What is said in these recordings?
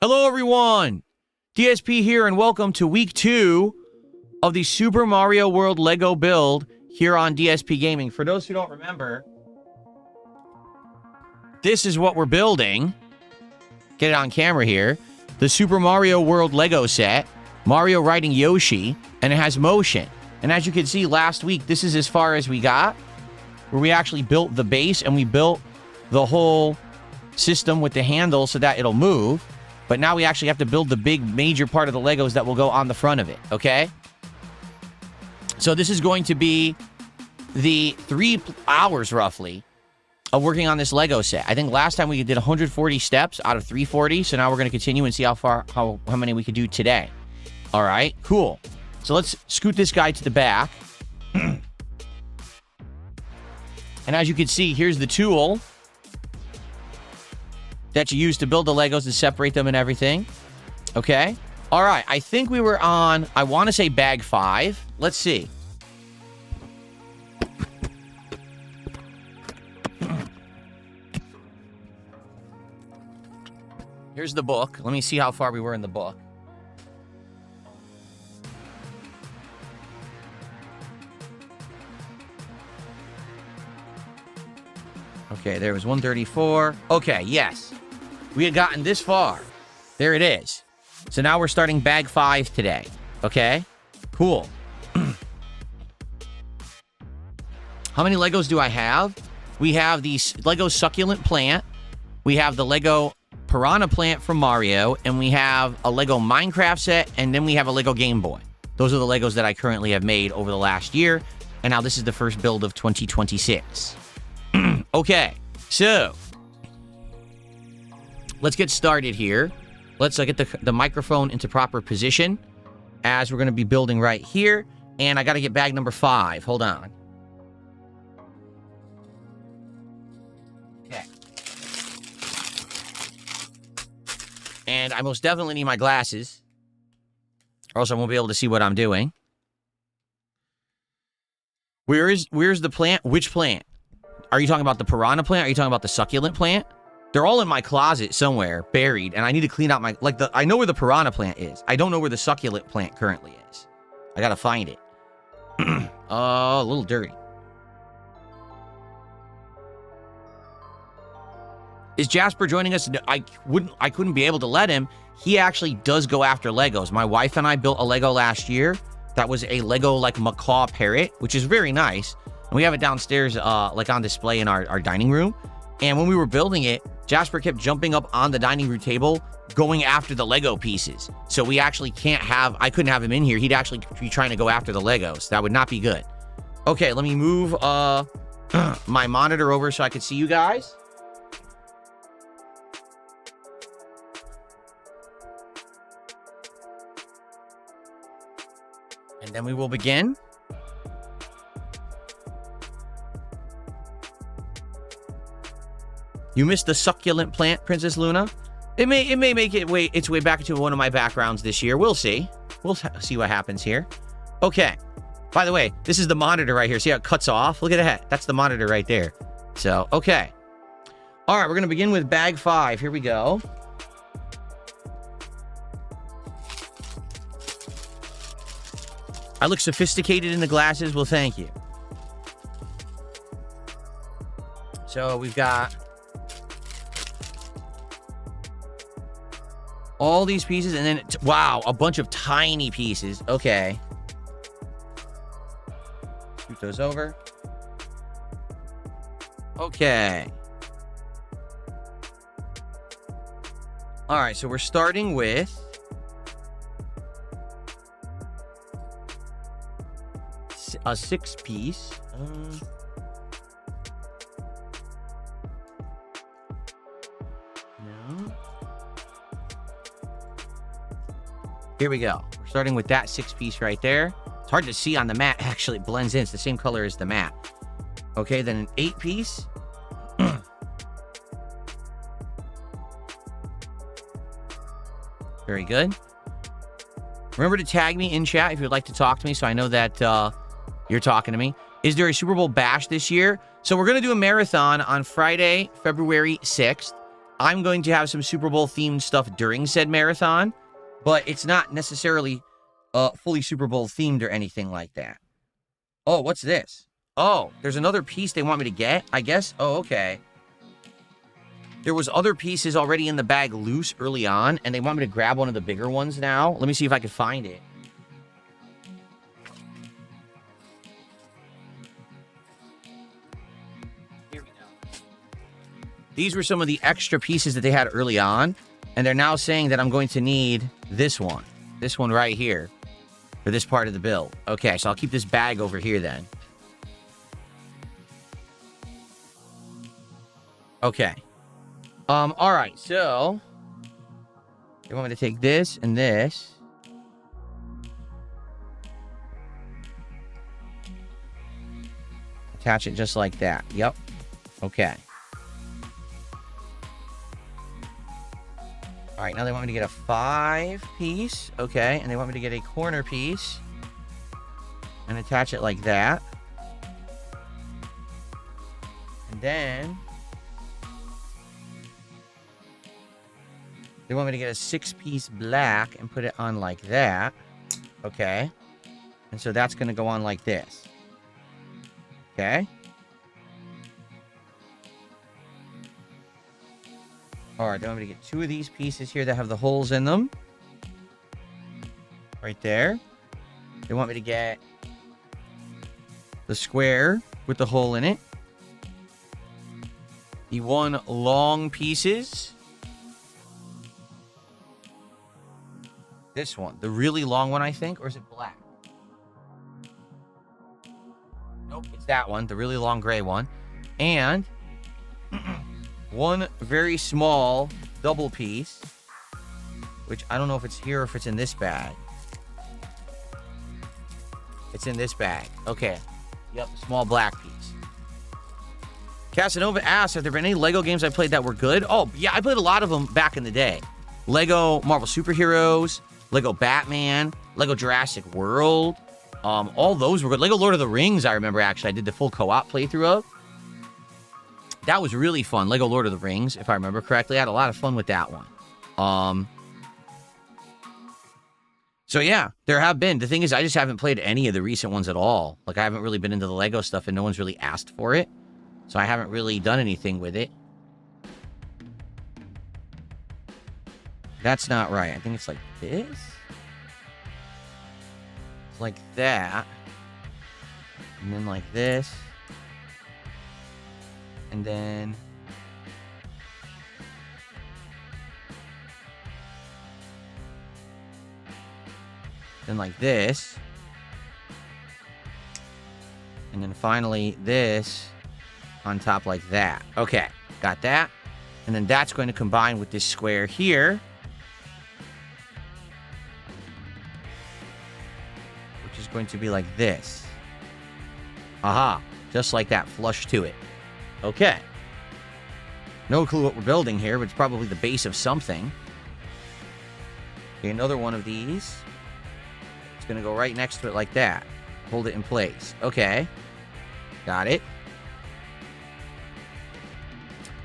Hello, everyone. DSP here, and welcome to week 2 of the Super Mario World Lego build here on DSP Gaming. For those who don't remember, this is what we're building. Get it on camera here. The Super Mario World Lego set. Mario riding Yoshi, and it has motion. And as you can see, last week, this is as far as we got, where we actually built the base, and we built the whole system with the handle so that it'll move. But now we actually have to build the big major part of the Legos that will go on the front of it, okay? So this is going to be the 3 hours, roughly, of working on this Lego set. I think last time we did 140 steps out of 340, so now we're going to continue and see how many we could do today. All right, cool. So let's scoot this guy to the back. And as you can see, here's the tool that you use to build the Legos and separate them and everything. Okay. All right. I think we were on, I want to say bag 5. Let's see. Here's the book. Let me see how far we were in the book. Okay, there was 134. Okay, yes. We had gotten this far. There it is. So now we're starting bag 5 today. Okay? Cool. How many Legos do I have? We have the Lego succulent plant. We have the Lego piranha plant from Mario. And we have a Lego Minecraft set. And then we have a Lego Game Boy. Those are the Legos that I currently have made over the last year. And now this is the first build of 2026. Okay, so let's get started here. Let's get the microphone into proper position as we're going to be building right here. And I got to get bag number 5. Hold on. Okay. And I most definitely need my glasses, or else I won't be able to see what I'm doing. Where's the plant? Which plant? Are you talking about the piranha plant? Are you talking about the succulent plant? They're all in my closet somewhere, buried, and I need to clean out my... I know where the piranha plant is. I don't know where the succulent plant currently is. I gotta find it. A little dirty. Is Jasper joining us? I couldn't be able to let him. He actually does go after Legos. My wife and I built a Lego last year. That was a Lego, macaw parrot, which is very nice. And we have it downstairs, on display in our dining room. And when we were building it, Jasper kept jumping up on the dining room table, going after the Lego pieces. So we actually I couldn't have him in here. He'd actually be trying to go after the Legos. That would not be good. Okay, let me move my monitor over so I could see you guys. And then we will begin. You missed the succulent plant, Princess Luna. It may make its way back into one of my backgrounds this year. We'll see. We'll see what happens here. Okay. By the way, this is the monitor right here. See how it cuts off? Look at that. That's the monitor right there. So, okay. All right, we're going to begin with bag 5. Here we go. I look sophisticated in the glasses. Well, thank you. So, we've got all these pieces, and then, wow, a bunch of tiny pieces. Okay. Scoot those over. Okay. All right, so we're starting with a 6-piece. No. Here we go. We're starting with that 6-piece right there. It's hard to see on the mat. Actually, it blends in. It's the same color as the mat. Okay, then an 8-piece. Very good. Remember to tag me in chat if you'd like to talk to me so I know that you're talking to me. Is there a Super Bowl bash this year? So we're going to do a marathon on Friday, February 6th. I'm going to have some Super Bowl themed stuff during said marathon, but it's not necessarily fully Super Bowl themed or anything like that. Oh, what's this? Oh, there's another piece they want me to get, I guess. Oh, okay. There was other pieces already in the bag loose early on, and they want me to grab one of the bigger ones now. Let me see if I can find it. Here we go. These were some of the extra pieces that they had early on, and they're now saying that I'm going to need this one right here for this part of the build. Okay, so I'll keep this bag over here then. Okay. All right, so you want me to take this and this. Attach it just like that. Yep. Okay. All right, now they want me to get a 5-piece. Okay, and they want me to get a corner piece and attach it like that. And then they want me to get a 6-piece black and put it on like that. Okay. And so that's going to go on like this. Okay. All right, they want me to get 2 of these pieces here that have the holes in them. Right there. They want me to get the square with the hole in it. The 1 long pieces. This one, the really long one, I think, or is it black? Nope, it's that one, the really long gray one. And 1 very small double piece, which I don't know if it's here or if it's in this bag. It's in this bag. Okay. Yep, small black piece. Casanova asks, have there been any Lego games I played that were good? Oh, yeah, I played a lot of them back in the day. Lego Marvel Superheroes, Lego Batman, Lego Jurassic World. All those were good. Lego Lord of the Rings, I remember, actually. I did the full co-op playthrough of. That was really fun. Lego Lord of the Rings, if I remember correctly. I had a lot of fun with that one. So, yeah, there have been. The thing is, I just haven't played any of the recent ones at all. Like, I haven't really been into the Lego stuff, and no one's really asked for it. So I haven't really done anything with it. That's not right. I think it's like this. It's like that. And then like this. And then like this. And then finally this on top like that. Okay, got that. And then that's going to combine with this square here, which is going to be like this. Aha, just like that, flush to it. Okay. No clue what we're building here, but it's probably the base of something. Okay, another one of these. It's going to go right next to it like that. Hold it in place. Okay. Got it.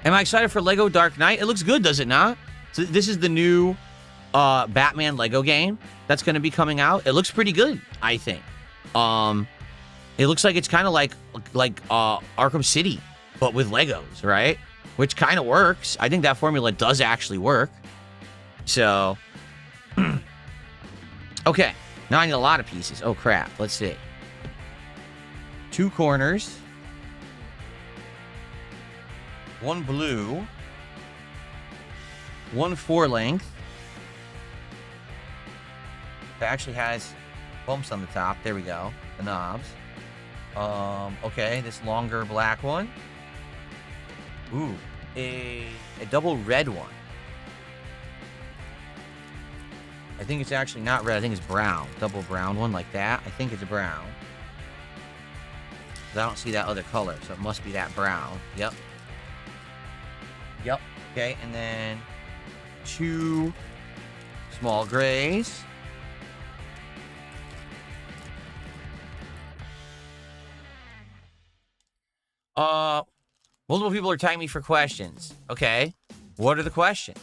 Am I excited for Lego Dark Knight? It looks good, does it not? So this is the new Batman Lego game that's going to be coming out. It looks pretty good, I think. It looks like it's kind of like Arkham City, but with Legos, right? Which kind of works. I think that formula does actually work. So, okay. Now I need a lot of pieces. Oh, crap. Let's see. 2 corners. 1 blue. 1 4-length. That actually has bumps on the top. There we go. The knobs. Okay, this longer black one. Ooh, a double red one. I think it's actually not red. I think it's brown. Double brown one like that. I think it's brown. I don't see that other color, so it must be that brown. Yep. Yep. Okay, and then 2 small grays. Multiple people are tagging me for questions. Okay. What are the questions?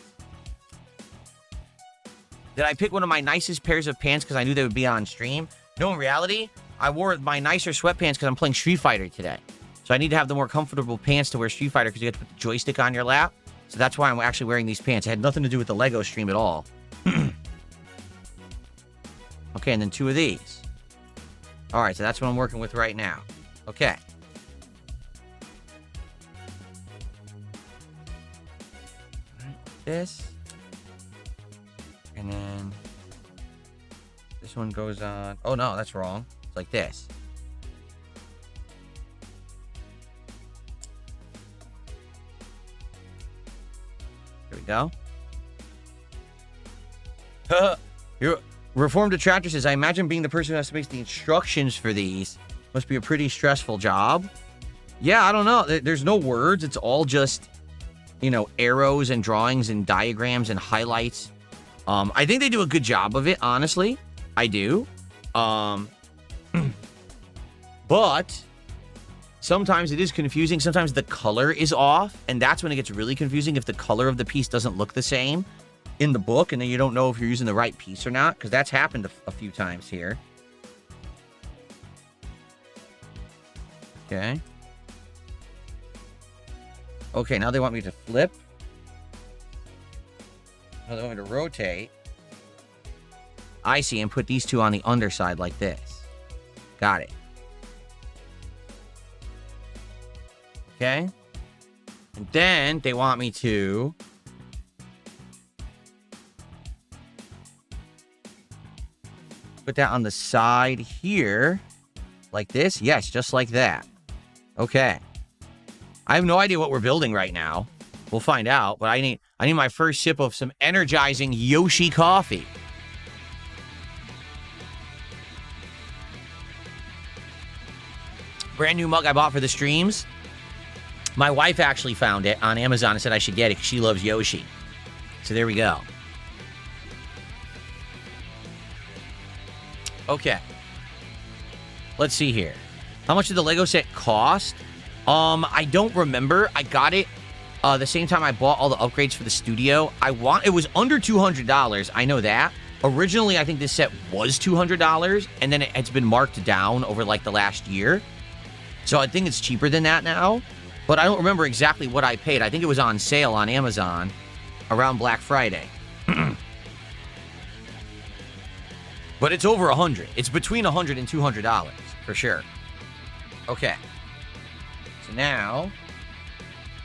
Did I pick one of my nicest pairs of pants because I knew they would be on stream? No, in reality, I wore my nicer sweatpants because I'm playing Street Fighter today. So I need to have the more comfortable pants to wear Street Fighter because you have to put the joystick on your lap. So that's why I'm actually wearing these pants. It had nothing to do with the Lego stream at all. Okay, and then 2 of these. All right, so that's what I'm working with right now. Okay. This. And then this one goes on. Oh, no, that's wrong. It's like this. Here we go. Your Reformed Detractor says, I imagine being the person who has to make the instructions for these must be a pretty stressful job. Yeah, I don't know. There's no words. It's all just, you know, arrows and drawings and diagrams and highlights. I think they do a good job of it, honestly. I do. But sometimes it is confusing. Sometimes the color is off, and that's when it gets really confusing if the color of the piece doesn't look the same in the book, and then you don't know if you're using the right piece or not, because that's happened a few times here. Okay. Okay, now they want me to flip. Now they want me to rotate. I see, and put these two on the underside like this. Got it. Okay. And then they want me to put that on the side here. Like this? Yes, just like that. Okay. I have no idea what we're building right now. We'll find out, but I need my first sip of some energizing Yoshi coffee. Brand new mug I bought for the streams. My wife actually found it on Amazon and said I should get it because she loves Yoshi. So there we go. Okay. Let's see here. How much did the Lego set cost? I don't remember. I got it the same time I bought all the upgrades for the studio. It was under $200. I know that. Originally, I think this set was $200, and then it's been marked down over like the last year. So I think it's cheaper than that now. But I don't remember exactly what I paid. I think it was on sale on Amazon around Black Friday. But it's over $100. It's between $100 and $200 for sure. Okay. So now,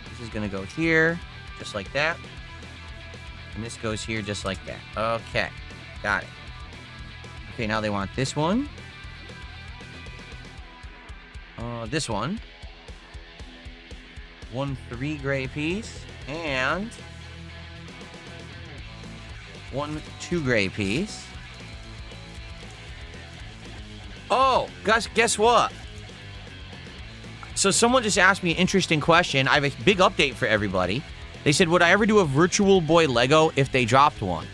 this is going to go here, just like that. And this goes here, just like that. Okay. Got it. Okay, now they want this one. This one. 1 3 gray piece. And 1 2 gray piece. Oh, guess what? So someone just asked me an interesting question. I have a big update for everybody. They said, would I ever do a Virtual Boy Lego if they dropped one?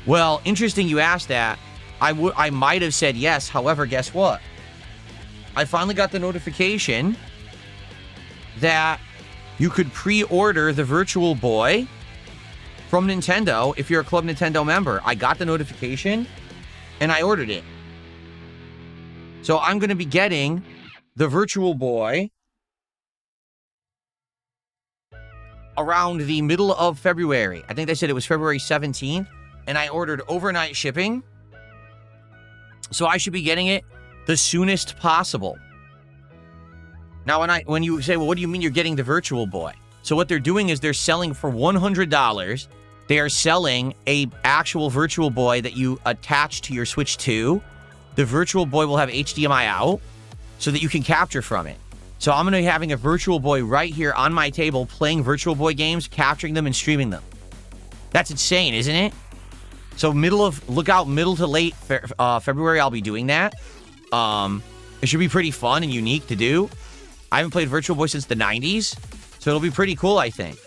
Well, interesting you asked that. I might have said yes. However, guess what? I finally got the notification that you could pre-order the Virtual Boy from Nintendo if you're a Club Nintendo member. I got the notification and I ordered it. So I'm going to be getting the Virtual Boy around the middle of February. I think they said it was February 17th, and I ordered overnight shipping. So I should be getting it the soonest possible. Now, when you say, well, what do you mean you're getting the Virtual Boy? So what they're doing is they're selling for $100. They are selling a actual Virtual Boy that you attach to your Switch 2. The Virtual Boy will have HDMI out so that you can capture from it. So I'm going to be having a Virtual Boy right here on my table playing Virtual Boy games, capturing them and streaming them. That's insane, isn't it? So look out middle to late February, I'll be doing that. It should be pretty fun and unique to do. I haven't played Virtual Boy since the 90s, so it'll be pretty cool, I think.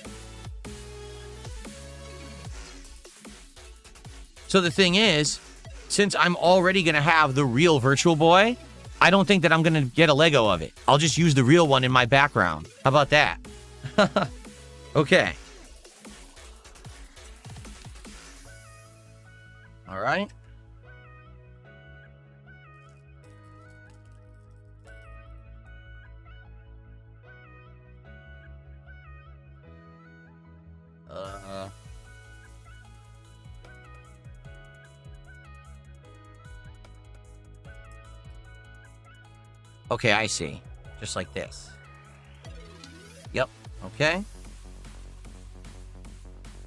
So the thing is, since I'm already going to have the real Virtual Boy, I don't think that I'm going to get a Lego of it. I'll just use the real one in my background. How about that? Okay. All right. Okay, I see. Just like this. Yep. Okay.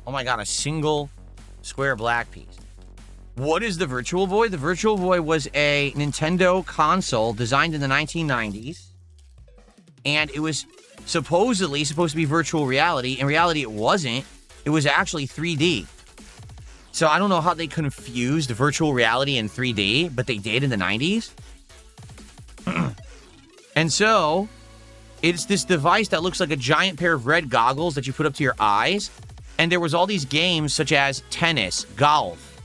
Oh my god, a single square black piece. What is the Virtual Boy? The Virtual Boy was a Nintendo console designed in the 1990s. And it was supposedly supposed to be virtual reality. In reality, it wasn't. It was actually 3D. So I don't know how they confused virtual reality and 3D, but they did in the 90s. And so, it's this device that looks like a giant pair of red goggles that you put up to your eyes. And there was all these games such as tennis, golf.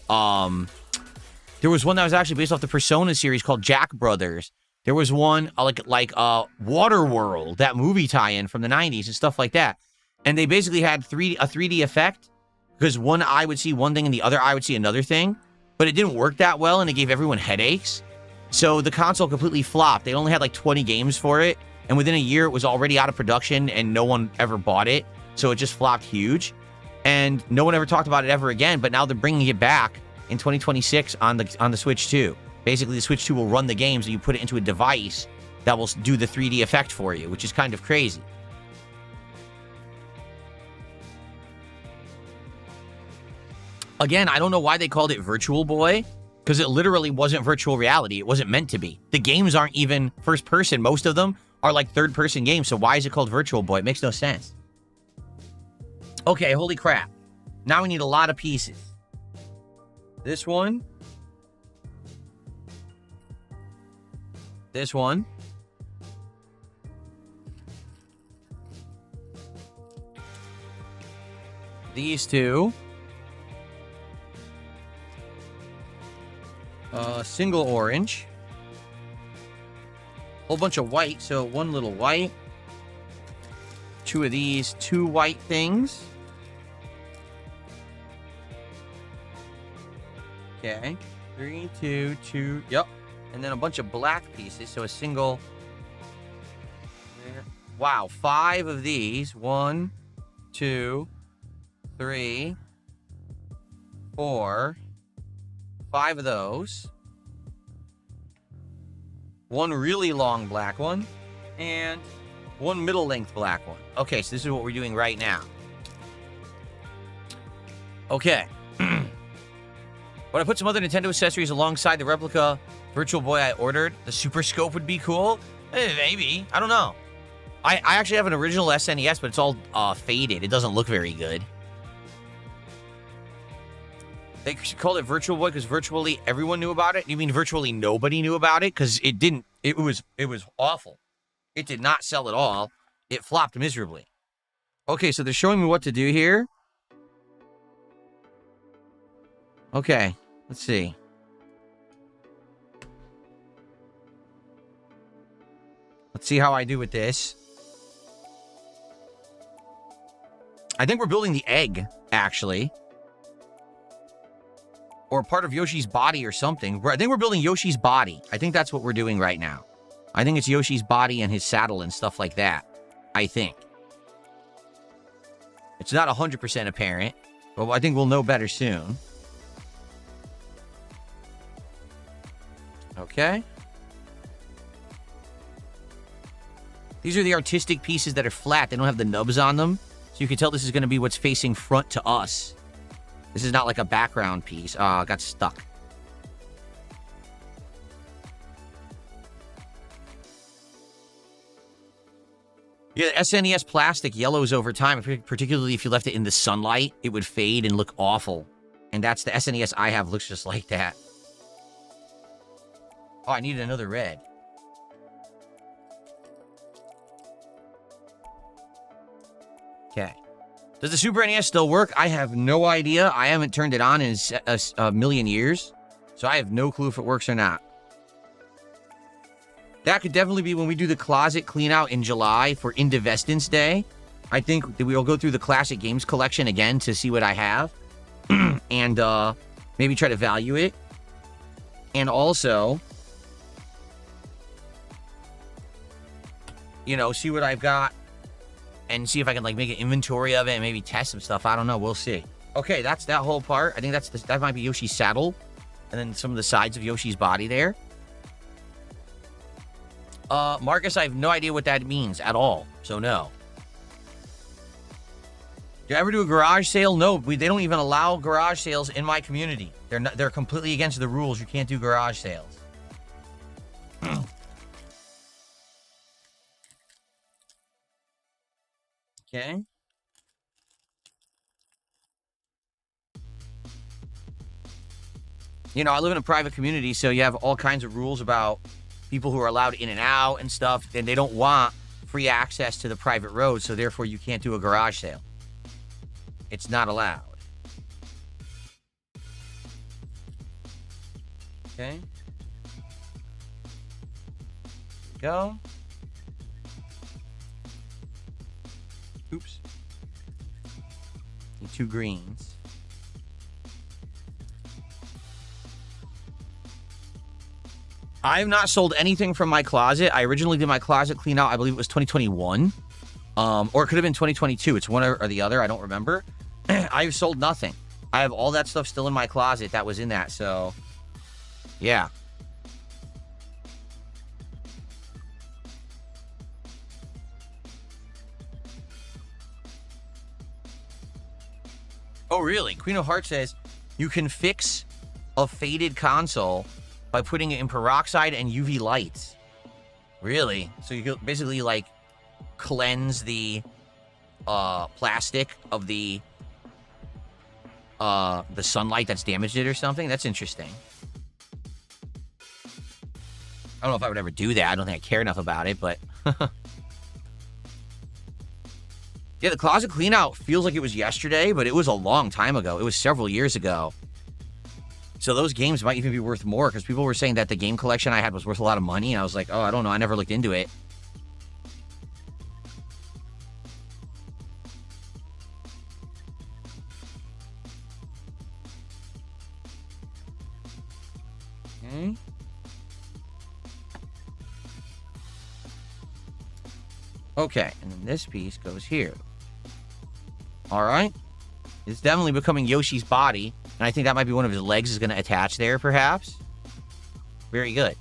There was one that was actually based off the Persona series called Jack Brothers. There was one like Waterworld, that movie tie-in from the 90s and stuff like that. And they basically had a 3D effect because one eye would see one thing and the other eye would see another thing. But it didn't work that well and it gave everyone headaches. So the console completely flopped. They only had like 20 games for it. And within a year, it was already out of production and no one ever bought it. So it just flopped huge. And no one ever talked about it ever again. But now they're bringing it back in 2026 on the Switch 2. Basically, the Switch 2 will run the games and you put it into a device that will do the 3D effect for you, which is kind of crazy. Again, I don't know why they called it Virtual Boy. Because it literally wasn't virtual reality. It wasn't meant to be. The games aren't even first person. Most of them are like third person games. So why is it called Virtual Boy? It makes no sense. Okay, holy crap. Now we need a lot of pieces. This one. This one. These two. Single orange. Whole bunch of white, so one little white. Two of these, two white things. Okay. 3, 2, 2. Yep. And then a bunch of black pieces, so a single. Wow, 5 of these. 1, 2, 3, 4. 5 of those. One really long black one. And one middle length black one. Okay, so this is what we're doing right now. Okay. But I put some other Nintendo accessories alongside the replica Virtual Boy I ordered. The Super Scope would be cool. Maybe. I don't know. I actually have an original SNES, but it's all faded. It doesn't look very good. They called it Virtual Boy because virtually everyone knew about it. You mean virtually nobody knew about it? Because it didn't. It was awful. It did not sell at all. It flopped miserably. Okay, so they're showing me what to do here. Okay, let's see. Let's see how I do with this. I think we're building the egg, actually. Or part of Yoshi's body or something. I think we're building Yoshi's body. I think that's what we're doing right now. I think it's Yoshi's body and his saddle and stuff like that. I think. It's not 100% apparent, but I think we'll know better soon. Okay. These are the artistic pieces that are flat. They don't have the nubs on them. So you can tell this is going to be what's facing front to us. This is not like a background piece. Oh, I got stuck. Yeah, SNES plastic yellows over time, particularly if you left it in the sunlight. It would fade and look awful. And that's the SNES I have, looks just like that. Oh, I need another red. Okay. Does the Super NES still work? I have no idea. I haven't turned it on in a million years. So I have no clue if it works or not. That could definitely be when we do the closet clean out in July for Indivestance Day. I think that we'll go through the classic games collection again to see what I have. And Maybe try to value it. And also, you know, see what I've got and see if I can like make an inventory of it and maybe test some stuff. I don't know. We'll see. Okay, that's that whole part. I think that might be Yoshi's saddle and then some of the sides of Yoshi's body there. Marcus, I have no idea what that means at all. So no. Do you ever do a garage sale? No, they don't even allow garage sales in my community. They're completely against the rules. You can't do garage sales. Okay. You know, I live in a private community, so you have all kinds of rules about people who are allowed in and out and stuff, and they don't want free access to the private road, so therefore you can't do a garage sale. It's not allowed. Okay. Go. Oops. Need 2 greens. I have not sold anything from my closet. I originally did my closet clean out, I believe it was 2021. Or it could have been 2022. It's one or the other. I don't remember. I've sold nothing. I have all that stuff still in my closet that was in that. So, yeah. Oh, really? Queen of Hearts says you can fix a faded console by putting it in peroxide and UV lights. Really? So you can basically like cleanse the plastic of the sunlight that's damaged it or something. That's interesting. I don't know if I would ever do that. I don't think I care enough about it, but yeah, the closet clean out feels like it was yesterday, but it was a long time ago. It was several years ago. So those games might even be worth more because people were saying that the game collection I had was worth a lot of money. And I was like, oh, I don't know. I never looked into it. Okay. Okay, and then this piece goes here. All right. It's definitely becoming Yoshi's body. And I think that might be one of his legs is going to attach there, perhaps. Very good.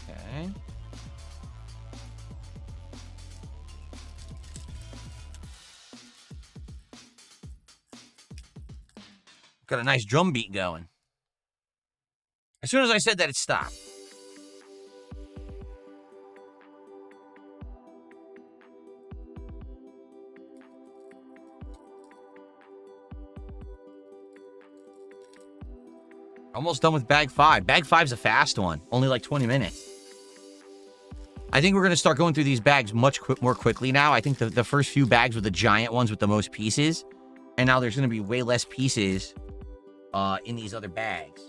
Okay. Got a nice drum beat going. As soon as I said that, it stopped. Almost done with bag 5. Bag 5's a fast one. Only like 20 minutes. I think we're going to start going through these bags much more quickly now. I think the first few bags were the giant ones with the most pieces. And now there's going to be way less pieces in these other bags.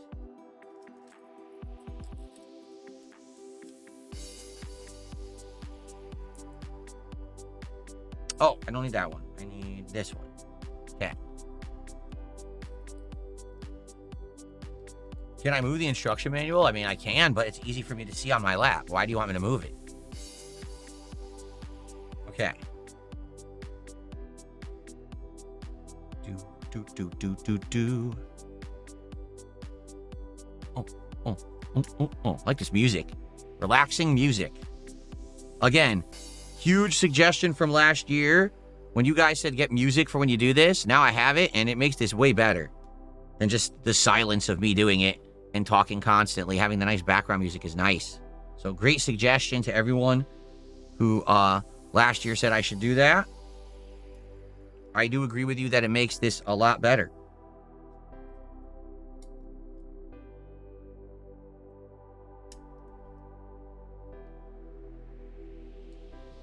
Oh, I don't need that one. I need this one. Okay. Can I move the instruction manual? I mean, I can, but it's easy for me to see on my lap. Why do you want me to move it? Okay. Do. Oh. I like this music. Relaxing music. Again, huge suggestion from last year when you guys said get music for when you do this. Now I have it, and it makes this way better than just the silence of me doing it and talking constantly. Having the nice background music is nice. So great suggestion to everyone who last year said I should do that. I do agree with you that it makes this a lot better.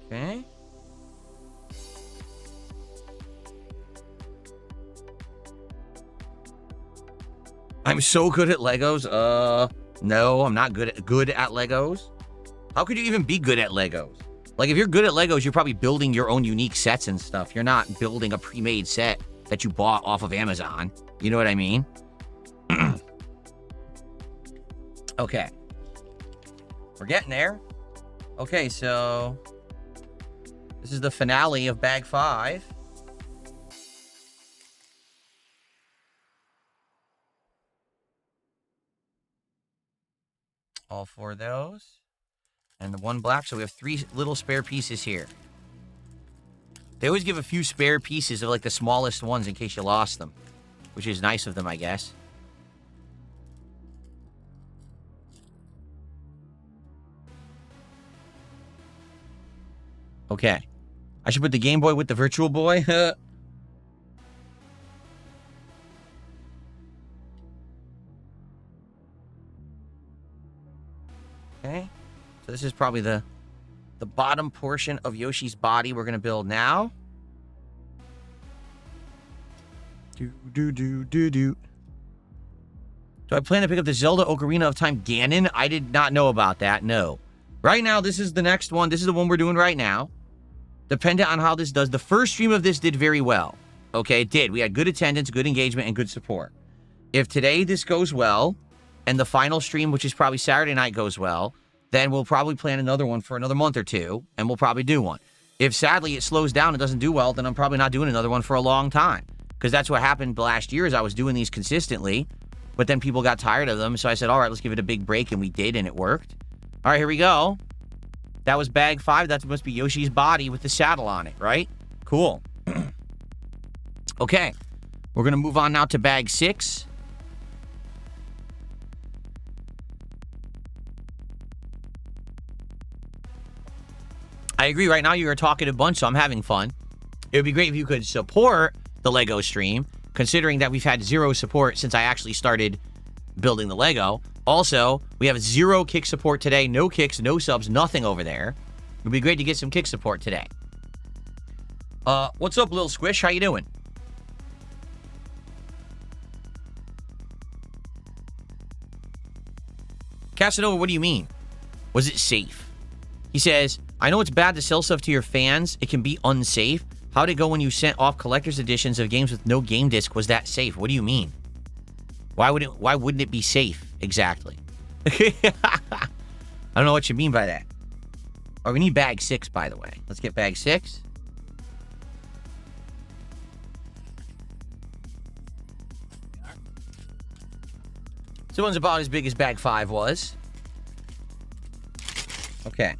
Okay. I'm so good at Legos. No, I'm not good at Legos. How could you even be good at Legos? Like, if you're good at Legos, you're probably building your own unique sets and stuff. You're not building a pre-made set that you bought off of Amazon. You know what I mean? Okay. We're getting there. Okay, so this is the finale of bag 5. All 4 of those. And the 1 black, so we have 3 little spare pieces here. They always give a few spare pieces of, like, the smallest ones in case you lost them. Which is nice of them, I guess. Okay. I should put the Game Boy with the Virtual Boy. Okay. So this is probably the bottom portion of Yoshi's body we're going to build now. Do I plan to pick up the Zelda Ocarina of Time Ganon? I did not know about that, no. Right now, this is the next one. This is the one we're doing right now. Dependent on how this does. The first stream of this did very well. Okay, it did. We had good attendance, good engagement, and good support. If today this goes well, and the final stream, which is probably Saturday night, goes well, then we'll probably plan another one for another month or 2, and we'll probably do one. If sadly it slows down and doesn't do well, then I'm probably not doing another one for a long time. Because that's what happened last year is I was doing these consistently, but then people got tired of them, so I said, all right, let's give it a big break, and we did, and it worked. All right, here we go. That was bag 5. That must be Yoshi's body with the saddle on it, right? Cool. Okay. We're going to move on now to bag 6. I agree. Right now, you're a talkative bunch, so I'm having fun. It would be great if you could support the Lego stream, considering that we've had 0 support since I actually started building the Lego. Also, we have 0 kick support today. No kicks, no subs, nothing over there. It would be great to get some kick support today. What's up, Lil Squish? How you doing? Casanova, what do you mean? Was it safe? He says, I know it's bad to sell stuff to your fans. It can be unsafe. How'd it go when you sent off collector's editions of games with no game disc? Was that safe? What do you mean? Why wouldn't it be safe? Exactly. I don't know what you mean by that. Oh, we need bag 6, by the way. Let's get bag 6. This one's about as big as bag 5 was. Okay.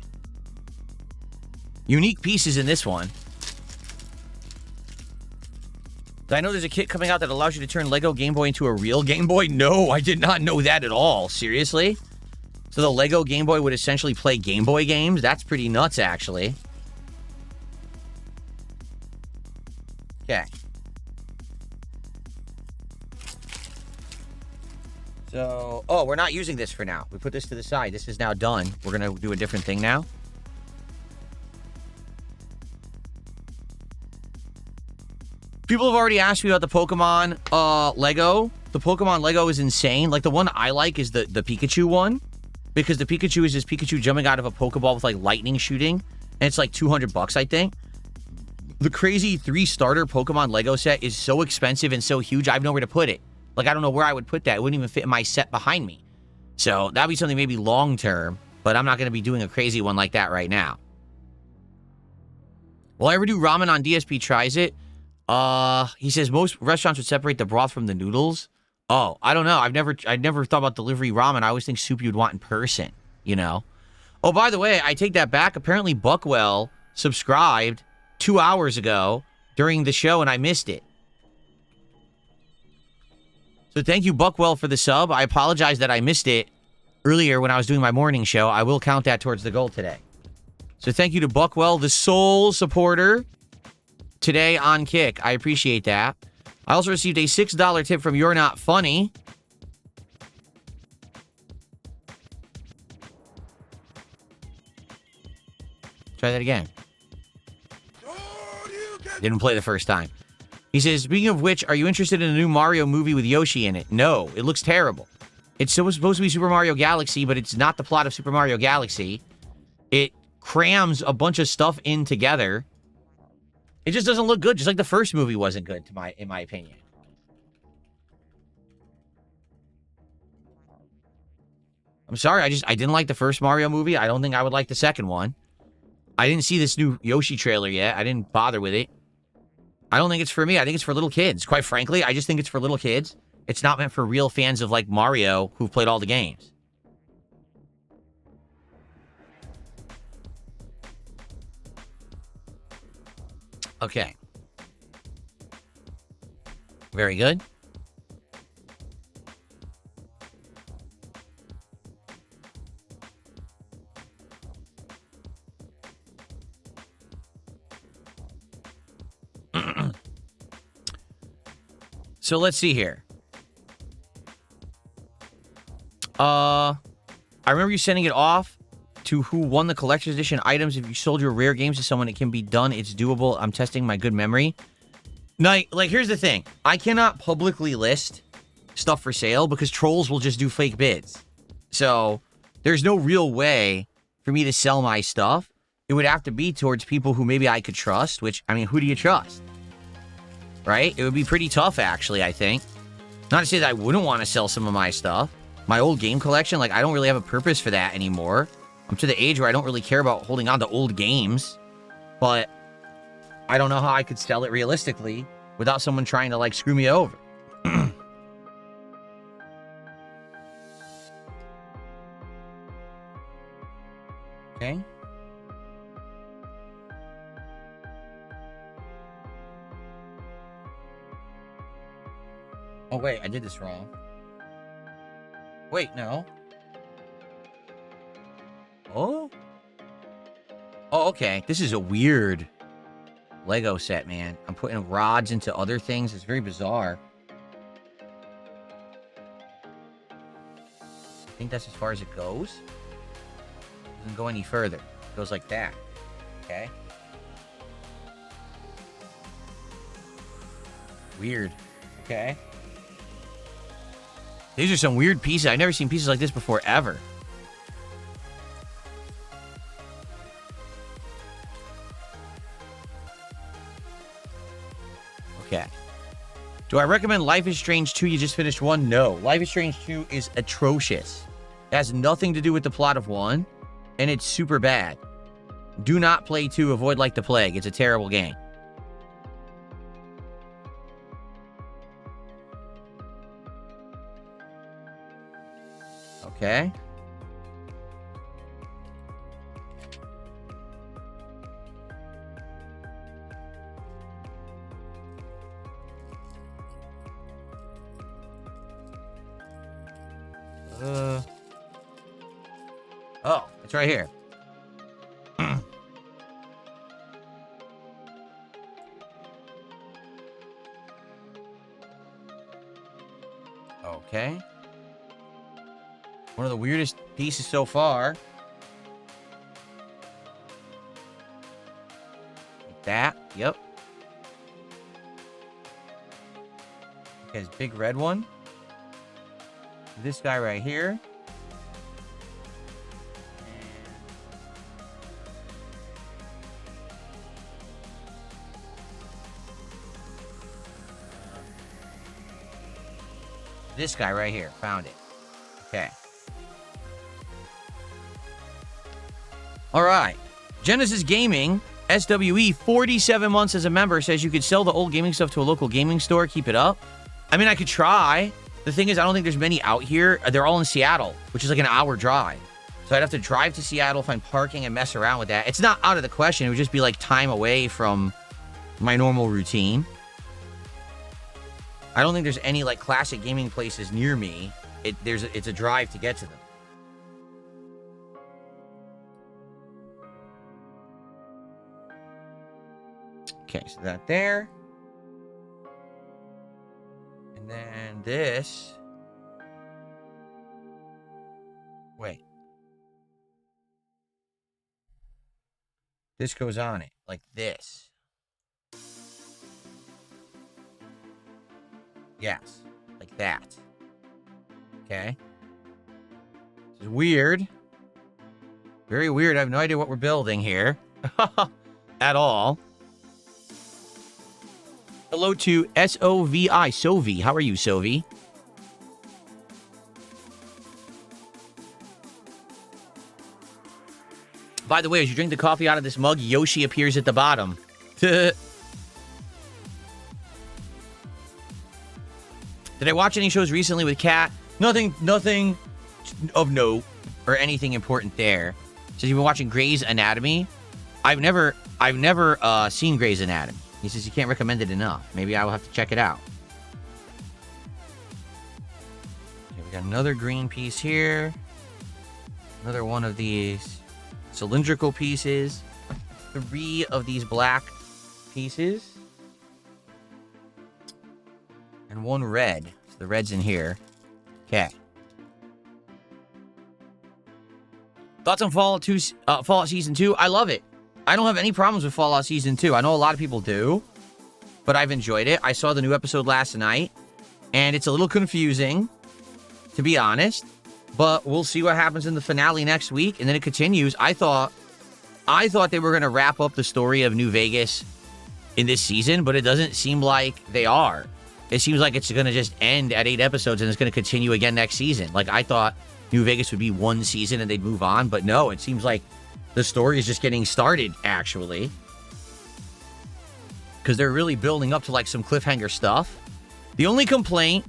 Unique pieces in this one. I know there's a kit coming out that allows you to turn Lego Game Boy into a real Game Boy. No, I did not know that at all. Seriously? So the Lego Game Boy would essentially play Game Boy games? That's pretty nuts, actually. Okay. So, oh, we're not using this for now. We put this to the side. This is now done. We're going to do a different thing now. People have already asked me about the Pokemon Lego. The Pokemon Lego is insane. Like, the one I like is the Pikachu one. Because the Pikachu is just Pikachu jumping out of a Pokeball with, like, lightning shooting. And it's, like, $200, I think. The crazy 3-starter Pokemon Lego set is so expensive and so huge, I have nowhere to put it. Like, I don't know where I would put that. It wouldn't even fit in my set behind me. So, that'd be something maybe long-term. But I'm not going to be doing a crazy one like that right now. Will I ever do ramen on DSP tries it? He says most restaurants would separate the broth from the noodles. Oh, I don't know. I've never thought about delivery ramen. I always think soup you'd want in person, you know? Oh, by the way, I take that back. Apparently Buckwell subscribed 2 hours ago during the show, and I missed it. So thank you, Buckwell, for the sub. I apologize that I missed it earlier when I was doing my morning show. I will count that towards the goal today. So thank you to Buckwell, the sole supporter today on Kick. I appreciate that. I also received a $6 tip from You're Not Funny. Try that again. Didn't play the first time. He says, speaking of which, are you interested in a new Mario movie with Yoshi in it? No, it looks terrible. It's supposed to be Super Mario Galaxy, but it's not the plot of Super Mario Galaxy. It crams a bunch of stuff in together. It just doesn't look good, just like the first movie wasn't good, in my opinion. I'm sorry, I didn't like the first Mario movie. I don't think I would like the second one. I didn't see this new Yoshi trailer yet. I didn't bother with it. I don't think it's for me. I think it's for little kids. Quite frankly, I just think it's for little kids. It's not meant for real fans of, like, Mario who've played all the games. Okay. Very good. So let's see here. I remember you sending it off to who won the collector's edition items. If you sold your rare games to someone, it can be done. It's doable. I'm testing my good memory. Now, like, here's the thing. I cannot publicly list stuff for sale because trolls will just do fake bids. So there's no real way for me to sell my stuff. It would have to be towards people who maybe I could trust, which, I mean, who do you trust? Right? It would be pretty tough, actually, I think. Not to say that I wouldn't want to sell some of my stuff. My old game collection, like, I don't really have a purpose for that anymore. I'm to the age where I don't really care about holding on to old games. But I don't know how I could sell it realistically without someone trying to, like, screw me over. Okay. Oh, wait, I did this wrong. Wait, no. Oh? Oh, okay. This is a weird Lego set, man. I'm putting rods into other things. It's very bizarre. I think that's as far as it goes. It doesn't go any further. It goes like that. Okay. Weird. Okay. These are some weird pieces. I've never seen pieces like this before, ever. Okay. Do I recommend Life is Strange 2? You just finished 1? No. Life is Strange 2 is atrocious. It has nothing to do with the plot of 1, and it's super bad. Do not play 2. Avoid like the plague. It's a terrible game. Okay. Oh, it's right here. Okay. One of the weirdest pieces so far. Like that. Yep. Okay, this big red one. This guy right here. This guy right here. Found it. Okay. All right. Genesis Gaming, SWE, 47 months as a member, says you could sell the old gaming stuff to a local gaming store. Keep it up. I mean, I could try. The thing is, I don't think there's many out here. They're all in Seattle, which is like an hour drive. So I'd have to drive to Seattle, find parking, and mess around with that. It's not out of the question. It would just be like time away from my normal routine. I don't think there's any like classic gaming places near me. It's a drive to get to them. Okay, so that there. And then this. Wait. This goes on it, like this. Yes. Like that. Okay. This is weird. Very weird. I have no idea what we're building here. At all. Hello to S-O-V-I. Sovi. How are you, Sovi? By the way, as you drink the coffee out of this mug, Yoshi appears at the bottom. Did I watch any shows recently with Kat? Nothing of note or anything important there. So you've been watching Grey's Anatomy? I've never seen Grey's Anatomy. He says you can't recommend it enough. Maybe I will have to check it out. Okay, we got another green piece here. Another one of these cylindrical pieces. 3 of these black pieces. And 1 red. So the red's in here. Okay. Thoughts on Fallout Season 2? I love it. I don't have any problems with Fallout Season 2. I know a lot of people do, but I've enjoyed it. I saw the new episode last night, and it's a little confusing, to be honest, but we'll see what happens in the finale next week, and then it continues. I thought they were going to wrap up the story of New Vegas in this season, but it doesn't seem like they are. It seems like it's going to just end at 8 episodes, and it's going to continue again next season. Like, I thought New Vegas would be 1 season and they'd move on, but no, it seems like the story is just getting started, actually. Because they're really building up to, like, some cliffhanger stuff. The only complaint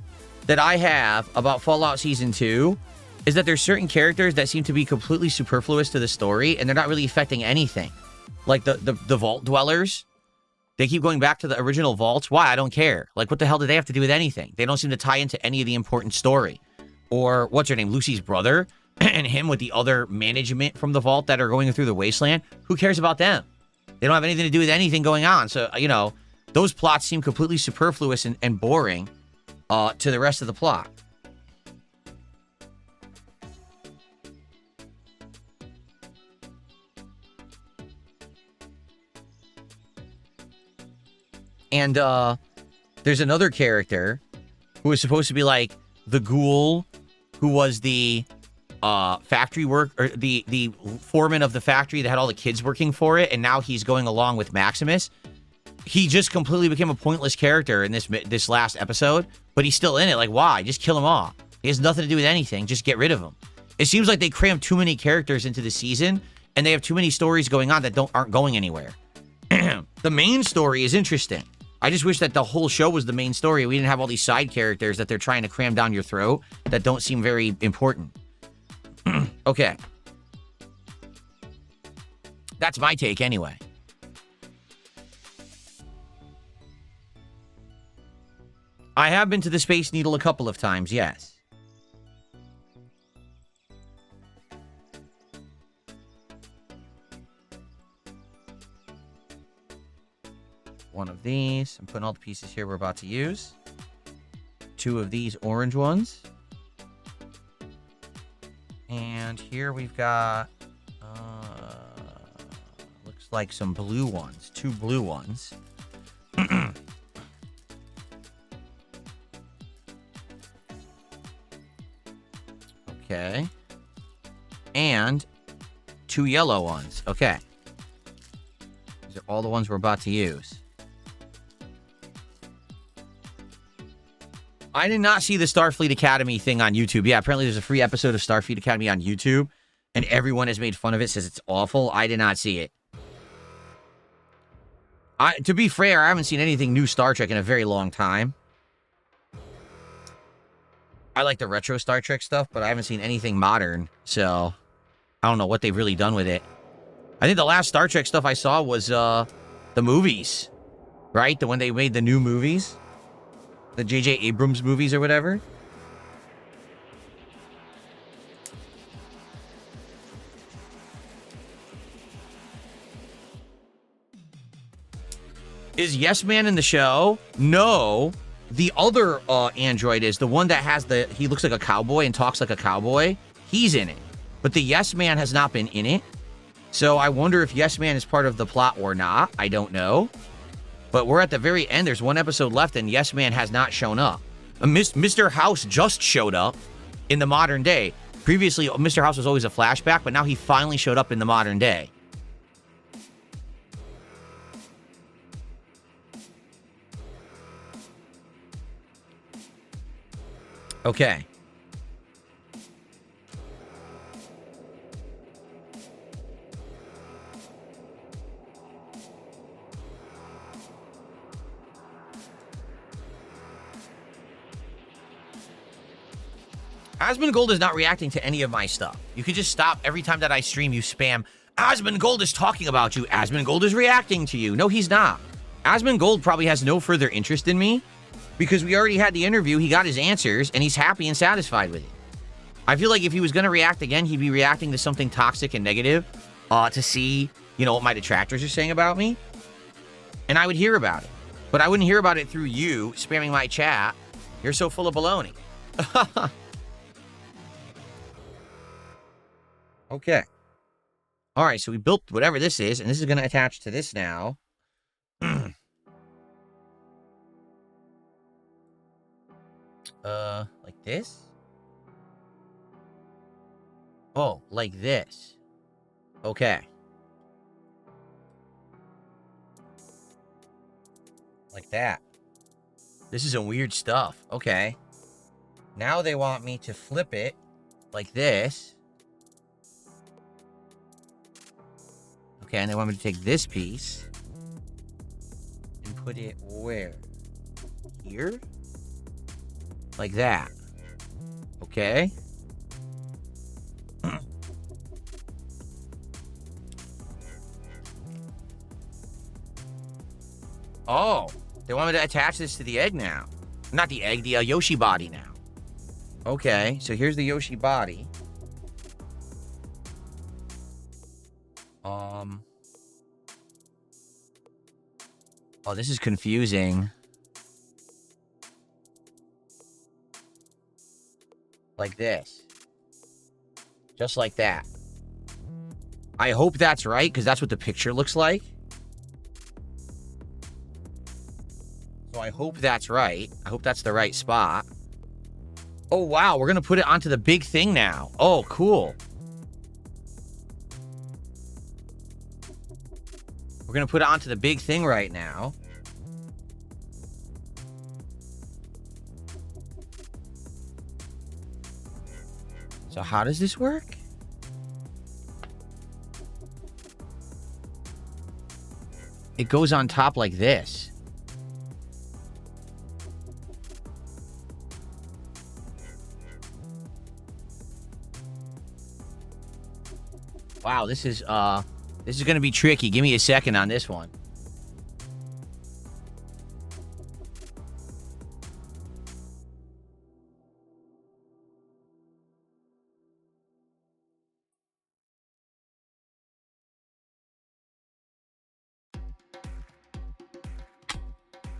that I have about Fallout Season 2 is that there's certain characters that seem to be completely superfluous to the story, and they're not really affecting anything. Like, the vault dwellers. They keep going back to the original vaults. Why? I don't care. Like, what the hell do they have to do with anything? They don't seem to tie into any of the important story. Or, what's her name? Lucy's brother? And him with the other management from the vault that are going through the wasteland. Who cares about them? They don't have anything to do with anything going on. So, you know, those plots seem completely superfluous and boring to the rest of the plot. And there's another character who is supposed to be like the ghoul who was the factory work, or the foreman of the factory that had all the kids working for it, and now he's going along with Maximus. He just completely became a pointless character in this last episode, but he's still in it. Like, why? Just kill him off. He has nothing to do with anything. Just get rid of him. It seems like they crammed too many characters into the season, and they have too many stories going on that aren't going anywhere. The main story is interesting. I just wish that the whole show was the main story. We didn't have all these side characters that they're trying to cram down your throat that don't seem very important. Okay. That's my take anyway. I have been to the Space Needle a couple of times, yes. One of these. I'm putting all the pieces here we're about to use. 2 of these orange ones. And here we've got, looks like some blue ones. 2 blue ones. Okay. And 2 yellow ones. Okay. These are all the ones we're about to use. I did not see the Starfleet Academy thing on YouTube. Yeah, apparently there's a free episode of Starfleet Academy on YouTube, and everyone has made fun of it, says it's awful. I did not see it. To be fair, I haven't seen anything new Star Trek in a very long time. I like the retro Star Trek stuff, but I haven't seen anything modern, so I don't know what they've really done with it. I think the last Star Trek stuff I saw was the movies, right? When they made the new movies. The J.J. Abrams movies or whatever. Is Yes Man in the show? No. The other android is the one that has he looks like a cowboy and talks like a cowboy. He's in it. But the Yes Man has not been in it. So I wonder if Yes Man is part of the plot or not. I don't know. But we're at the very end. There's 1 episode left, and Yes Man has not shown up. Mr. House just showed up in the modern day. Previously, Mr. House was always a flashback, but now he finally showed up in the modern day. Okay. Asmongold is not reacting to any of my stuff. You could just stop every time that I stream, you spam, Asmongold is talking about you. Asmongold is reacting to you. No, he's not. Asmongold probably has no further interest in me because we already had the interview. He got his answers and he's happy and satisfied with it. I feel like if he was going to react again, he'd be reacting to something toxic and negative to see, you know, what my detractors are saying about me. And I would hear about it. But I wouldn't hear about it through you spamming my chat. You're so full of baloney. Okay. All right, so we built whatever this is, and this is going to attach to this now. Like this? Oh, like this. Okay. Like that. This is some weird stuff. Okay. Now they want me to flip it like this. Okay, and they want me to take this piece and put it where? Here? Like that. Okay. Oh, they want me to attach this to the egg now. Not the egg, the Yoshi body now. Okay, so here's the Yoshi body. Oh, this is confusing. Like this. Just like that. I hope that's right, because that's what the picture looks like. So I hope that's right. I hope that's the right spot. Oh, wow. We're going to put it onto the big thing now. Oh, cool. We're going to put it onto the big thing right now. So how does this work? It goes on top like this. Wow, this is going to be tricky. Give me a second on this one.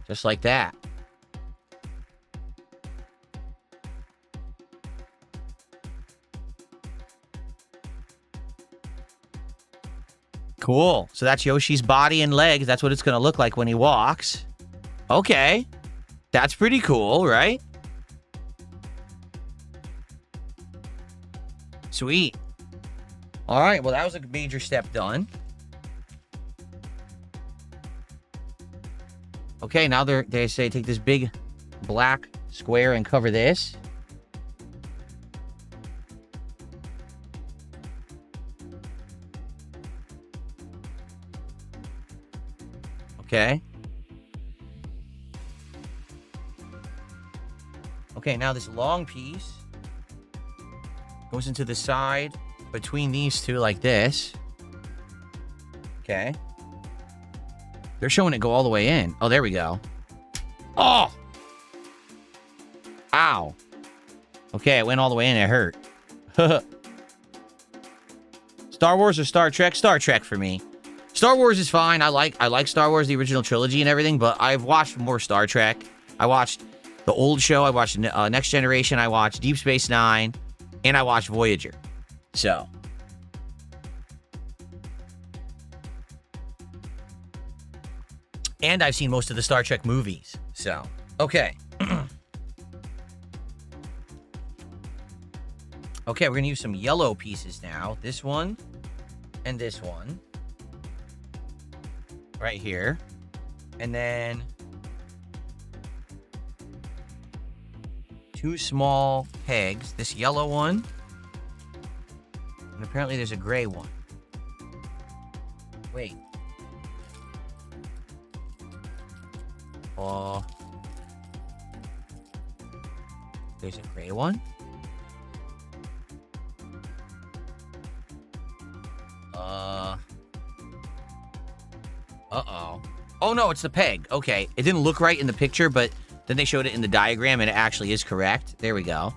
Just like that. Cool. So that's Yoshi's body and legs. That's what it's going to look like when he walks. Okay. That's pretty cool, right? Sweet. All right. Well, that was a major step done. Okay, now they say take this big black square and cover this. Okay. Okay, now this long piece goes into the side between these two like this. Okay. They're showing it go all the way in. Oh, there we go. Oh! Ow. Okay, it went all the way in. It hurt. Star Wars or Star Trek? Star Trek for me. Star Wars is fine. I like Star Wars, the original trilogy and everything, but I've watched more Star Trek. I watched the old show. I watched Next Generation. I watched Deep Space Nine. And I watched Voyager. So... And I've seen most of the Star Trek movies. So, okay. Okay, we're going to use some yellow pieces now. This one and this one. Right here. And then 2 small pegs. This yellow one. And apparently there's a gray one. Wait. Oh. There's a gray one? Uh-oh. Oh, no, it's the peg. Okay. It didn't look right in the picture, but then they showed it in the diagram, and it actually is correct. There we go.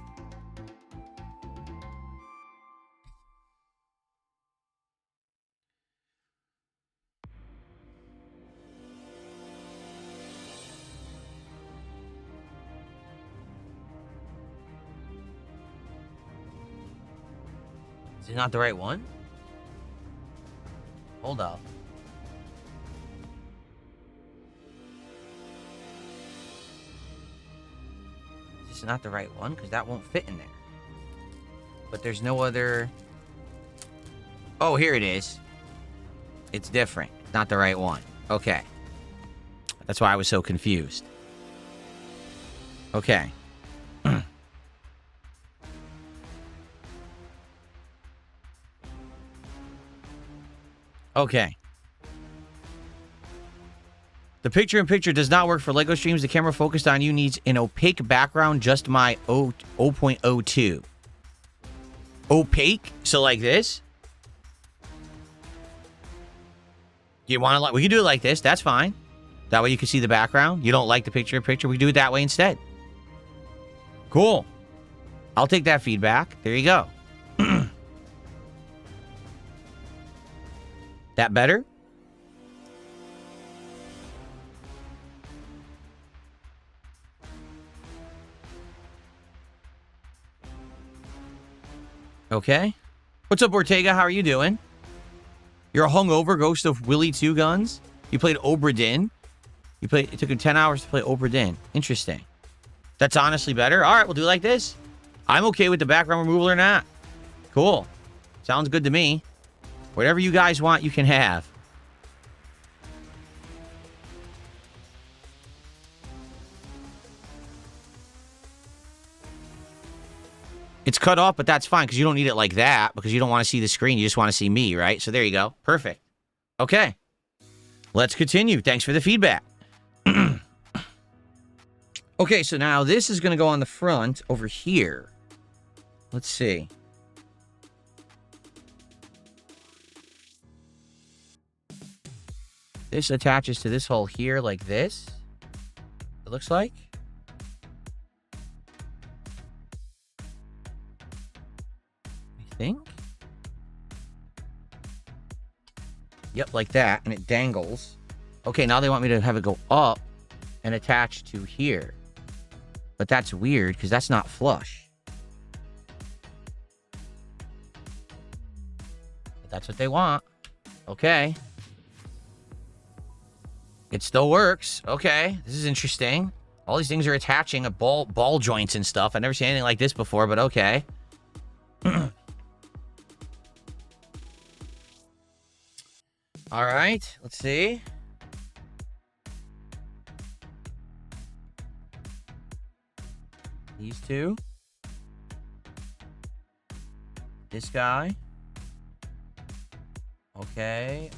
Is it not the right one? Hold up. Is this not the right one? Because that won't fit in there. But there's no other... Oh, here it is. It's different. Not the right one. Okay. That's why I was so confused. Okay. Okay. The picture-in-picture does not work for LEGO streams. The camera focused on you needs an opaque background, just my 0.02. Opaque? So like this? You want to like... We can do it like this. That's fine. That way you can see the background. You don't like the picture-in-picture. We can do it that way instead. Cool. I'll take that feedback. There you go. That better? Okay. What's up, Ortega? How are you doing? You're a hungover ghost of Willie Two Guns? You played Obra Dinn? It took him 10 hours to play Obra Dinn. Interesting. That's honestly better. All right, we'll do it like this. I'm okay with the background removal or not. Cool. Sounds good to me. Whatever you guys want, you can have. It's cut off, but that's fine because you don't need it like that because you don't want to see the screen. You just want to see me, right? So there you go. Perfect. Okay. Let's continue. Thanks for the feedback. Okay, so now this is going to go on the front over here. Let's see. This attaches to this hole here like this. It looks like. I think. Yep, like that, and it dangles. Okay, now they want me to have it go up and attach to here. But that's weird, because that's not flush. But that's what they want. Okay. It still works. Okay, this is interesting. All these things are attaching at ball joints and stuff. I've never seen anything like this before, but okay. All right, let's see. These two. This guy. Okay,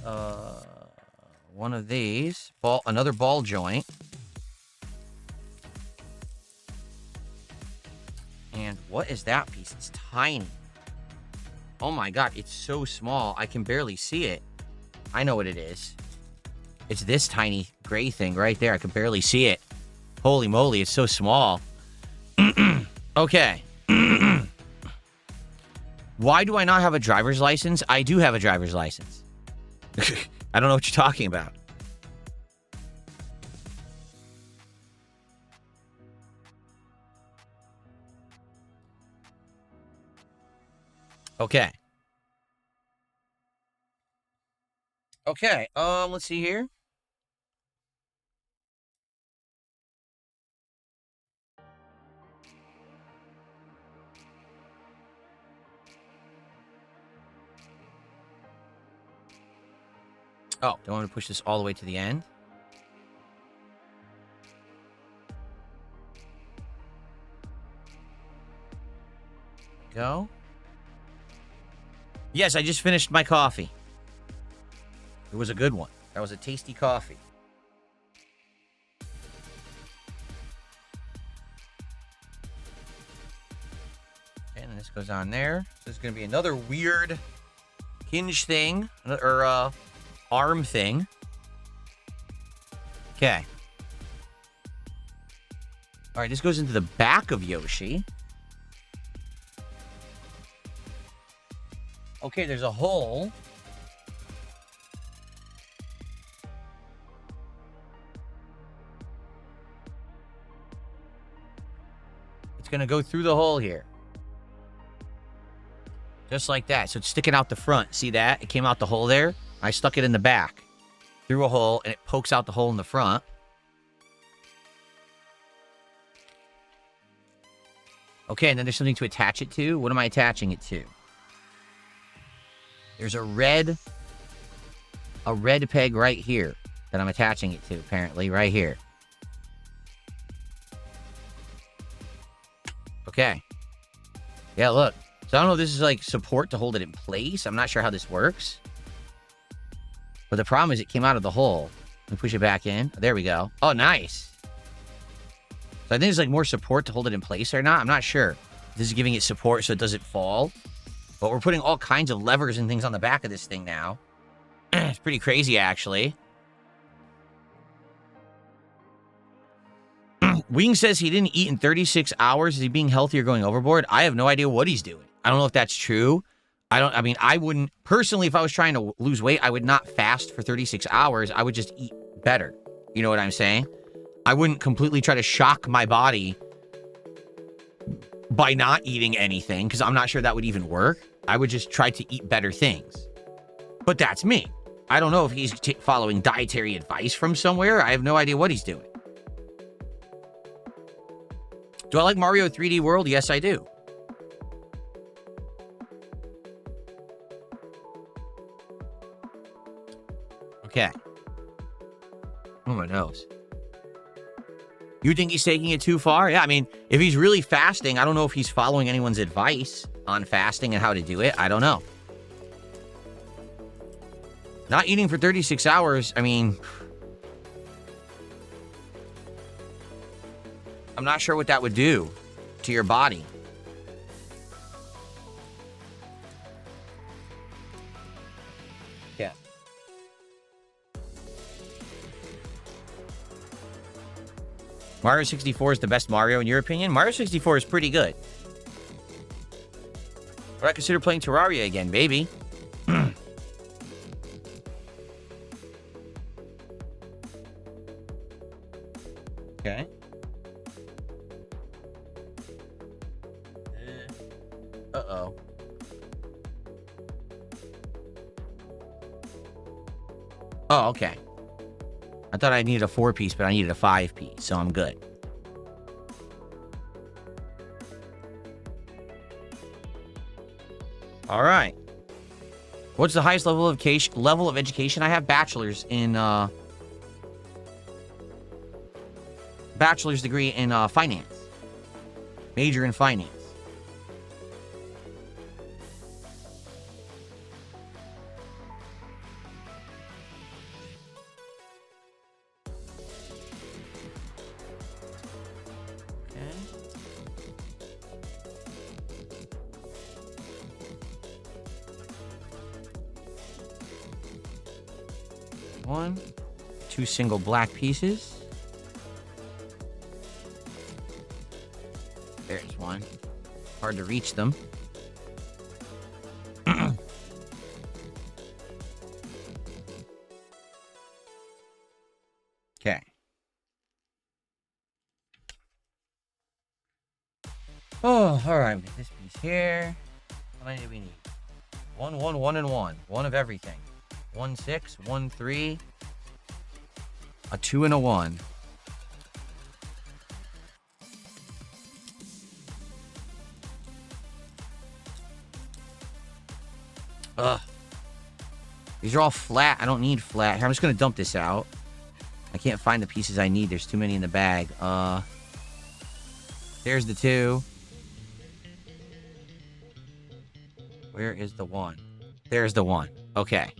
one of these. Another ball joint. And what is that piece? It's tiny. Oh my god, it's so small. I can barely see it. I know what it is. It's this tiny gray thing right there. I can barely see it. Holy moly, it's so small. Okay. Why do I not have a driver's license? I do have a driver's license. I don't know what you're talking about. Okay. Okay, let's see here. Oh, do I want to push this all the way to the end? Go. Yes, I just finished my coffee. It was a good one. That was a tasty coffee. And this goes on there. This is going to be another weird hinge thing, or arm thing. Okay. All right, this goes into the back of Yoshi. Okay, there's a hole. It's going to go through the hole here. Just like that. So it's sticking out the front. See that? It came out the hole there. I stuck it in the back. Through a hole, and it pokes out the hole in the front. Okay, and then there's something to attach it to. What am I attaching it to? There's a red peg right here that I'm attaching it to, apparently, right here. Okay. Yeah, look. So I don't know if this is like support to hold it in place. I'm not sure how this works. But the problem is it came out of the hole. Let me push it back in. There we go. Oh, nice. So I think it's like more support to hold it in place or not. I'm not sure. This is giving it support so it doesn't fall. But we're putting all kinds of levers and things on the back of this thing now. It's pretty crazy, actually. Wing says he didn't eat in 36 hours. Is he being healthy or going overboard? I have no idea what he's doing. I don't know if that's true. I mean, I wouldn't, personally, if I was trying to lose weight, I would not fast for 36 hours. I would just eat better. You know what I'm saying? I wouldn't completely try to shock my body by not eating anything, because I'm not sure that would even work. I would just try to eat better things. But that's me. I don't know if he's following dietary advice from somewhere. I have no idea what he's doing. Do I like Mario 3D World? Yes, I do. Okay. Oh, my nose. You think he's taking it too far? Yeah, I mean, if he's really fasting, I don't know if he's following anyone's advice on fasting and how to do it. I don't know. Not eating for 36 hours, I mean, I'm not sure what that would do to your body. Yeah. Mario 64 is the best Mario in your opinion? Mario 64 is pretty good. Would I consider playing Terraria again, baby? Okay. Uh-oh. Oh, okay. I thought I needed a 4-piece, but I needed a 5-piece, so I'm good. All right. What's the highest level of education? I have bachelor's in bachelor's degree in finance. Major in finance. One, 2 single black pieces. There's one. Hard to reach them. Okay. Oh, all right. This piece here. How many do we need? 1, 1, 1, and 1. One of everything. 1, 6, 1, 3. A 2 and a 1. Ugh. These are all flat. I don't need flat. Here, I'm just going to dump this out. I can't find the pieces I need. There's too many in the bag. There's the 2. Where is the 1? There's the 1. Okay.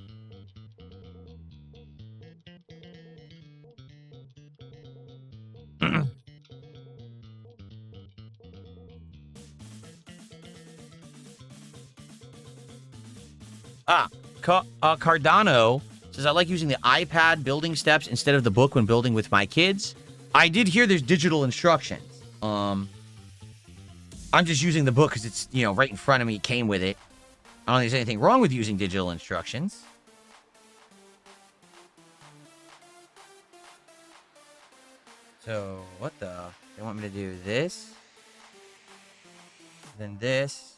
Cardano says, I like using the iPad building steps instead of the book when building with my kids. I did hear there's digital instructions. I'm just using the book because it's, right in front of me. It came with it. I don't think there's anything wrong with using digital instructions. So, what the? They want me to do this. Then this.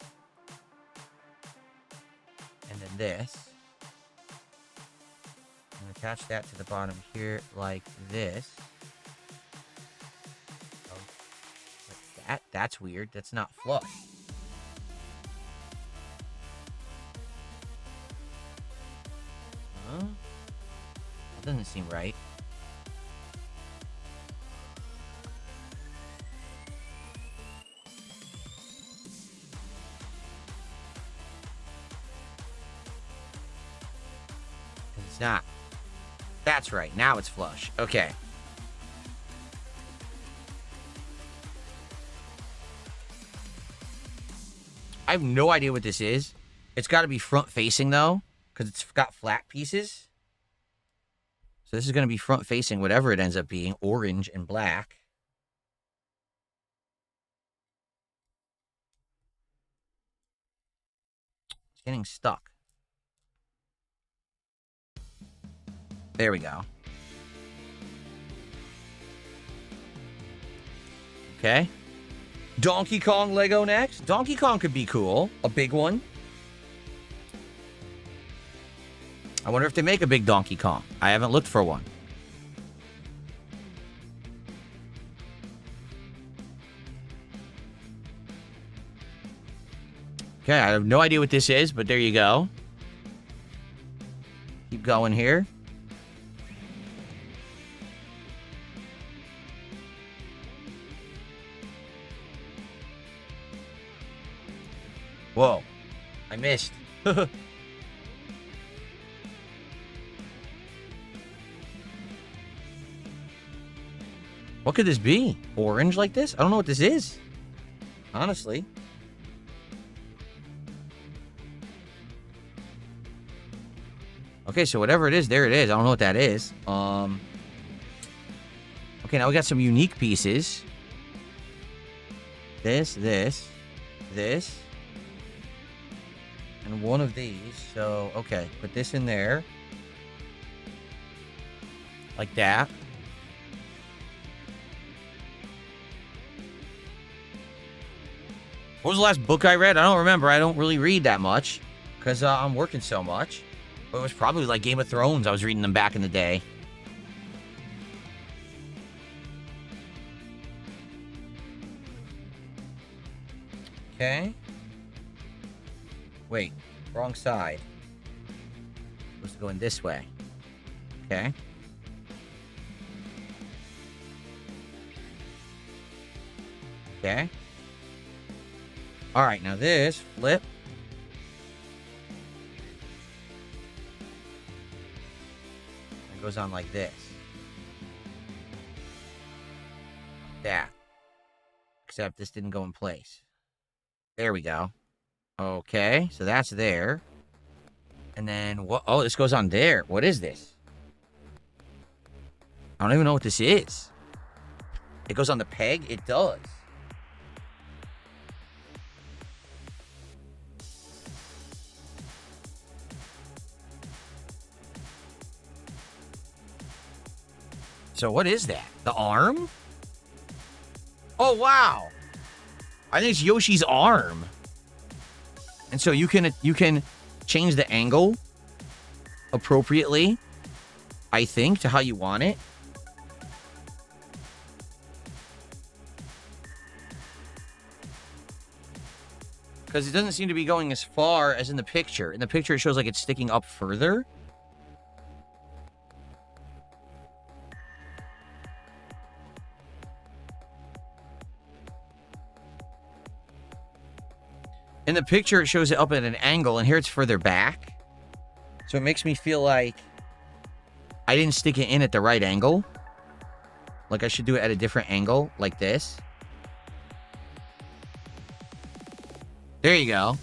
And then this. And attach that to the bottom here like this. Oh, like that? That's weird. That's not flush. Huh? That doesn't seem right. It's not. That's right. Now it's flush. Okay. I have no idea what this is. It's got to be front-facing, though, because it's got flat pieces. So this is going to be front-facing, whatever it ends up being, orange and black. It's getting stuck. There we go. Okay. Donkey Kong Lego next. Donkey Kong could be cool. A big one. I wonder if they make a big Donkey Kong. I haven't looked for one. Okay, I have no idea what this is, but there you go. Keep going here. Whoa. I missed. What could this be? Orange like this? I don't know what this is. Honestly. Okay, so whatever it is, there it is. I don't know what that is. Okay, now we got some unique pieces. This. And one of these. So, okay, put this in there. Like that. What was the last book I read? I don't remember. I don't really read that much because I'm working so much. But it was probably like Game of Thrones. I was reading them back in the day. Okay. Wait. Wrong side. Supposed to go in this way. Okay. Okay. All right, now this flip. It goes on like this. That. Except this didn't go in place. There we go. Okay, so that's there. And then what? Oh, this goes on there. What is this? I don't even know what this is. It goes on the peg? It does. So what is that? The arm? Oh, wow. I think it's Yoshi's arm. And so you can change the angle appropriately, I think, to how you want it. Because it doesn't seem to be going as far as in the picture. In the picture, it shows like it's sticking up further. In the picture, it shows it up at an angle, and here it's further back. So it makes me feel like I didn't stick it in at the right angle. Like I should do it at a different angle, like this. There you go.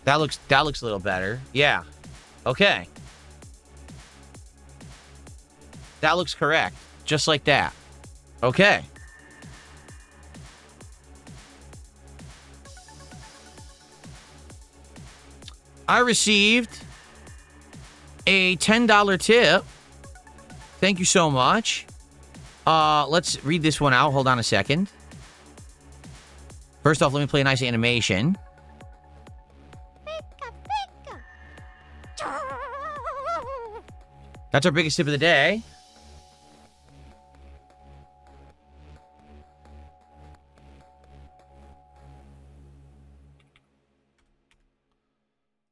That looks a little better. Yeah. Okay. That looks correct. Just like that. Okay. I received a $10 tip. Thank you so much. Let's read this one out. Hold on a second. First off, let me play a nice animation. That's our biggest tip of the day.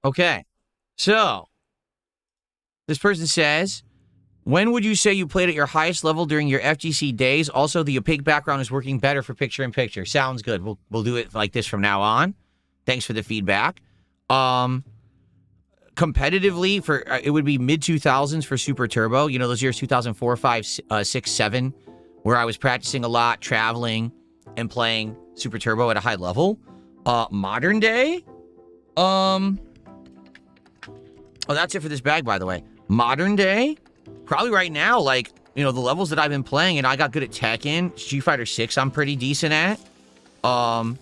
Okay. So, this person says, when would you say you played at your highest level during your FGC days? Also, the opaque background is working better for picture-in-picture. Sounds good. We'll do it like this from now on. Thanks for the feedback. Competitively, for it would be mid-2000s for Super Turbo. You know, those years 2004, 5, 6, 7, where I was practicing a lot, traveling, and playing Super Turbo at a high level. Modern day? Oh, that's it for this bag, by the way. Modern day? Probably right now, like, you know, the levels that I've been playing, and I got good at Tekken. Street Fighter 6 I'm pretty decent at. But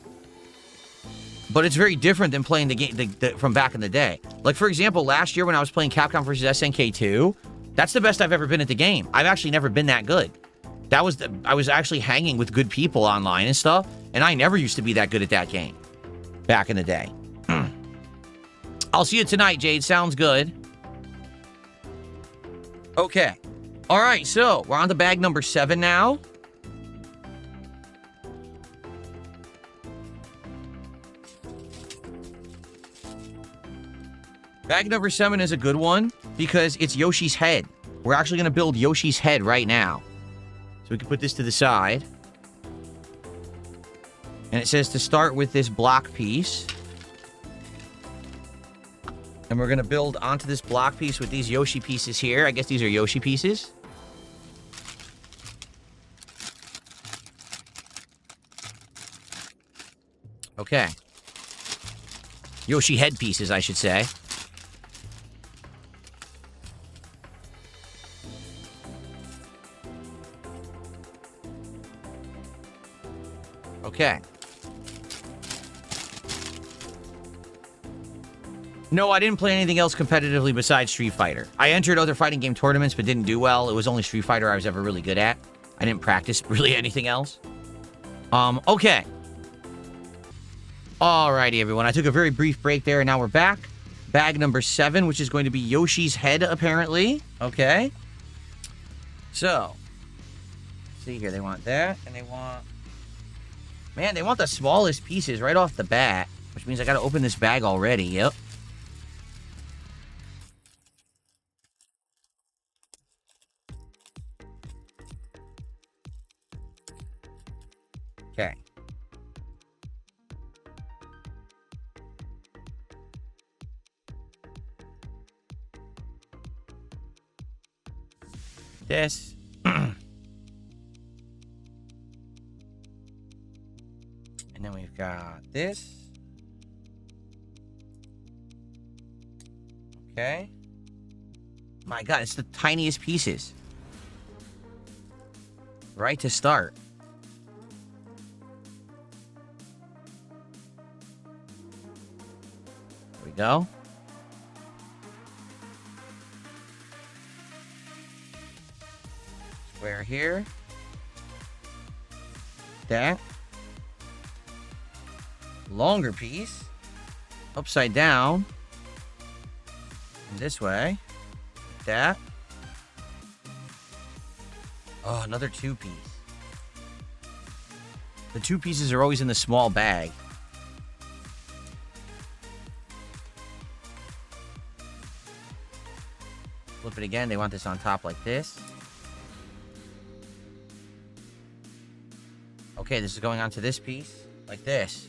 it's very different than playing the game from back in the day. Like, for example, last year when I was playing Capcom vs. SNK 2, that's the best I've ever been at the game. I've actually never been that good. I was actually hanging with good people online and stuff, and I never used to be that good at that game back in the day. I'll see you tonight, Jade. Sounds good. Okay. All right, so we're on to bag number 7 now. Bag number 7 is a good one because it's Yoshi's head. We're actually going to build Yoshi's head right now. So we can put this to the side. And it says to start with this block piece. And we're going to build onto this block piece with these Yoshi pieces here. I guess these are Yoshi pieces. Okay. Yoshi head pieces, I should say. Okay. No, I didn't play anything else competitively besides Street Fighter. I entered other fighting game tournaments but didn't do well. It was only Street Fighter I was ever really good at. I didn't practice really anything else. Okay. Alrighty, everyone. I took a very brief break there, and now we're back. Bag number 7, which is going to be Yoshi's head, apparently. Okay. So, let's see here. They want that, and they want... Man, they want the smallest pieces right off the bat, which means I gotta open this bag already. Yep. Okay. This. And then we've got this. Okay. My God, it's the tiniest pieces. Right to start. There we go. Square here. That. Longer piece. Upside down. And this way. That. Oh, another 2-piece. The 2 pieces are always in the small bag. Flip it again. They want this on top like this. Okay, this is going onto this piece like this.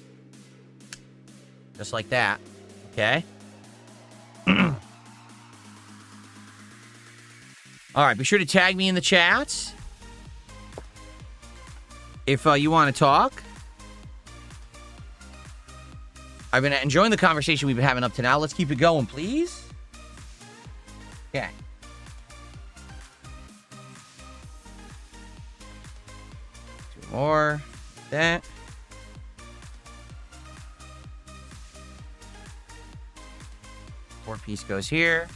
Just like that. Okay. All right, be sure to tag me in the chats if you want to talk. I've been enjoying the conversation we've been having up to now. Let's keep it going, please. Okay. Two more. That. Four-piece goes here.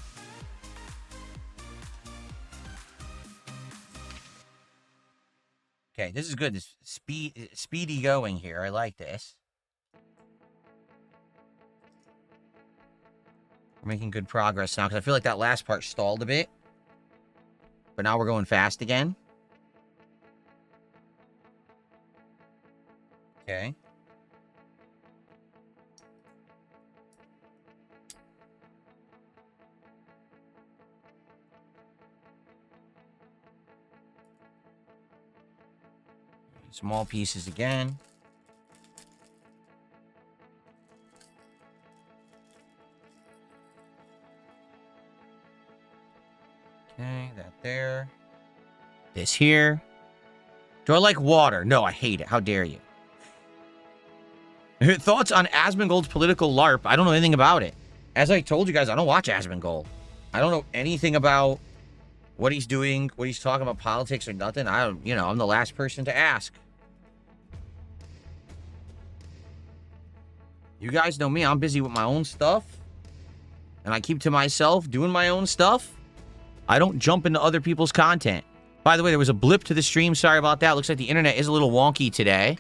Okay, this is good. This speedy going here. I like this. We're making good progress now because I feel like that last part stalled a bit. But now we're going fast again. Okay. Small pieces again. Okay, that there. This here. Do I like water? No, I hate it. How dare you? Thoughts on Asmongold's political LARP? I don't know anything about it. As I told you guys, I don't watch Asmongold. I don't know anything about what he's doing, what he's talking about, politics or nothing. I don't, you know, I'm the last person to ask. You guys know me. I'm busy with my own stuff. And I keep to myself doing my own stuff. I don't jump into other people's content. By the way, there was a blip to the stream. Sorry about that. Looks like the internet is a little wonky today.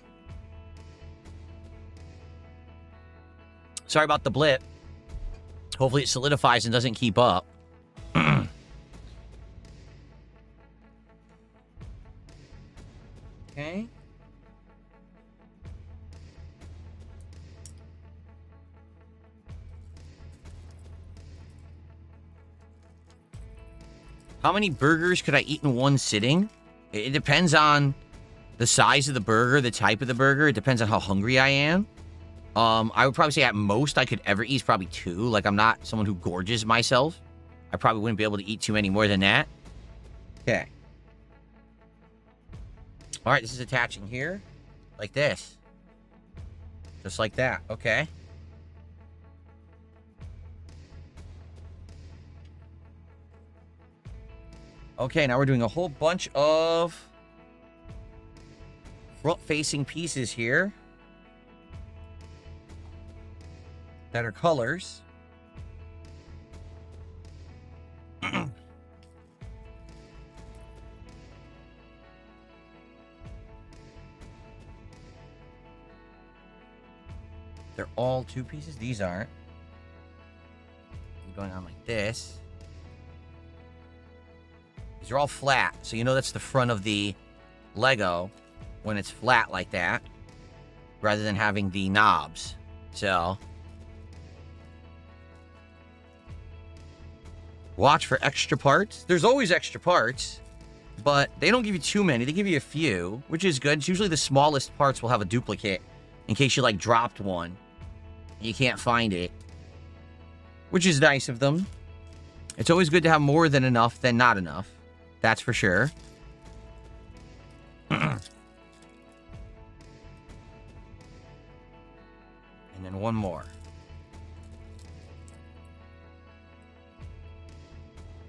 Sorry about the blip. Hopefully it solidifies and doesn't keep up. Okay. How many burgers could I eat in one sitting? It depends on the size of the burger, the type of the burger. It depends on how hungry I am. I would probably say at most I could ever eat is probably 2. Like, I'm not someone who gorges myself. I probably wouldn't be able to eat too many more than that. Okay. All right, this is attaching here. Like this. Just like that. Okay. Okay, now we're doing a whole bunch of front-facing pieces here that are colors. They're all 2 pieces. These aren't. Going on like this. These are all flat, so you know that's the front of the Lego when it's flat like that, rather than having the knobs. So, watch for extra parts. There's always extra parts, but they don't give you too many. They give you a few, which is good. It's usually the smallest parts will have a duplicate in case you, like, dropped one. You can't find it, which is nice of them. It's always good to have more than enough than not enough. That's for sure. And then one more.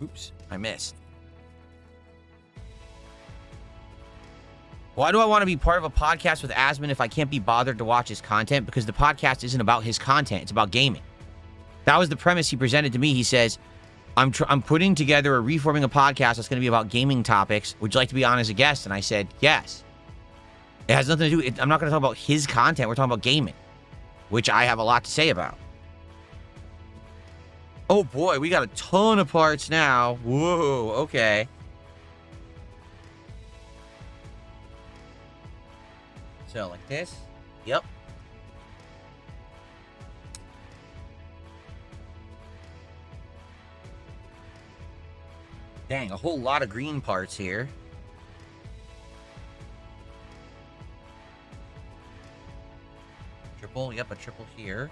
Oops, I missed. Why do I want to be part of a podcast with Asmon if I can't be bothered to watch his content? Because the podcast isn't about his content. It's about gaming. That was the premise he presented to me. He says, I'm putting together reforming a podcast that's going to be about gaming topics. Would you like to be on as a guest? And I said, yes. It has nothing to do... I'm not going to talk about his content. We're talking about gaming, which I have a lot to say about. Oh, boy. We got a ton of parts now. Whoa. Okay. So, like this. Yep. Dang, a whole lot of green parts here. Triple, yep, a triple here.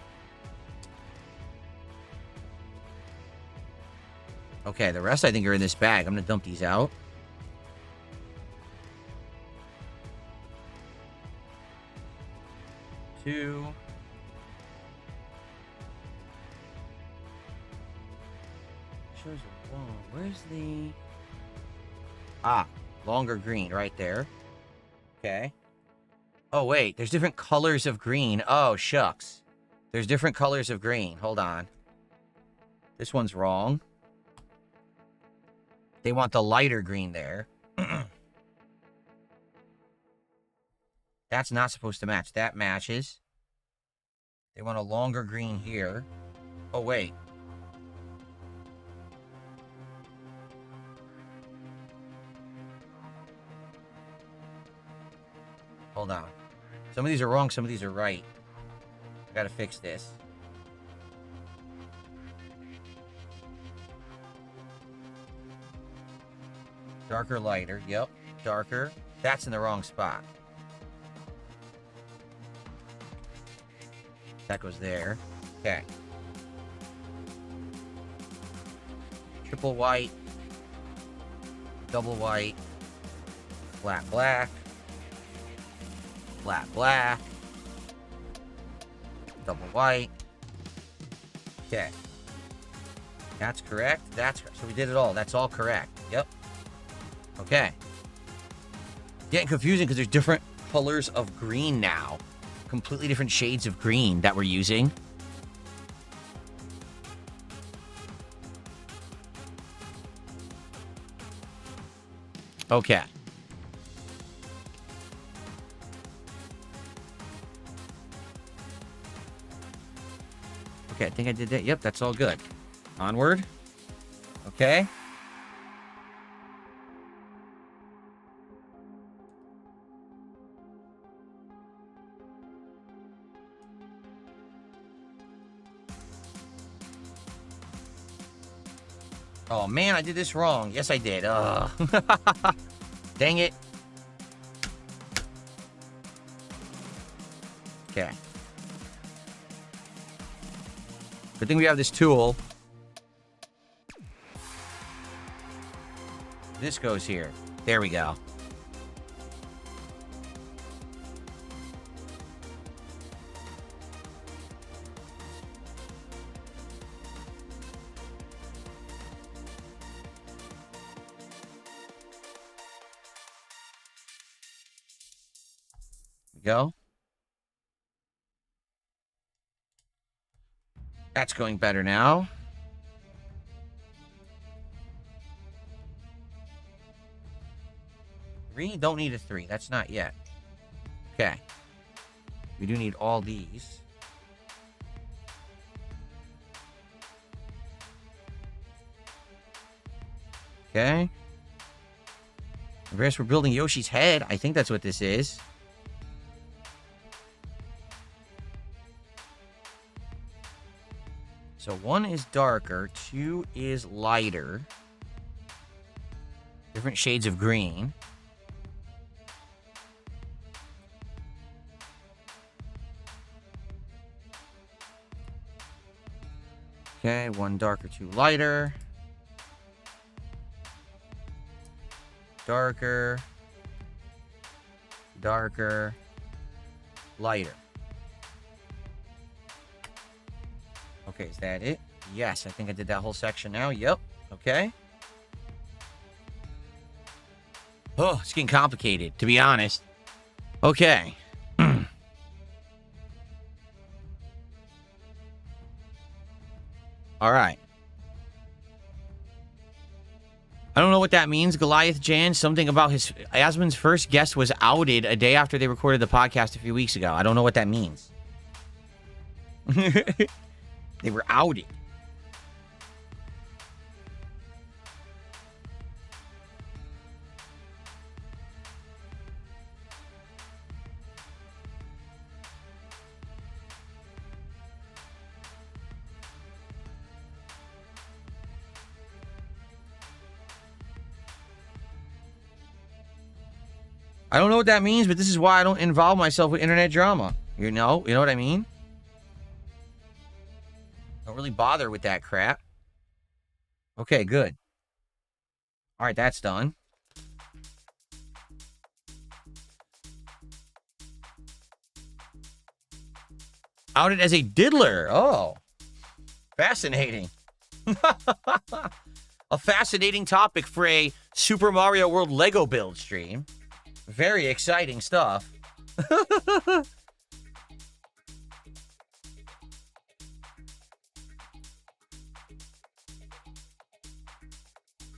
Okay, the rest I think are in this bag. I'm gonna dump these out. Two. Shows a wall. Where's the... Ah, longer green right there. Okay. Oh, wait. There's different colors of green. Oh, shucks. There's different colors of green. Hold on. This one's wrong. They want the lighter green there. That's not supposed to match. That matches. They want a longer green here. Oh, wait. Hold on. Some of these are wrong, some of these are right. I gotta fix this. Darker, lighter. Yep. Darker. That's in the wrong spot. That goes there. Okay. Triple white. Double white. Flat black. Flat black. Double white. Okay. That's correct. That's correct. So we did it all. That's all correct. Yep. Okay. Getting confusing because there's different colors of green now. Completely different shades of green that we're using. Okay. Okay, I think I did that. Yep, that's all good. Onward. Okay. Oh, man, I did this wrong. Yes, I did. Dang it. Okay. Good thing we have this tool. This goes here. There we go. Go. That's going better now. Three? Don't need a 3. That's not yet. Okay. We do need all these. Okay. I guess we're building Yoshi's head. I think that's what this is. So 1 is darker, 2 is lighter. Different shades of green. Okay, 1 darker, 2 lighter. Darker. Darker. Lighter. Okay, is that it? Yes, I think I did that whole section now. Yep. Okay. Oh, it's getting complicated, to be honest. Okay. All right. I don't know what that means, Goliath Jan. Something about his... Asmon's first guest was outed a day after they recorded the podcast a few weeks ago. I don't know what that means. They were outed. I don't know what that means, but this is why I don't involve myself with internet drama. You know what I mean? Don't really bother with that crap. Okay, good. All right, that's done. Outed as a diddler. Oh, fascinating. A fascinating topic for a Super Mario World Lego build stream. Very exciting stuff.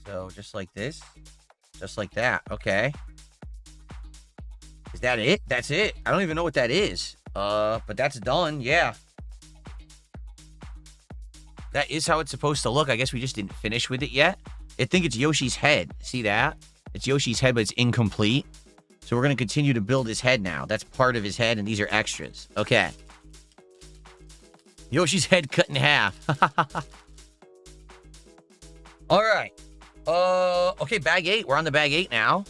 So just like this. Just like that. Okay. Is that it? That's it. I don't even know what that is. But that's done. Yeah. That is how it's supposed to look. I guess we just didn't finish with it yet. I think it's Yoshi's head. See that? It's Yoshi's head, but it's incomplete. So we're going to continue to build his head now. That's part of his head, and these are extras. Okay. Yoshi's head cut in half. All right. Okay, bag 8. We're on the bag 8 now.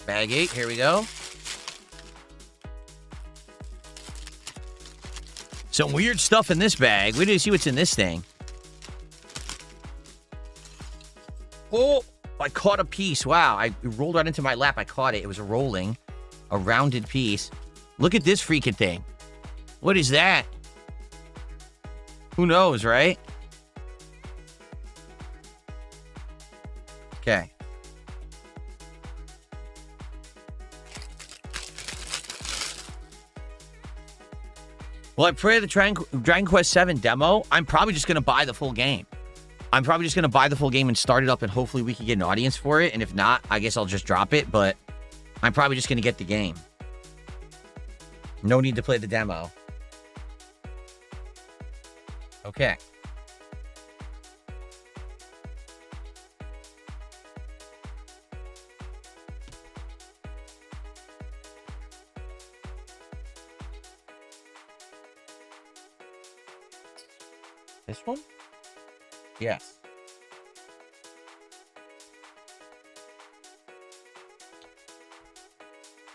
Bag 8, here we go. Some weird stuff in this bag. Wait till you see what's in this thing. Oh, I caught a piece. Wow, it rolled right into my lap. I caught it. It was rolling. A rounded piece. Look at this freaking thing. What is that? Who knows, right? Okay. Well, I pray the Dragon Quest VII demo. I'm probably just going to buy the full game. I'm probably just going to buy the full game and start it up, and hopefully we can get an audience for it. And if not, I guess I'll just drop it. But I'm probably just going to get the game. No need to play the demo. Okay. This one? Yes.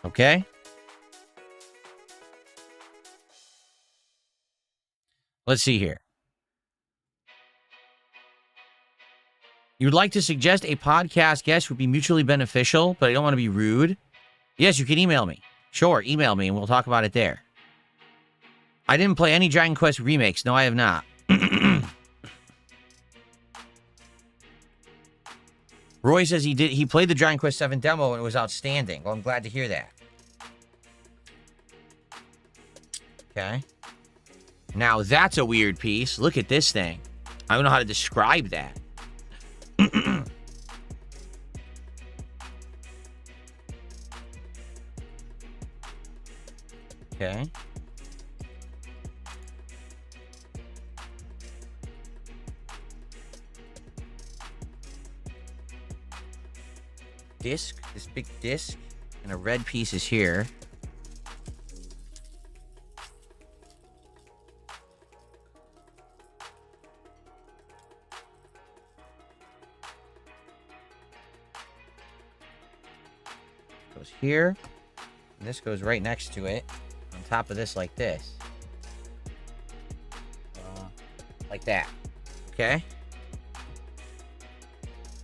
Okay. Let's see here. You'd like to suggest a podcast guest would be mutually beneficial, but I don't want to be rude. Yes, you can email me. Sure, email me and we'll talk about it there. I didn't play any Dragon Quest remakes. No, I have not. Roy says he played the Dragon Quest VII demo and it was outstanding. Well, I'm glad to hear that. Okay. Now, that's a weird piece. Look at this thing. I don't know how to describe that. Okay. Disc, this big disc, and a red piece is here. Goes here, and this goes right next to it, on top of this like this. Like that. Okay.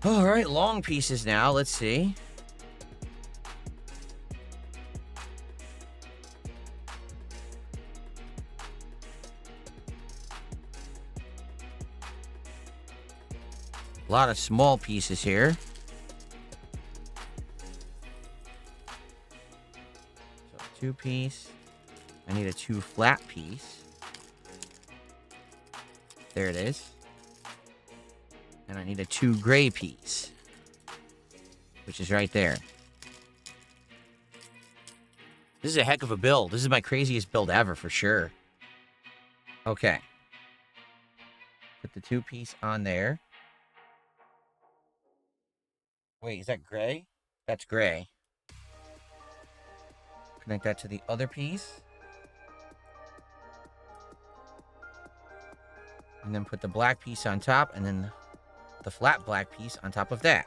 All right, long pieces now. Let's see. A lot of small pieces here. So 2-piece. I need a 2 flat piece. There it is. And I need a 2 gray piece, which is right there. This is a heck of a build. This is my craziest build ever, for sure. Okay. Put the 2-piece on there. Wait, is that gray? That's gray. Connect that to the other piece. And then put the black piece on top, and then the flat black piece on top of that.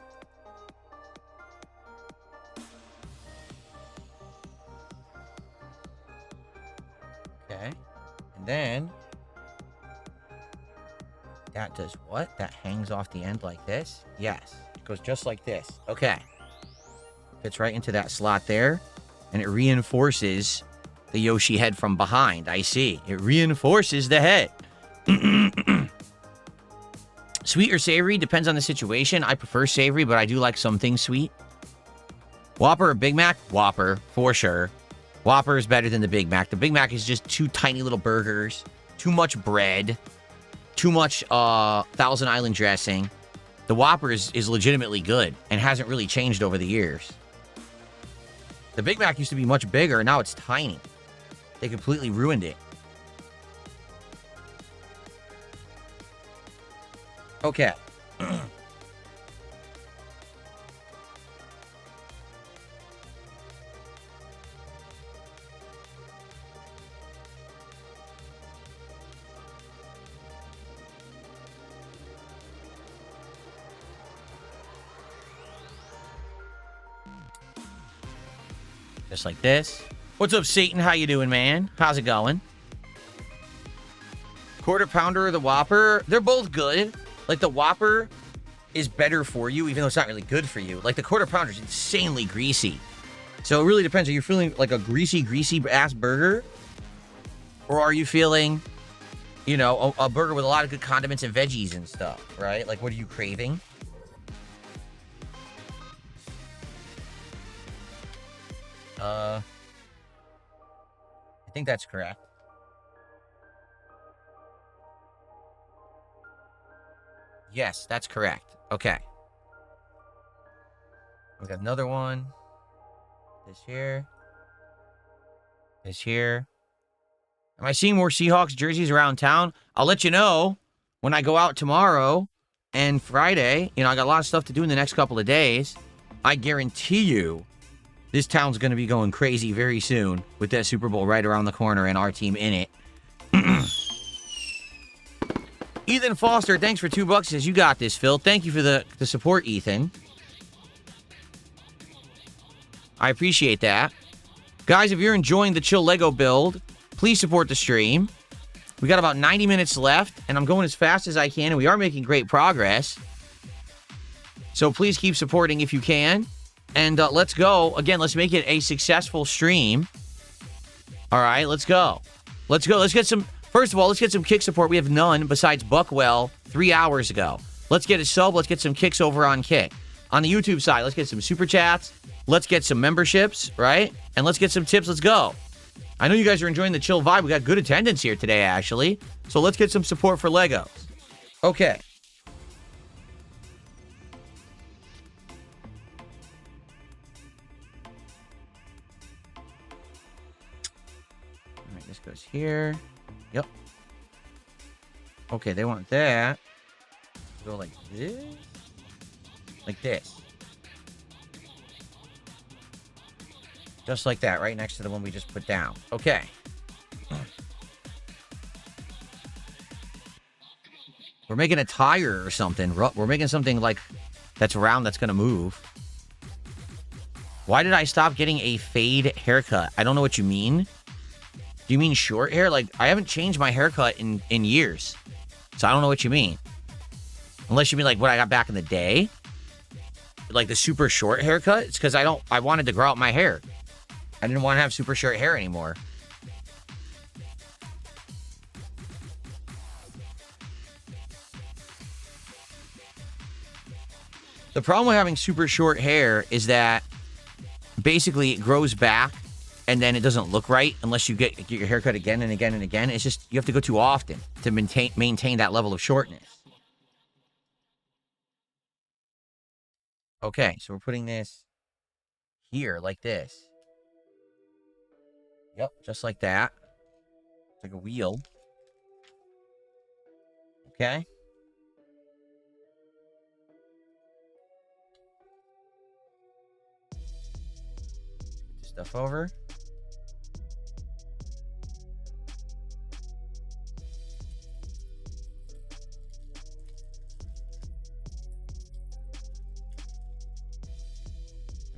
then that does what? That hangs off the end like this? Yes. It goes just like this. Okay. Fits right into that slot there. And it reinforces the Yoshi head from behind. I see. It reinforces the head. Sweet or savory? Depends on the situation. I prefer savory, but I do like some things sweet. Whopper or Big Mac? Whopper, for sure. Whopper is better than the Big Mac. The Big Mac is just two tiny little burgers. Too much bread. Too much Thousand Island dressing. The Whopper is legitimately good and hasn't really changed over the years. The Big Mac used to be much bigger, and now it's tiny. They completely ruined it. Okay. Just like this. What's up, Satan? How you doing, man? How's it going? Quarter pounder or the Whopper? They're both good. Like, the Whopper is better for you, even though it's not really good for you. Like, the quarter pounder is insanely greasy. So it really depends. Are you feeling like a greasy ass burger? Or are you feeling, you know, a burger with a lot of good condiments and veggies and stuff, right? Like, what are you craving? I think that's correct. Yes, that's correct. Okay. We got another one. This here. This here. Am I seeing more Seahawks jerseys around town? I'll let you know when I go out tomorrow and Friday. You know, I got a lot of stuff to do in the next couple of days. I guarantee you this town's going to be going crazy very soon with that Super Bowl right around the corner and our team in it. Ethan Foster, thanks for $2. Says, you got this, Phil. Thank you for the support, Ethan. I appreciate that. Guys, if you're enjoying the Chill Lego build, please support the stream. We got about 90 minutes left, and I'm going as fast as I can, and we are making great progress. So please keep supporting if you can. And let's go. Again, let's make it a successful stream. All right, let's go. Let's go. Let's get some... First of all, let's get some kick support. We have none besides Buckwell 3 hours ago. Let's get a sub. Let's get some kicks over on Kick. On the YouTube side, let's get some super chats. Let's get some memberships, right? And let's get some tips. Let's go. I know you guys are enjoying the chill vibe. We got good attendance here today, actually. So let's get some support for Legos. Okay. All right, this goes here. Yep. Okay, they want that. Go like this. Like this. Just like that, right next to the one we just put down. Okay. We're making a tire or something. We're making something like that's round that's going to move. Why did I stop getting a fade haircut? I don't know what you mean. Do you mean short hair? Like, I haven't changed my haircut in years. So I don't know what you mean. Unless you mean like what I got back in the day. Like the super short haircut. It's because I wanted to grow out my hair. I didn't want to have super short hair anymore. The problem with having super short hair is that basically it grows back and then it doesn't look right unless you get your haircut again and again and again. It's just, you have to go too often to maintain that level of shortness. Okay, so we're putting this here like this. Yep, just like that. It's like a wheel. Okay. Get this stuff over.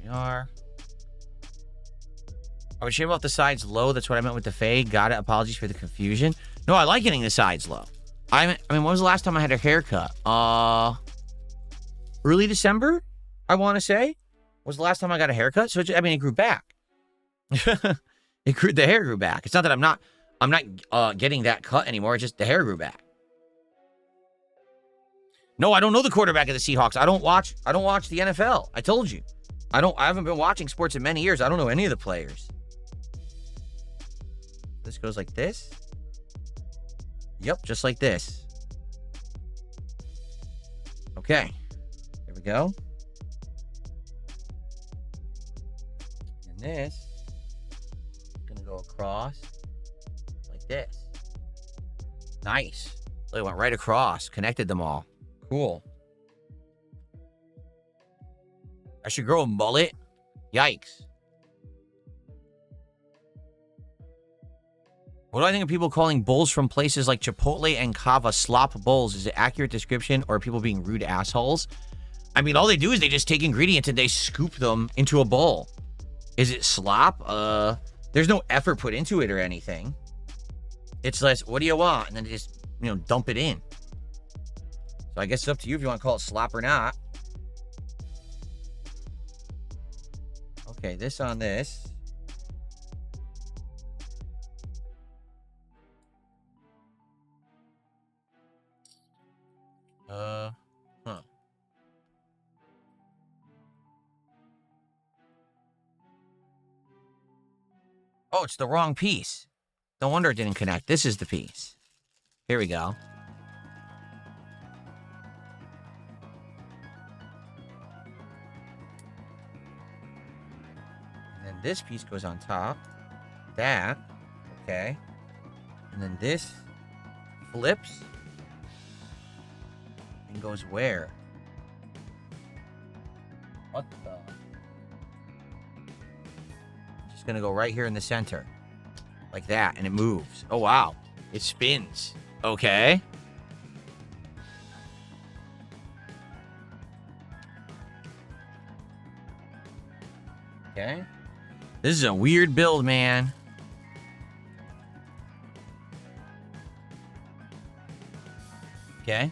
We are. I would shave off the sides low. That's what I meant with the fade. Got it. Apologies for the confusion. No, I like getting the sides low. I mean, when was the last time I had a haircut? Early December, I want to say, was the last time I got a haircut. So, it grew back. The hair grew back. It's not that I'm not getting that cut anymore. It's just the hair grew back. No, I don't know the quarterback of the Seahawks. I don't watch the NFL. I told you. I haven't been watching sports in many years. I don't know any of the players. This goes like this. Yep, just like this. Okay. Here we go. And this is going to go across like this. Nice. It went right across. Connected them all. Cool. I should grow a mullet. Yikes. What do I think of people calling bowls from places like Chipotle and Cava slop bowls? Is it accurate description, or are people being rude assholes? I mean, all they do is they just take ingredients and they scoop them into a bowl. Is it slop? There's no effort put into it or anything. It's less, what do you want? And then they just, dump it in. So I guess it's up to you if you want to call it slop or not. Okay, this on this. Oh, it's the wrong piece. No wonder it didn't connect. This is the piece. Here we go. And then this piece goes on top. That. Okay. And then this flips. And goes where? What the? Just gonna go right here in the center. Like that, and it moves. Oh, wow. It spins. Okay. Okay. This is a weird build, man. Okay.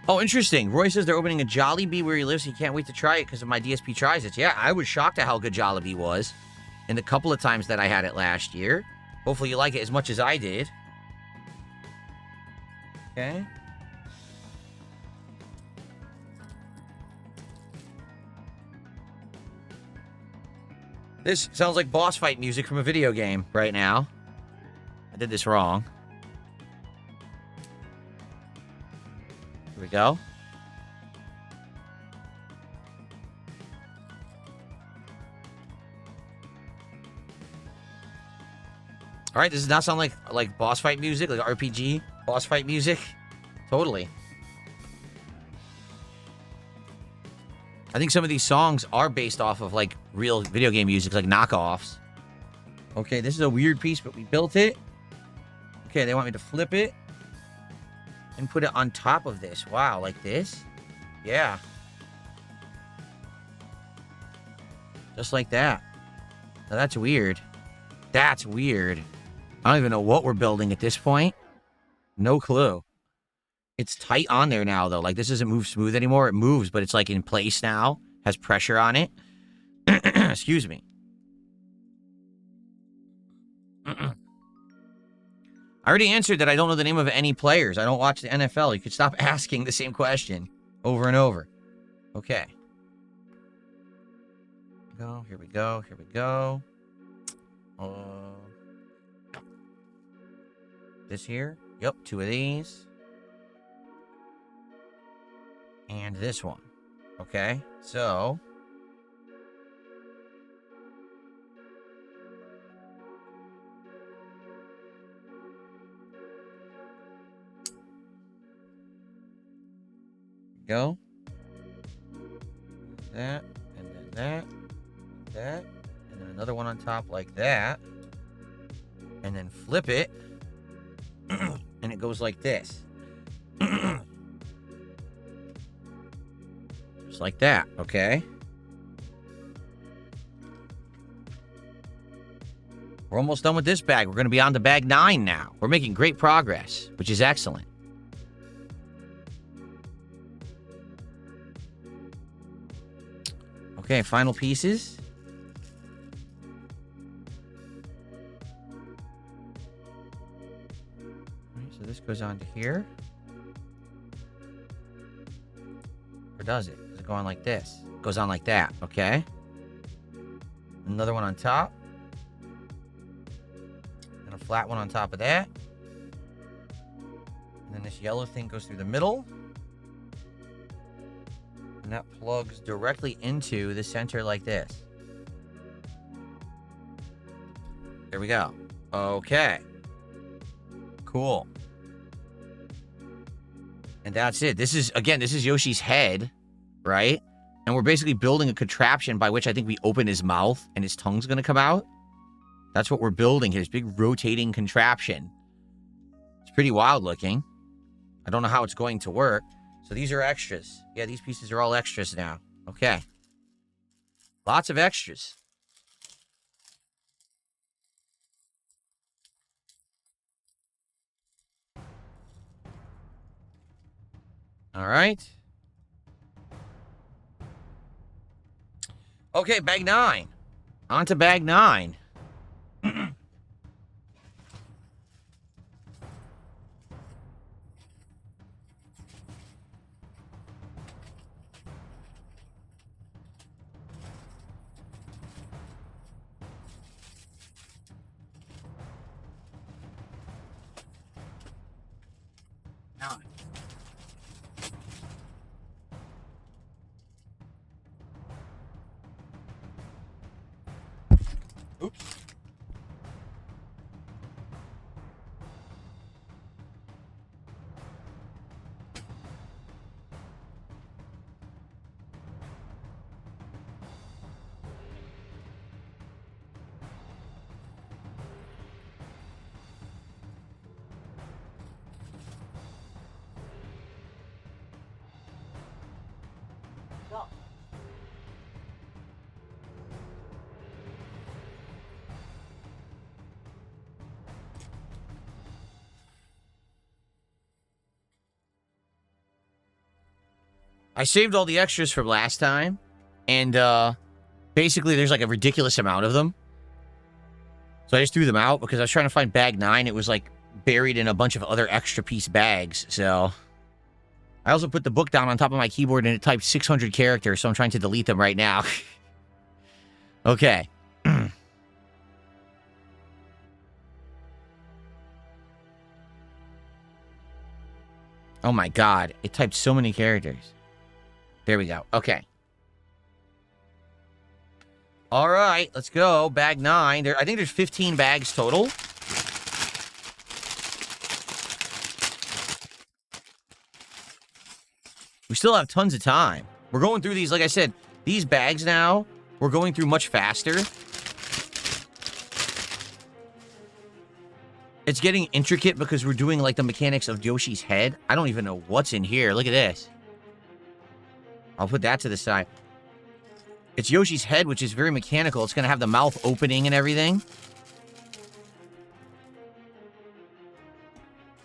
Oh, interesting. Roy says they're opening a Jollibee where he lives. He can't wait to try it because of my DSP tries it. Yeah, I was shocked at how good Jollibee was in the couple of times that I had it last year. Hopefully you like it as much as I did. Okay. This sounds like boss fight music from a video game right now. I did this wrong. Here we go. All right, this does not sound like boss fight music, like RPG boss fight music. Totally. I think some of these songs are based off of like real video game music, like knockoffs. Okay, this is a weird piece, but we built it. Okay, they want me to flip it and put it on top of this. Wow, like this? Yeah. Just like that. Now that's weird. That's weird. I don't even know what we're building at this point. No clue. It's tight on there now, though. Like, this doesn't move smooth anymore. It moves, but it's, like, in place now. Has pressure on it. Excuse me. I already answered that I don't know the name of any players. I don't watch the NFL. You could stop asking the same question over and over. Okay. Here we go. Here we go. This here. Yep, 2 of these. And this one. Okay, so go. That, and then that, and then another one on top like that. And then flip it. And it goes like this. Just like that, okay? We're almost done with this bag. We're going to be on to bag 9 now. We're making great progress, which is excellent. Okay, final pieces. So this goes on to here. Or does it? Does it go on like this? It goes on like that, okay? Another one on top. And a flat one on top of that. And then this yellow thing goes through the middle. And that plugs directly into the center like this. There we go. Okay. Cool. And that's it. This is Yoshi's head, right? And we're basically building a contraption by which I think we open his mouth and his tongue's going to come out. That's what we're building here, this big rotating contraption. It's pretty wild looking. I don't know how it's going to work. So these are extras. Yeah, these pieces are all extras now. Okay. Lots of extras. All right. Okay, bag 9. On to bag 9. Oops. I saved all the extras from last time, and basically there's like a ridiculous amount of them. So I just threw them out because I was trying to find bag 9. It was like buried in a bunch of other extra piece bags. So I also put the book down on top of my keyboard and it typed 600 characters, so I'm trying to delete them right now. Okay. Oh my god, it typed so many characters. There we go. Okay. All right, let's go. Bag 9. I think there's 15 bags total. We still have tons of time. We're going through these, like I said, these bags now, we're going through much faster. It's getting intricate because we're doing, like, the mechanics of Yoshi's head. I don't even know what's in here. Look at this. I'll put that to the side. It's Yoshi's head, which is very mechanical. It's going to have the mouth opening and everything.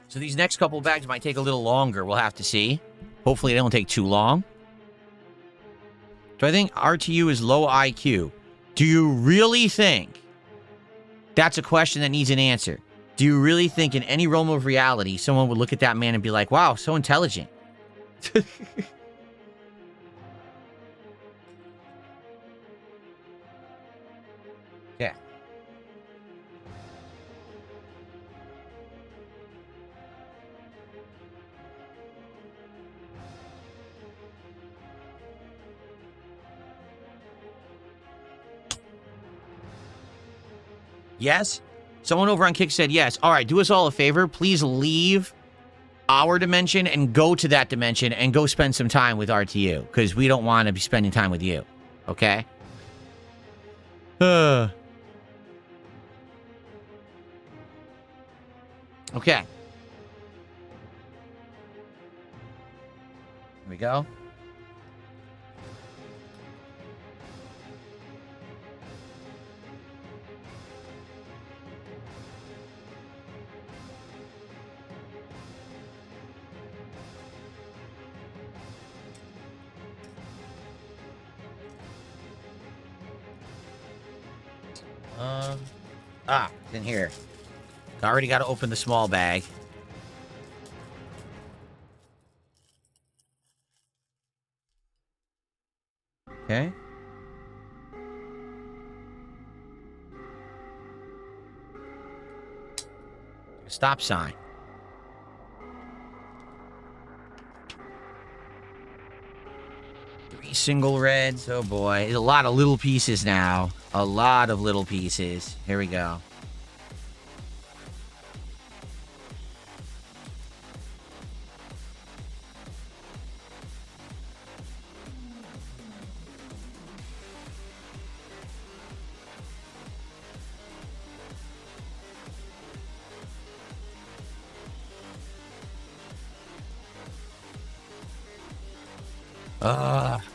So these next couple bags might take a little longer. We'll have to see. Hopefully they don't take too long. Do I think RTU is low IQ? Do you really think? That's a question that needs an answer. Do you really think in any realm of reality, someone would look at that man and be like, wow, so intelligent? Yeah. Yes? Someone over on Kick said yes. All right, do us all a favor. Please leave our dimension and go to that dimension and go spend some time with RTU, because we don't want to be spending time with you. Okay? Okay. Here we go. It's in here. I already got to open the small bag. Okay. Stop sign. 3 single reds. Oh boy. There's a lot of little pieces now. A lot of little pieces. Here we go.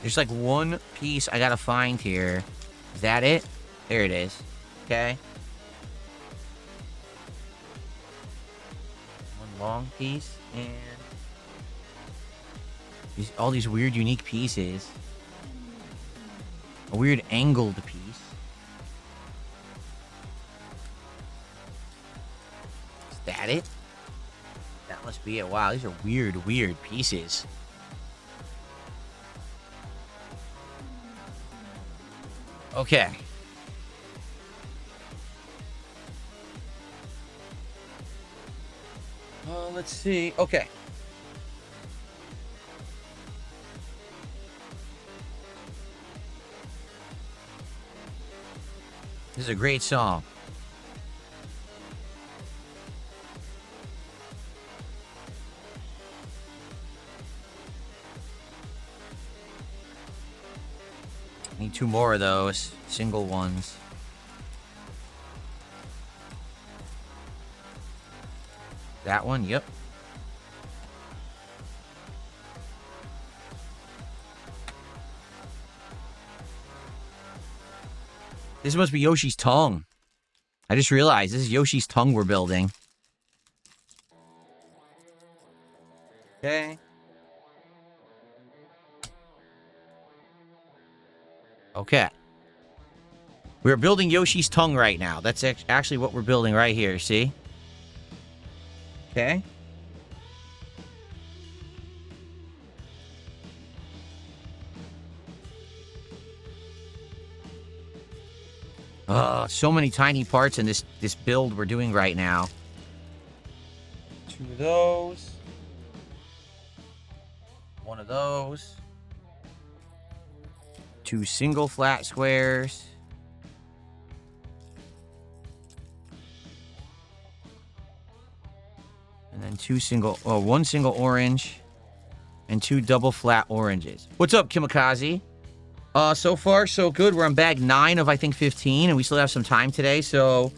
There's like one piece I gotta find here. Is that it? There it is. Okay. One long piece and all these weird, unique pieces. A weird angled piece. Is that it? That must be it. Wow, these are weird, weird pieces. Okay. Let's see. Okay. This is a great song. Need 2 more of those single ones. That one, yep. This must be Yoshi's tongue. I just realized this is Yoshi's tongue we're building. Okay. Okay. We're building Yoshi's tongue right now. That's actually what we're building right here, see? Okay. So many tiny parts in this build we're doing right now. 2 of those. 1 of those. 2 single flat squares. And then 1 single orange. And 2 double flat oranges. What's up, Kimikaze? So far, so good. We're on bag 9 of, I think, 15, and we still have some time today, so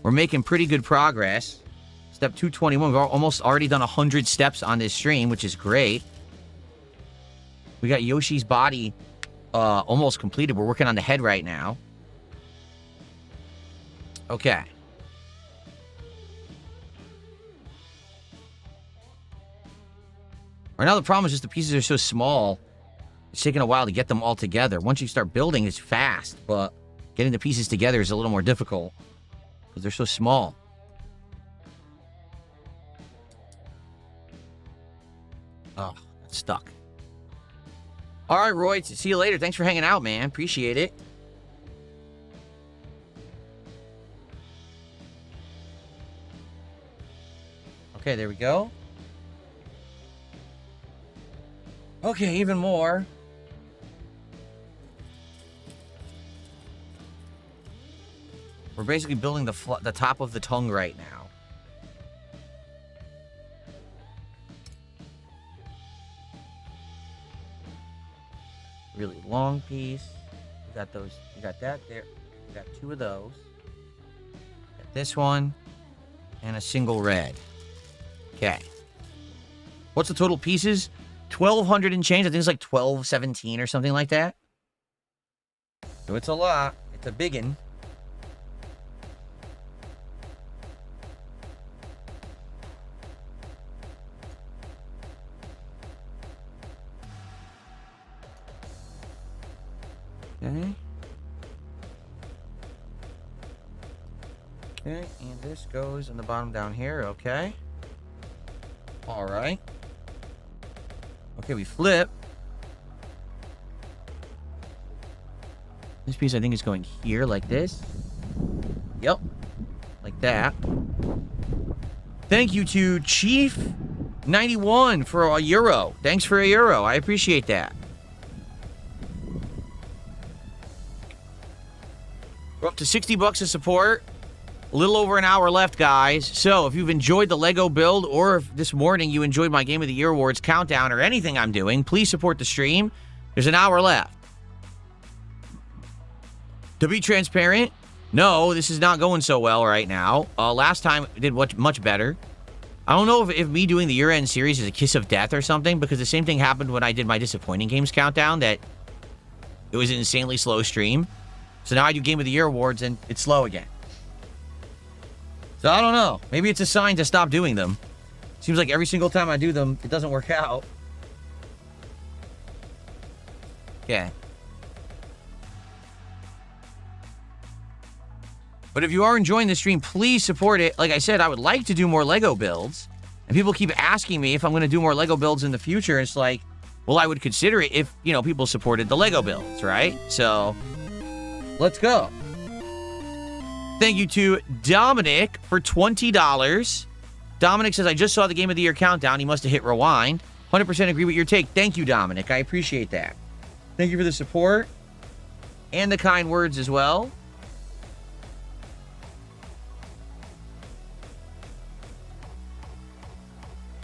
we're making pretty good progress. Step 221, we've almost already done 100 steps on this stream, which is great. We got Yoshi's body almost completed. We're working on the head right now. Okay. Right now, the problem is just the pieces are so small. It's taking a while to get them all together. Once you start building, it's fast, but getting the pieces together is a little more difficult because they're so small. Oh, it's stuck. All right, Roy. See you later. Thanks for hanging out, man. Appreciate it. Okay, there we go. Okay, even more. We're basically building the top of the tongue right now. Really long piece. We got those. We got that there. We got 2 of those. Got this one. And a single red. Okay. What's the total pieces? 1,200 and change. I think it's like 1,217 or something like that. So it's a lot. It's a biggin. Okay. Okay, and this goes on the bottom down here. Okay. All right. Okay, we flip. This piece, I think, is going here like this. Yep. Like that. Thank you to Chief91 for a euro. Thanks for a euro. I appreciate that. We're up to 60 bucks of support. A little over an hour left, guys. So if you've enjoyed the Lego build, or if this morning you enjoyed my Game of the Year Awards countdown, or anything I'm doing, please support the stream. There's an hour left. To be transparent, no, this is not going so well right now. Last time it did much better. I don't know if me doing the year-end series is a kiss of death or something, because the same thing happened when I did my disappointing games countdown, that it was an insanely slow stream. So now I do Game of the Year Awards, and it's slow again. So I don't know. Maybe it's a sign to stop doing them. Seems like every single time I do them, it doesn't work out. Okay. But if you are enjoying the stream, please support it. Like I said, I would like to do more Lego builds. And people keep asking me if I'm going to do more Lego builds in the future. It's like, well, I would consider it if, you know, people supported the Lego builds, right? So, let's go. Thank you to Dominic for $20. Dominic says, I just saw the Game of the Year countdown. He must have hit rewind. 100% agree with your take. Thank you, Dominic. I appreciate that. Thank you for the support and the kind words as well.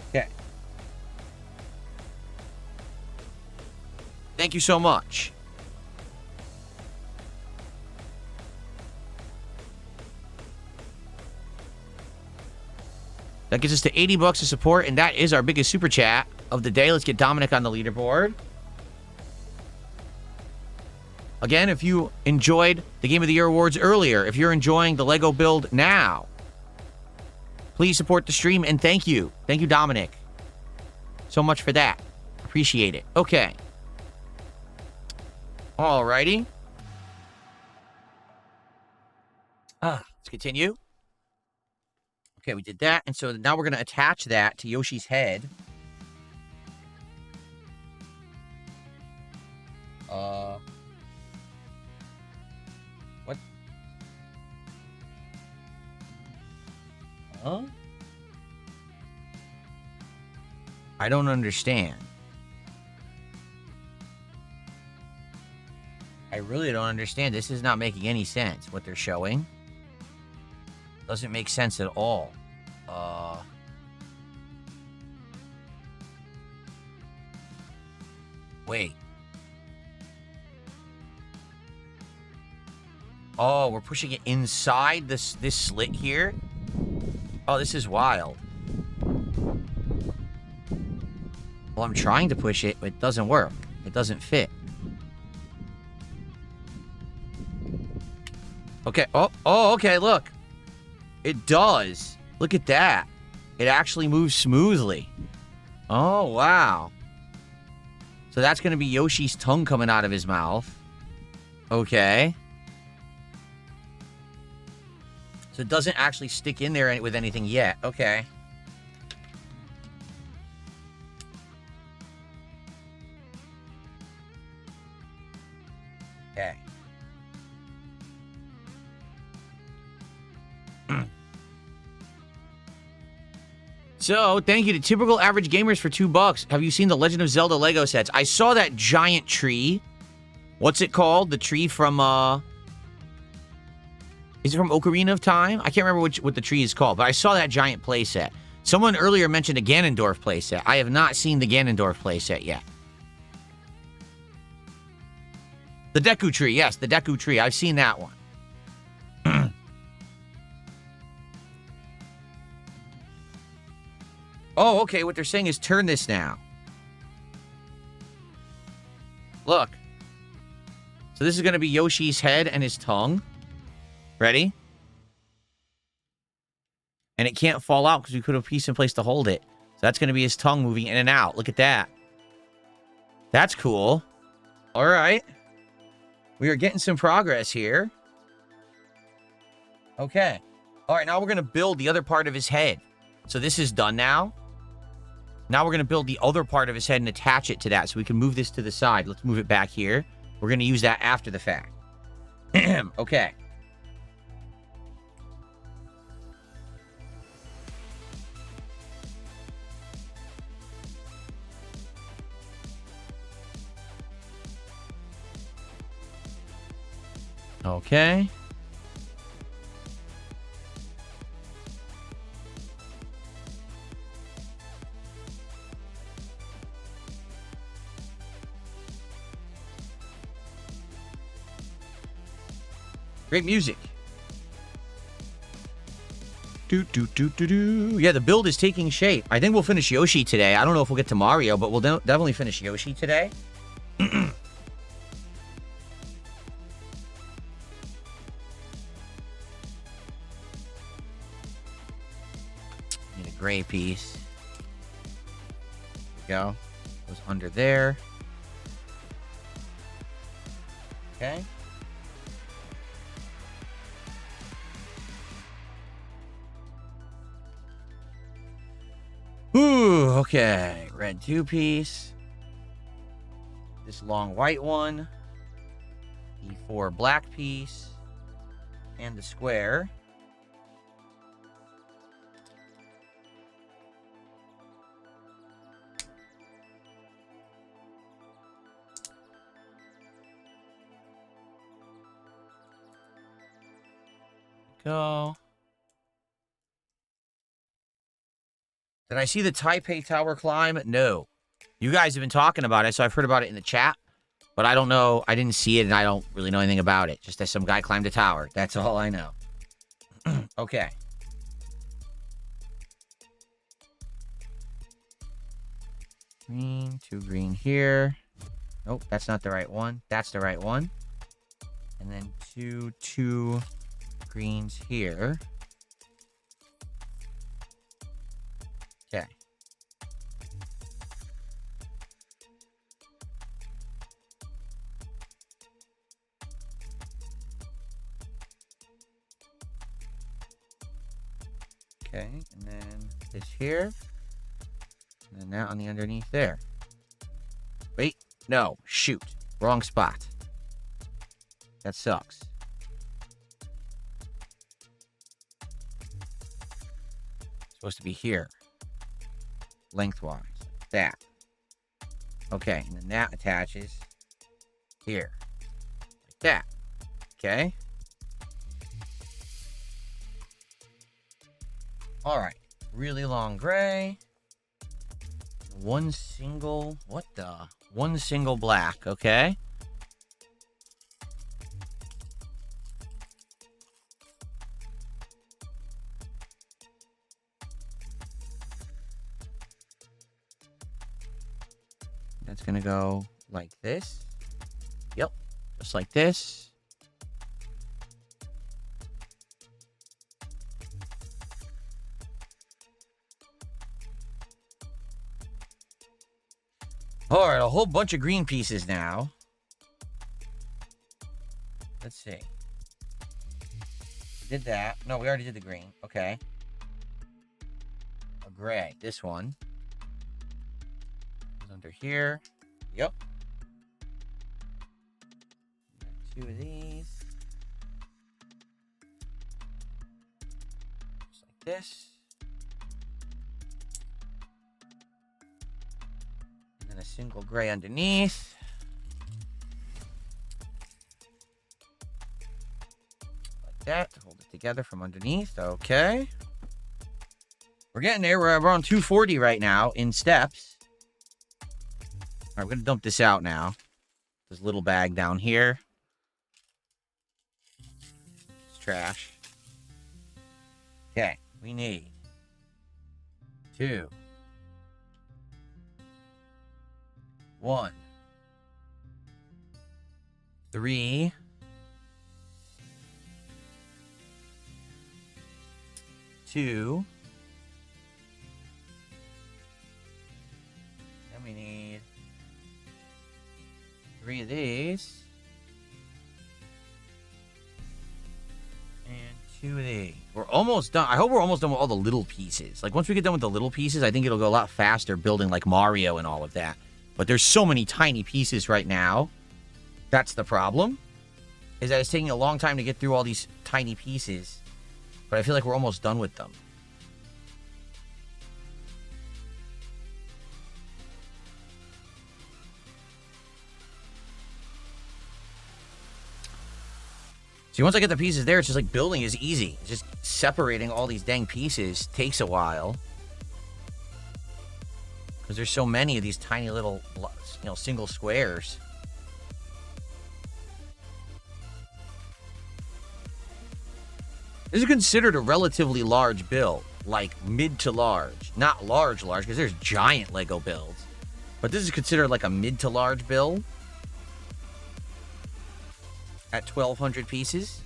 Okay. Thank you so much. That gets us to 80 bucks of support, and that is our biggest super chat of the day. Let's get Dominic on the leaderboard. Again, if you enjoyed the Game of the Year Awards earlier, if you're enjoying the Lego build now, please support the stream, and thank you. Thank you, Dominic, so much for that. Appreciate it. Okay. Alrighty. Let's continue. Okay, we did that, and so now we're going to attach that to Yoshi's head. What? Huh? I don't understand. I really don't understand. This is not making any sense, what they're showing. Doesn't make sense at all. Wait. Oh, we're pushing it inside this slit here? Oh, this is wild. Well, I'm trying to push it, but it doesn't work. It doesn't fit. Okay. Oh, okay, look. It does. Look at that. It actually moves smoothly. Oh, wow. So that's going to be Yoshi's tongue coming out of his mouth. Okay. So it doesn't actually stick in there with anything yet. Okay. Okay. So, thank you to Typical Average Gamers for $2. Have you seen the Legend of Zelda Lego sets? I saw that giant tree. What's it called? The tree from, is it from Ocarina of Time? I can't remember what the tree is called, but I saw that giant playset. Someone earlier mentioned a Ganondorf playset. I have not seen the Ganondorf playset yet. The Deku tree, yes, the Deku tree. I've seen that one. Oh, okay, what they're saying is turn this now. Look. So this is going to be Yoshi's head and his tongue. Ready? And it can't fall out because we put a piece in place to hold it. So that's going to be his tongue moving in and out. Look at that. That's cool. All right. We are getting some progress here. Okay. All right, now we're going to build the other part of his head. So this is done now. Now we're going to build the other part of his head and attach it to that so we can move this to the side. Let's move it back here. We're going to use that after the fact. Okay. Okay. Great music. Yeah, the build is taking shape. I think we'll finish Yoshi today. I don't know if we'll get to Mario, but we'll definitely finish Yoshi today. Need a gray piece. There we go. Goes under there. Okay. Ooh, okay. Red 2-piece. This long white one. E4 black piece. And the square. Go. Did I see the Taipei Tower climb? No. You guys have been talking about it, so I've heard about it in the chat. But I don't know. I didn't see it, and I don't really know anything about it. Just that some guy climbed a tower. That's all I know. Okay. Green, 2 green here. Nope, that's not the right one. That's the right one. And then two greens here. Okay. Okay, and then this here. And then that on the underneath there. Wait, no, shoot. Wrong spot. That sucks. It's supposed to be here. Lengthwise. Like that. Okay, and then that attaches here. Like that. Okay. Alright. Really long gray. One single... What the? One single black. Okay. That's gonna go like this. Yep. Just like this. All right, a whole bunch of green pieces now. Let's see. Did that. No, we already did the green. Okay. A gray. This one. Goes under here. Yep. Two of these. Just like this. And then a single gray underneath. That to hold it together from underneath. Okay. We're getting there. We're around 240 right now in steps. All right, we're going to dump this out now. This little bag down here. It's trash. Okay, we need 2, 1, 3, 2. Then we need 3 of these. And 2 of these. We're almost done. I hope we're almost done with all the little pieces. Like, once we get done with the little pieces, I think it'll go a lot faster building, like, Mario and all of that. But there's so many tiny pieces right now. That's the problem. Is that it's taking a long time to get through all these tiny pieces. But I feel like we're almost done with them. See, once I get the pieces there, it's just like building is easy. It's just separating all these dang pieces takes a while. Because there's so many of these tiny little, single squares. This is considered a relatively large build. Like, mid to large. Not large, because there's giant Lego builds. But this is considered like a mid to large build. At 1,200 pieces.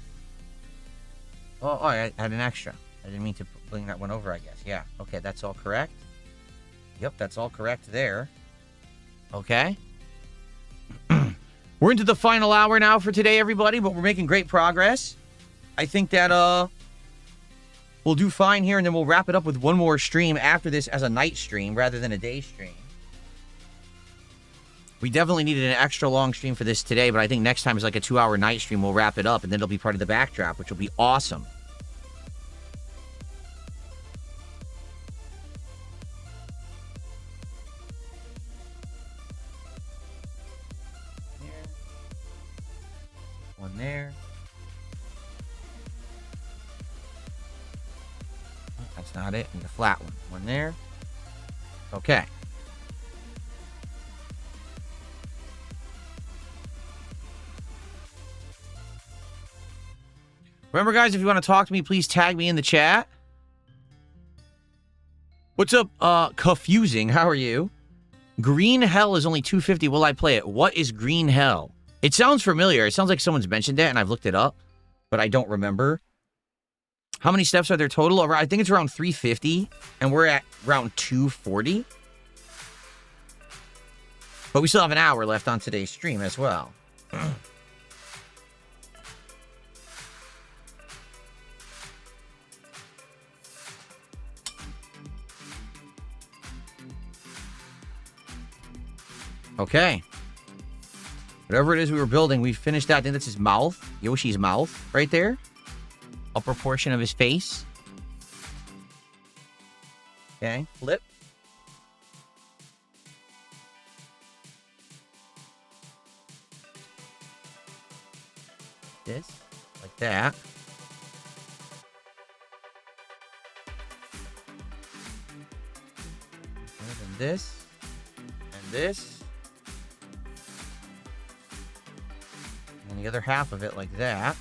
Oh, I had an extra. I didn't mean to bring that one over, I guess. Yeah, okay, that's all correct. Yep, that's all correct there. Okay. We're into the final hour now for today, everybody, but we're making great progress. I think that we'll do fine here, and then we'll wrap it up with one more stream after this as a night stream rather than a day stream. We definitely needed an extra long stream for this today, but I think next time is like a 2-hour night stream. We'll wrap it up, and then it'll be part of the backdrop, which will be awesome. There. One there. Oh, that's not it. And the flat one. One there. Okay. Remember, guys, if you want to talk to me, please tag me in the chat. What's up, Confusing? How are you? Green Hell is only $2.50. Will I play it? What is Green Hell? It sounds familiar. It sounds like someone's mentioned it, and I've looked it up, but I don't remember. How many steps are there total? I think it's around 350, and we're at around 240. But we still have an hour left on today's stream as well. Okay. Whatever it is we were building, we finished that. I think that's his mouth. Yoshi's mouth right there. Upper portion of his face. Okay. Flip. This. Like that. And then this. And this. And the other half of it like that.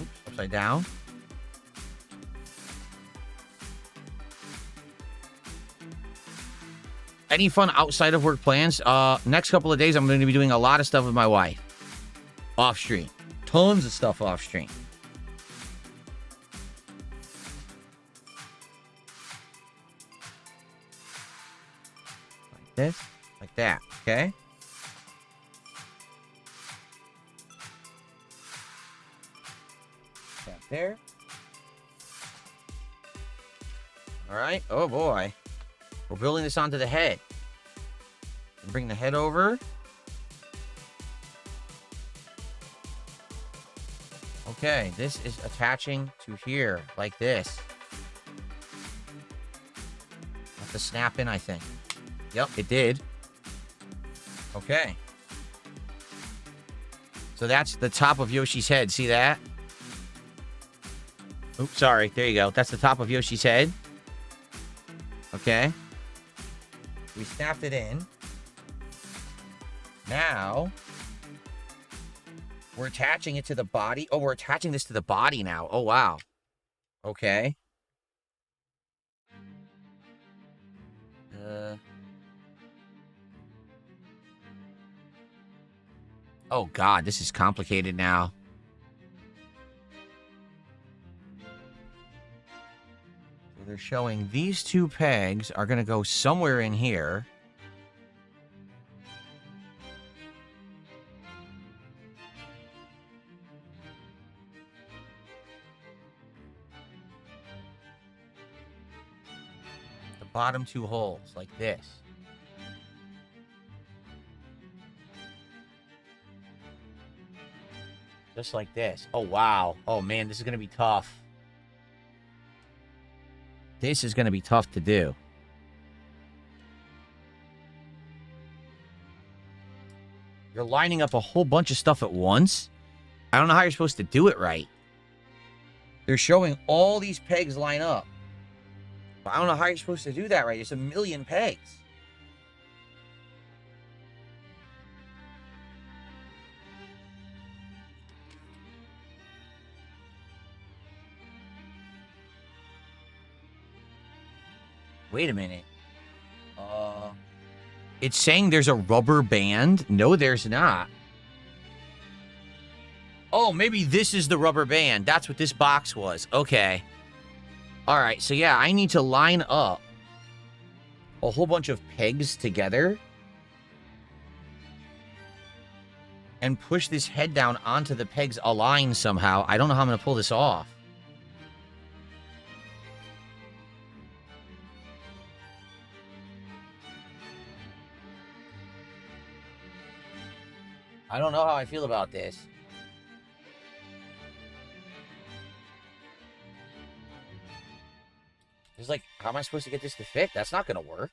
Oops, upside down. Any fun outside of work plans? Next couple of days, I'm going to be doing a lot of stuff with my wife. Off stream. Tons of stuff off stream. Like this. Like that. Okay? There. All right. Oh, boy. We're building this onto the head. Bring the head over. Okay. This is attaching to here, like this. Have to snap in, I think. Yep, it did. Okay. So that's the top of Yoshi's head. See that? Oops, sorry. There you go. That's the top of Yoshi's head. Okay. We snapped it in. Now, we're attaching it to the body. Oh, we're attaching this to the body now. Oh, wow. Okay. Oh, God. This is complicated now. They're showing these two pegs are going to go somewhere in here. bottom 2 holes, like this. Just like this. Oh, wow. Oh, man, this is going to be tough. This is going to be tough to do. You're lining up a whole bunch of stuff at once. I don't know how you're supposed to do it right. They're showing all these pegs line up. But I don't know how you're supposed to do that right. There's a million pegs. Wait a minute. It's saying there's a rubber band. No, there's not. Oh, maybe this is the rubber band. That's what this box was. Okay. All right, so yeah, I need to line up a whole bunch of pegs together and push this head down onto the pegs aligned somehow. I don't know how I'm going to pull this off. I don't know how I feel about this. It's like, how am I supposed to get this to fit? That's not going to work.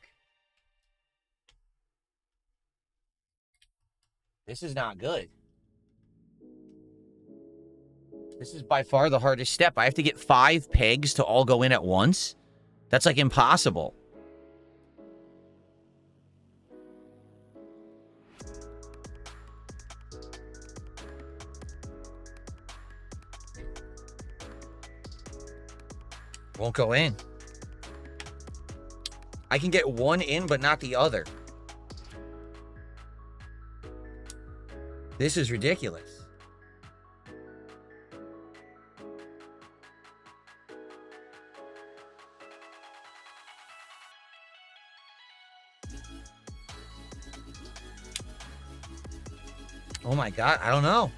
This is not good. This is by far the hardest step. I have to get 5 pegs to all go in at once. That's like impossible. Won't go in. I can get one in, but not the other. This is ridiculous. Oh my God, I don't know.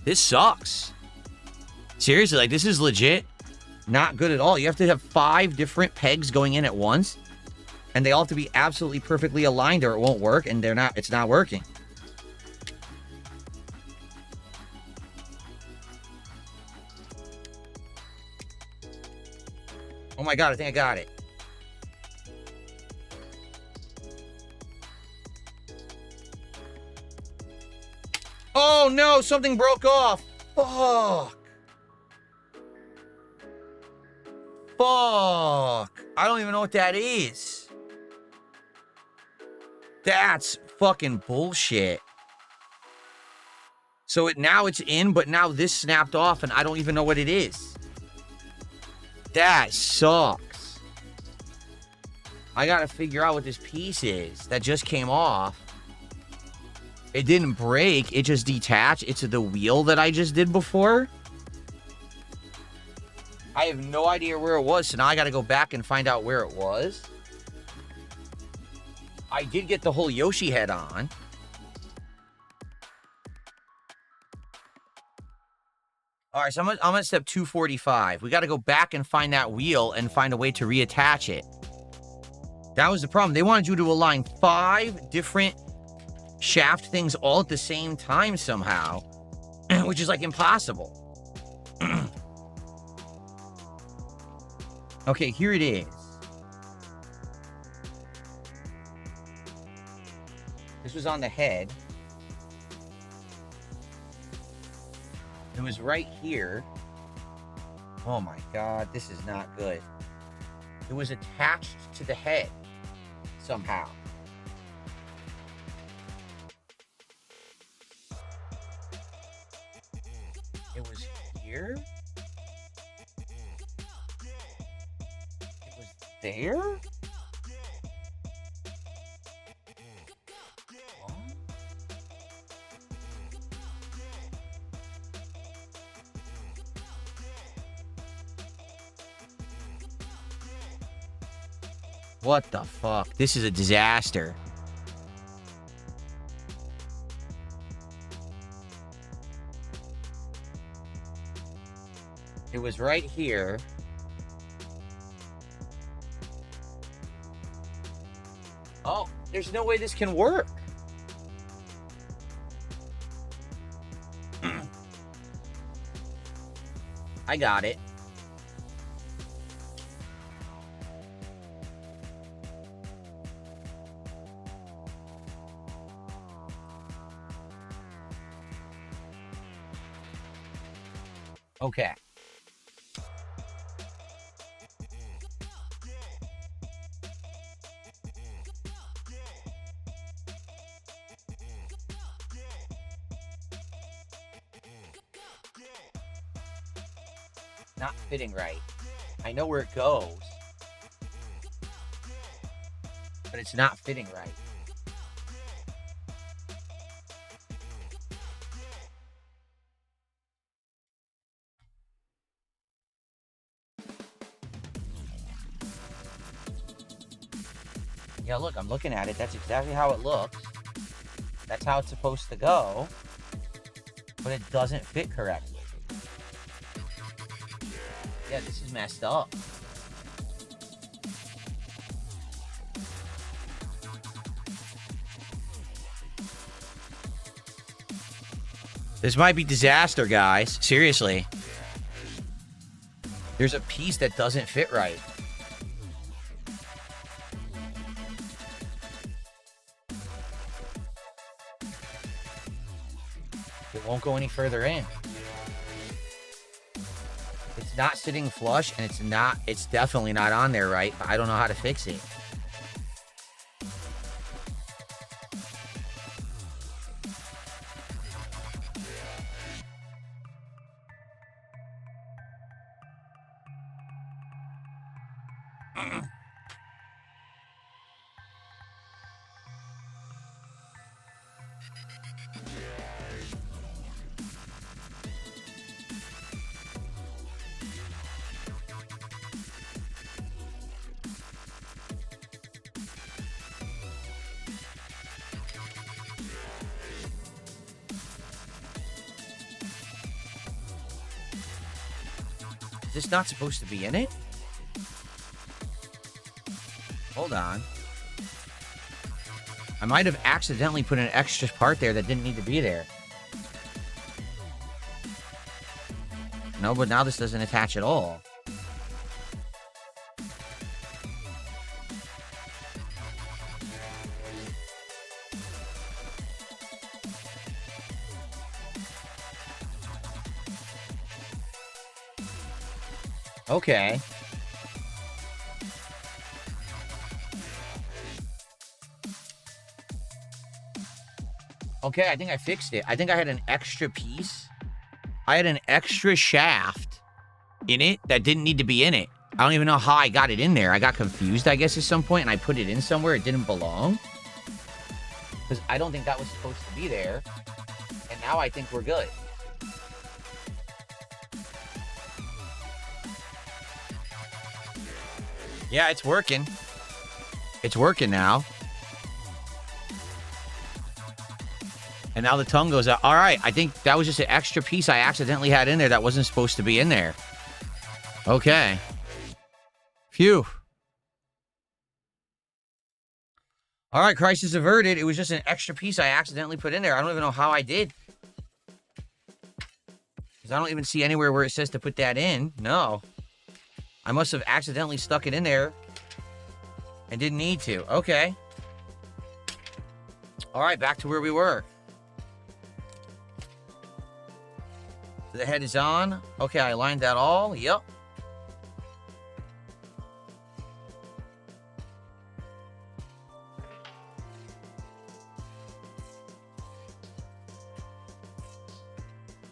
This sucks. Seriously, like, this is legit not good at all. You have to have 5 different pegs going in at once, and they all have to be absolutely perfectly aligned or it won't work, and it's not working. Oh my God, I think I got it. Oh no, something broke off. Fuck. Fuck. I don't even know what that is. That's fucking bullshit. So now it's in, but now this snapped off and I don't even know what it is. That sucks. I gotta figure out what this piece is that just came off. It didn't break, it just detached. It's the wheel that I just did before. I have no idea where it was, so now I gotta go back and find out where it was. I did get the whole Yoshi head on. All right, so I'm at step 245. We gotta go back and find that wheel and find a way to reattach it. That was the problem. They wanted you to align 5 different shaft things all at the same time somehow, which is like impossible. Okay, here it is. This was on the head. It was right here. Oh my God, this is not good. It was attached to the head somehow. It was here? It was there? What? What the fuck? This is a disaster. It was right here. Oh, there's no way this can work. I got it. Okay. Not fitting right. I know where it goes, but it's not fitting right. Yeah, look, I'm looking at it. That's exactly how it looks. That's how it's supposed to go, but it doesn't fit correctly. Yeah, this is messed up. This might be disaster, guys. Seriously. There's a piece that doesn't fit right. It won't go any further in. It's not sitting flush, and it's definitely not on there right, but I don't know how to fix it. Is this not supposed to be in it? Hold on. I might have accidentally put an extra part there that didn't need to be there. No, but now this doesn't attach at all. Okay. Okay, I think I fixed it. I think I had an extra piece. I had an extra shaft in it that didn't need to be in it. I don't even know how I got it in there. I got confused, I guess, at some point, and I put it in somewhere it didn't belong. Because I don't think that was supposed to be there. And now I think we're good. Yeah, it's working. It's working now. And now the tongue goes out. All right, I think that was just an extra piece I accidentally had in there that wasn't supposed to be in there. Okay. Phew. All right, crisis averted. It was just an extra piece I accidentally put in there. I don't even know how I did. Because I don't even see anywhere where it says to put that in. No. I must have accidentally stuck it in there and didn't need to. Okay. All right, back to where we were. So the head is on. Okay, I aligned that all. Yep.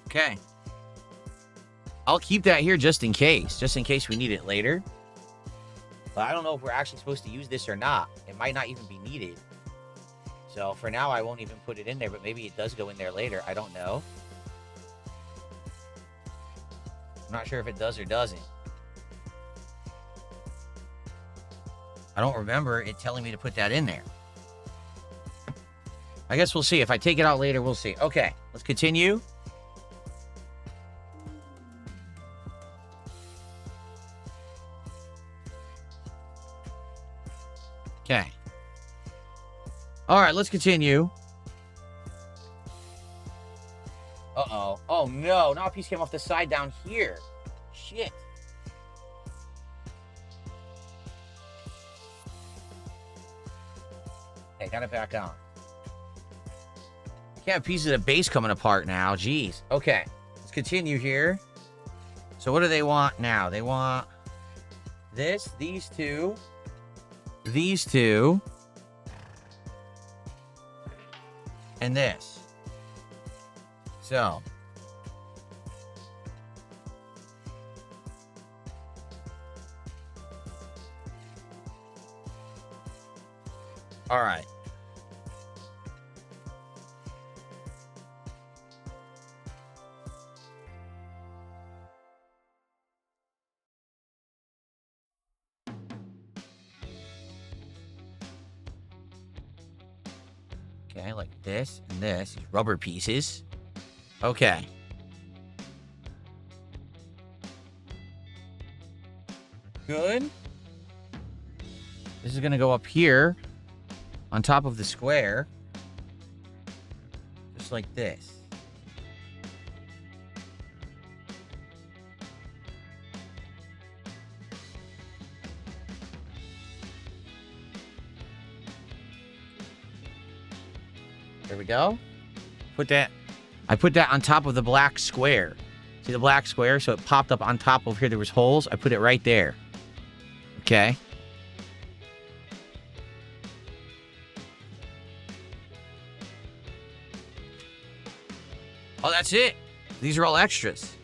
Okay. I'll keep that here just in case we need it later. But I don't know if we're actually supposed to use this or not. It might not even be needed. So for now, I won't even put it in there, but maybe it does go in there later. I don't know. I'm not sure if it does or doesn't. I don't remember it telling me to put that in there. I guess we'll see. If I take it out later, we'll see. Okay, let's continue. All right, let's continue. Uh-oh. Oh, no. Now a piece came off the side down here. Shit. Okay, got it back on. Can't have pieces of the base coming apart now. Jeez. Okay, let's continue here. So what do they want now? They want this, these two, and this. So. All right. Okay, like this and this. These rubber pieces. Okay. Good. This is going to go up here on top of the square. Just like this. There we go. I put that on top of the black square. See the black square? So it popped up on top of here. There was holes. I put it right there. Okay. Oh, that's it. These are all extras.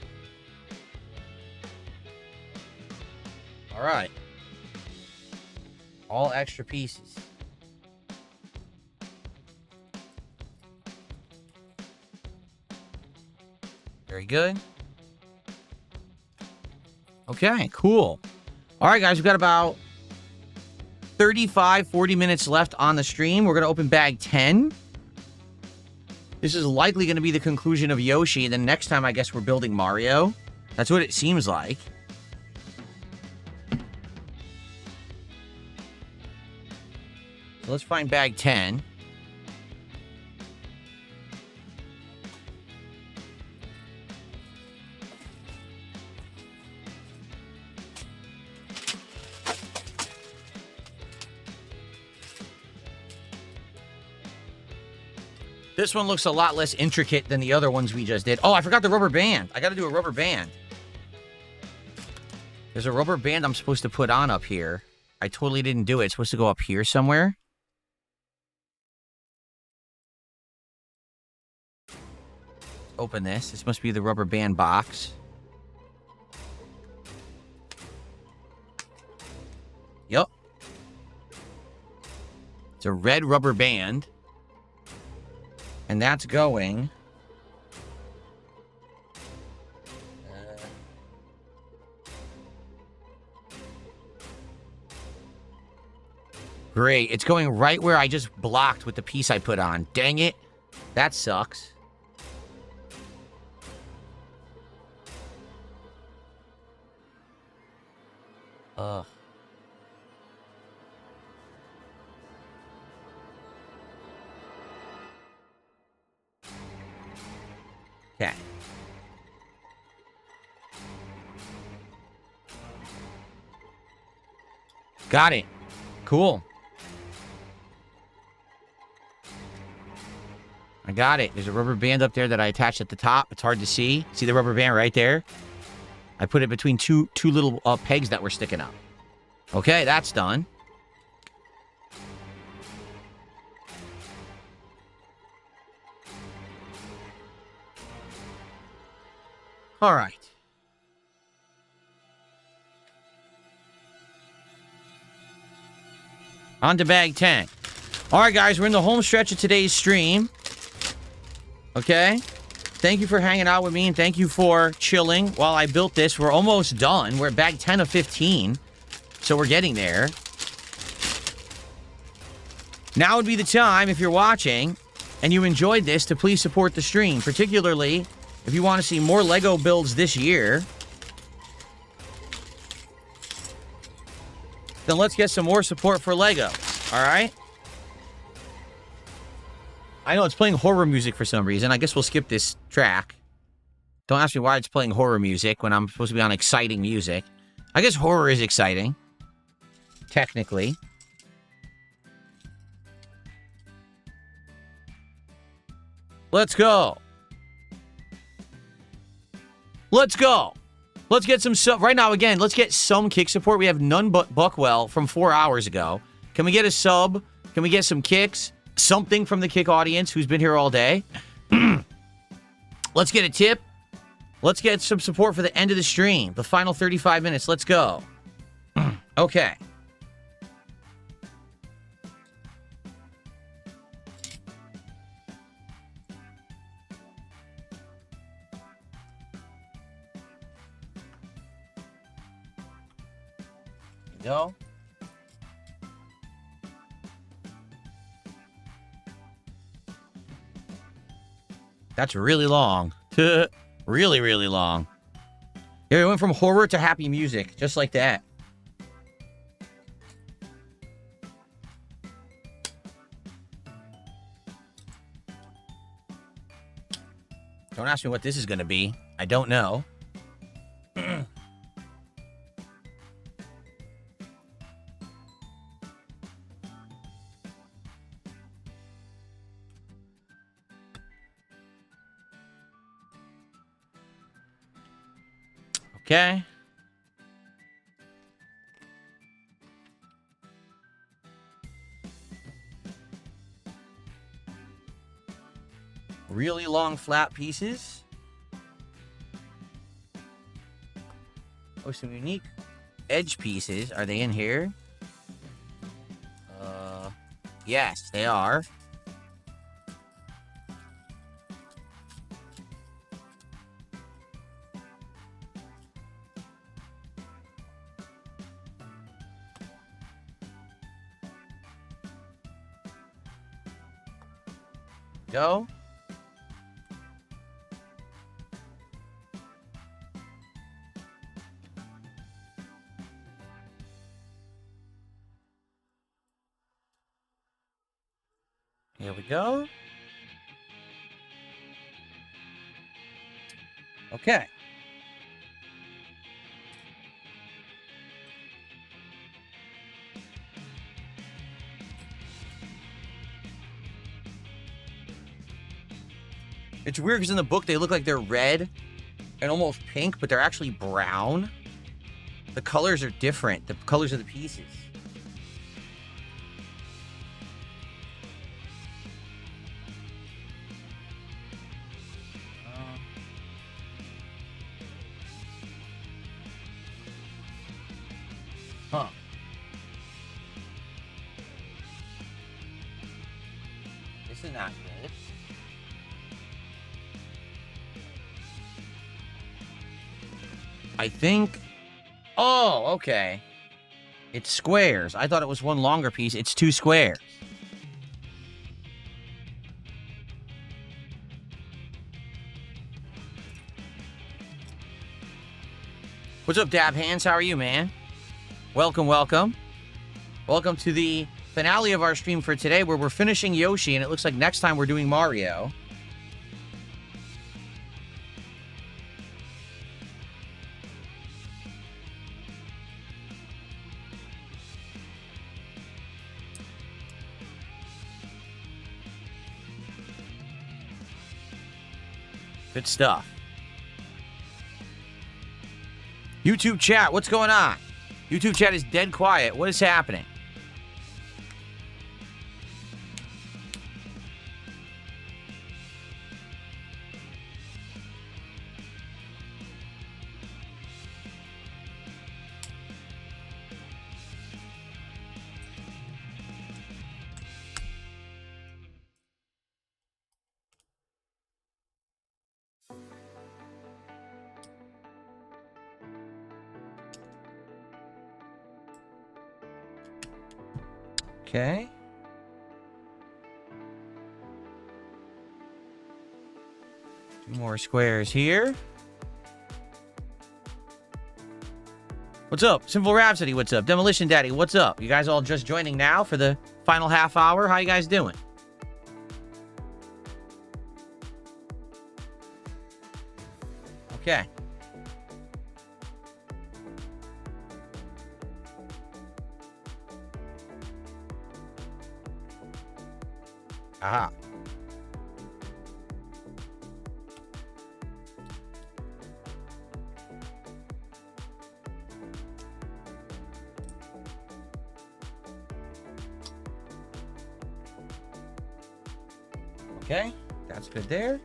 All right. All extra pieces. Very good. Okay, cool. All right, guys, we've got about 40 minutes left on the stream. We're going to open bag 10. This is likely going to be the conclusion of Yoshi. And then next time, I guess we're building Mario. That's what it seems like. So let's find bag 10. This one looks a lot less intricate than the other ones we just did. Oh, I forgot the rubber band. I got to do a rubber band. There's a rubber band I'm supposed to put on up here. I totally didn't do it. It's supposed to go up here somewhere. Open this. This must be the rubber band box. Yup. It's a red rubber band. And that's going... Great. It's going right where I just blocked with the piece I put on. Dang it. That sucks. Ugh. Okay. Got it. Cool. I got it. There's a rubber band up there that I attached at the top. It's hard to see. See the rubber band right there? I put it between two little pegs that were sticking up. Okay, that's done. All right. On to bag 10. All right, guys, we're in the home stretch of today's stream. Okay? Thank you for hanging out with me, and thank you for chilling while I built this. We're almost done. We're at bag 10 of 15, so we're getting there. Now would be the time, if you're watching and you enjoyed this, to please support the stream, particularly if you want to see more Lego builds this year. Then let's get some more support for Lego, all right? I know it's playing horror music for some reason. I guess we'll skip this track. Don't ask me why it's playing horror music when I'm supposed to be on exciting music. I guess horror is exciting. Technically. Let's go. Let's go. Let's get some sub. Right now, again, let's get some kick support. We have none but Buckwell from 4 hours ago. Can we get a sub? Can we get some kicks? Something from the kick audience who's been here all day. Let's get a tip. Let's get some support for the end of the stream. The final 35 minutes. Let's go. Okay. Go. That's really long. Really, really long. Yeah, we went from horror to happy music, just like that. Don't ask me what this is going to be. I don't know. Okay. Really long flat pieces. Oh, some unique edge pieces. Are they in here? Yes, they are. Go. Here we go. Okay. It's weird because in the book they look like they're red and almost pink, but they're actually brown. The colors are different. The colors of the pieces. Huh. This is not good. I think... Oh, okay. It's squares. I thought it was one longer piece. It's two squares. What's up, Dab Hands? How are you, man? Welcome, welcome. Welcome to the finale of our stream for today, where we're finishing Yoshi, and it looks like next time we're doing Mario. Good stuff. YouTube chat, what's going on? YouTube chat is dead quiet. What is happening? Okay. Two more squares here. What's up? Simple Rhapsody, what's up? Demolition Daddy, what's up? You guys all just joining now for the final half hour? How you guys doing? Okay. Aha. Okay, that's good there.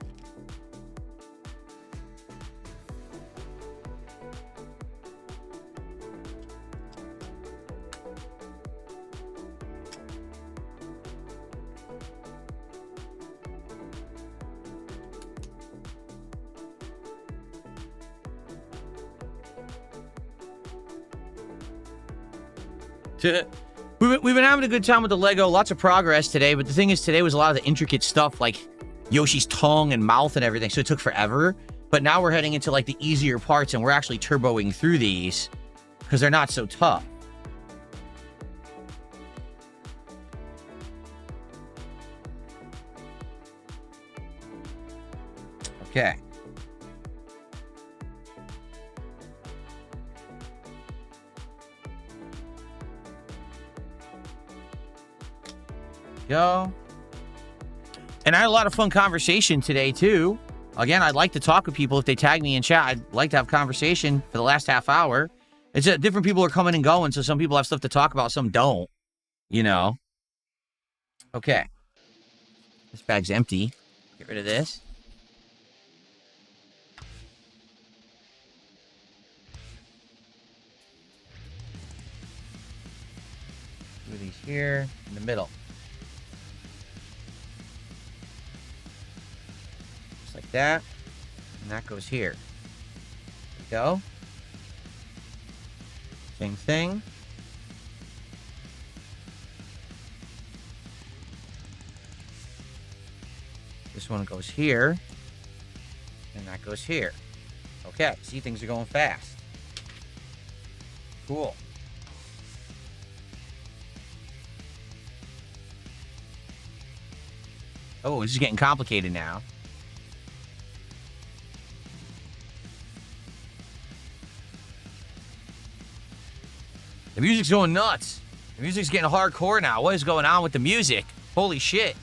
We've been having a good time with the Lego. Lots of progress today, but the thing is, today was a lot of the intricate stuff, like Yoshi's tongue and mouth and everything, so it took forever. But now we're heading into, like, the easier parts, and we're actually turboing through these because they're not so tough. Okay. Go. And I had a lot of fun conversation today, too. Again, I'd like to talk with people. If they tag me in chat, I'd like to have conversation for the last half hour. It's different people are coming and going, so some people have stuff to talk about, some don't, you know. Okay. This bag's empty. Get rid of this. Do these here in the middle. Just like that. And that goes here. There we go. Same thing. This one goes here. And that goes here. Okay, see, things are going fast. Cool. Oh, this is getting complicated now. The music's going nuts. The music's getting hardcore now. What is going on with the music? Holy shit.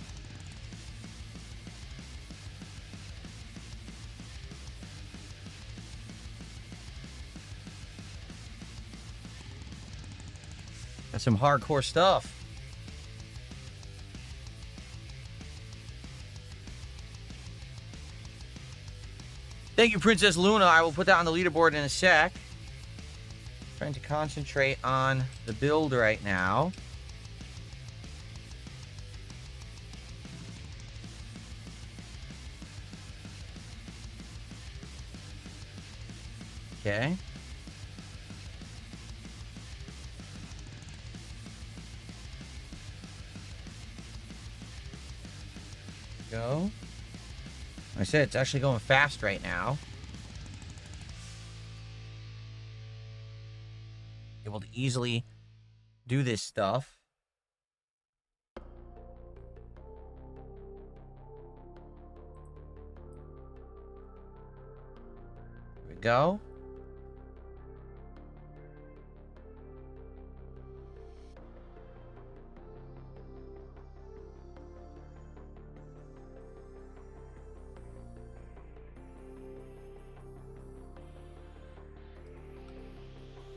That's some hardcore stuff. Thank you, Princess Luna. I will put that on the leaderboard in a sec. Trying to concentrate on the build right now. Okay. Go. Like I said, it's actually going fast right now. Able to easily do this stuff. Here we go.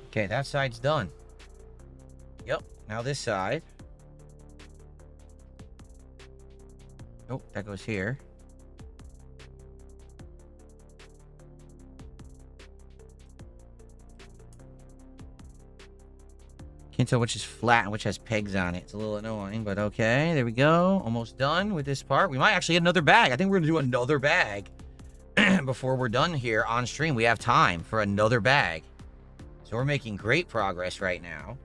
Okay, that side's done. Yep, now this side. Nope, that goes here. Can't tell which is flat and which has pegs on it. It's a little annoying, but okay. There we go. Almost done with this part. We might actually get another bag. I think we're going to do another bag before we're done here on stream. We have time for another bag. So we're making great progress right now.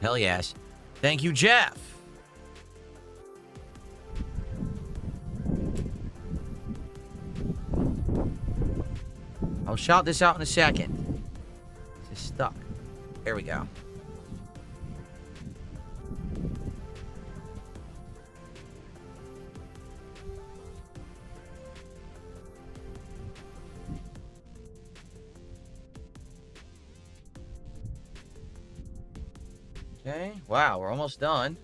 Hell yes. Thank you, Jeff. I'll shout this out in a second. It's stuck. There we go. Okay. Wow, we're almost done.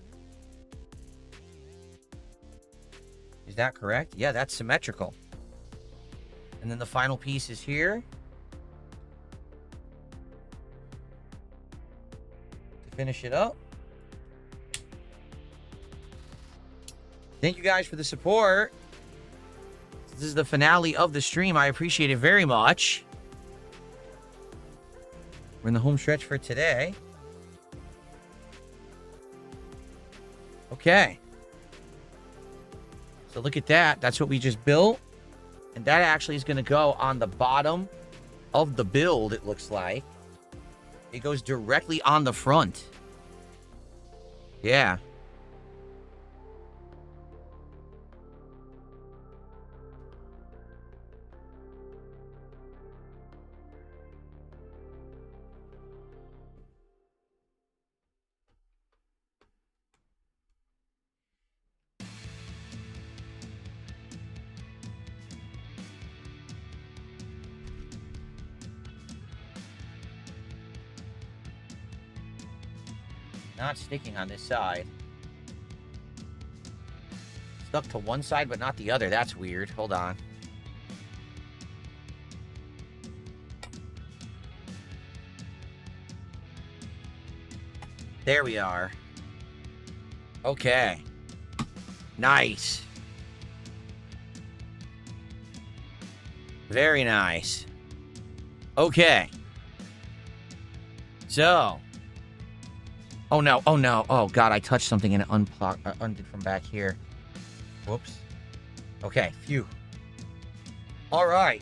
Is that correct? Yeah, that's symmetrical. And then the final piece is here. To finish it up. Thank you guys for the support. This is the finale of the stream. I appreciate it very much. We're in the home stretch for today. Okay. So look at that. That's what we just built. And that actually is going to go on the bottom of the build, it looks like. It goes directly on the front. Yeah. Not sticking on this side. Stuck to one side, but not the other. That's weird. Hold on. There we are. Okay. Nice. Very nice. Okay. So. Oh no, oh no, oh god, I touched something and it undid from back here. Whoops. Okay, phew. Alright.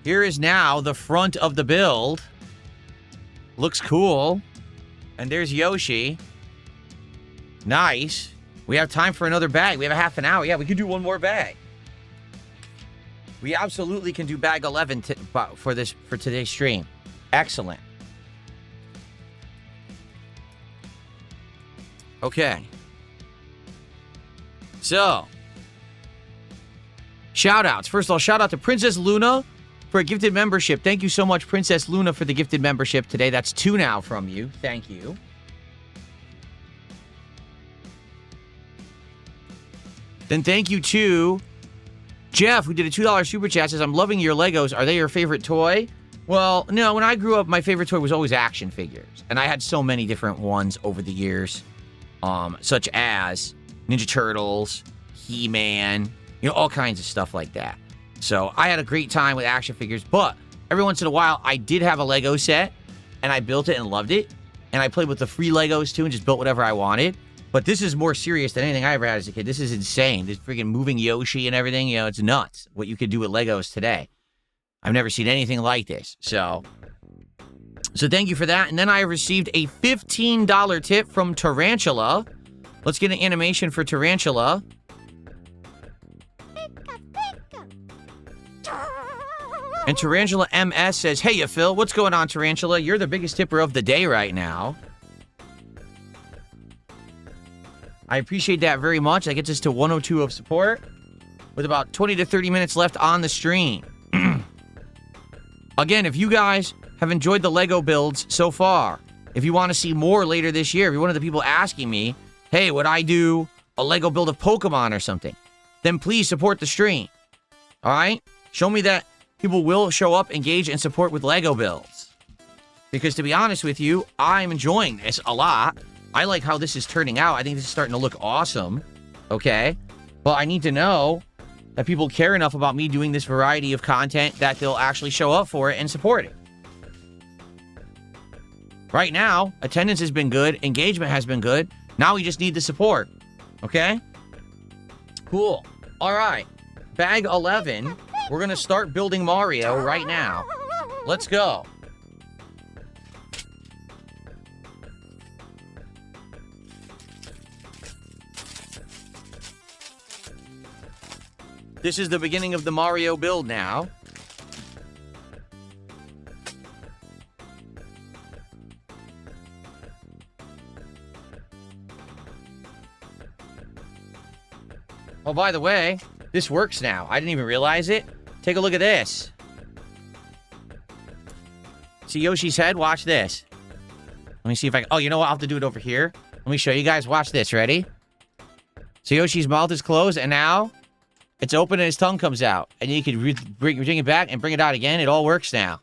Here is now the front of the build. Looks cool. And there's Yoshi. Nice. We have time for another bag. We have a half an hour. Yeah, we could do one more bag. We absolutely can do bag 11 for today's stream. Excellent. Okay. So, shout-outs. First of all, shout-out to Princess Luna for a gifted membership. Thank you so much, Princess Luna, for the gifted membership today. That's 2 now from you. Thank you. Then thank you to Jeff, who did a $2 super chat, says, I'm loving your Legos. Are they your favorite toy? Well, no, when I grew up, my favorite toy was always action figures. And I had so many different ones over the years. Such as Ninja Turtles, He-Man, you know, all kinds of stuff like that. So I had a great time with action figures, but every once in a while, I did have a Lego set, and I built it and loved it. And I played with the free Legos, too, and just built whatever I wanted. But this is more serious than anything I ever had as a kid. This is insane. This freaking moving Yoshi and everything, you know, it's nuts what you could do with Legos today. I've never seen anything like this. So thank you for that. And then I received a $15 tip from Tarantula. Let's get an animation for Tarantula. And Tarantula MS says, hey, ya, Phil, what's going on, Tarantula? You're the biggest tipper of the day right now. I appreciate that very much. That gets us to 102 of support with about 20 to 30 minutes left on the stream. Again, if you guys have enjoyed the Lego builds so far, if you want to see more later this year, if you're one of the people asking me, hey, would I do a Lego build of Pokemon or something, then please support the stream. All right? Show me that people will show up, engage, and support with Lego builds. Because to be honest with you, I'm enjoying this a lot. I like how this is turning out. I think this is starting to look awesome. Okay? But I need to know that people care enough about me doing this variety of content that they'll actually show up for it and support it. Right now, attendance has been good. Engagement has been good. Now we just need the support. Okay? Cool. All right. Bag 11. We're going to start building Mario right now. Let's go. This is the beginning of the Mario build now. Oh, by the way, this works now. I didn't even realize it. Take a look at this. See Yoshi's head? Watch this. Let me see if I can... Oh, you know what? I'll have to do it over here. Let me show you guys. Watch this. Ready? So Yoshi's mouth is closed, and now it's open and his tongue comes out. And you can bring it back and bring it out again. It all works now.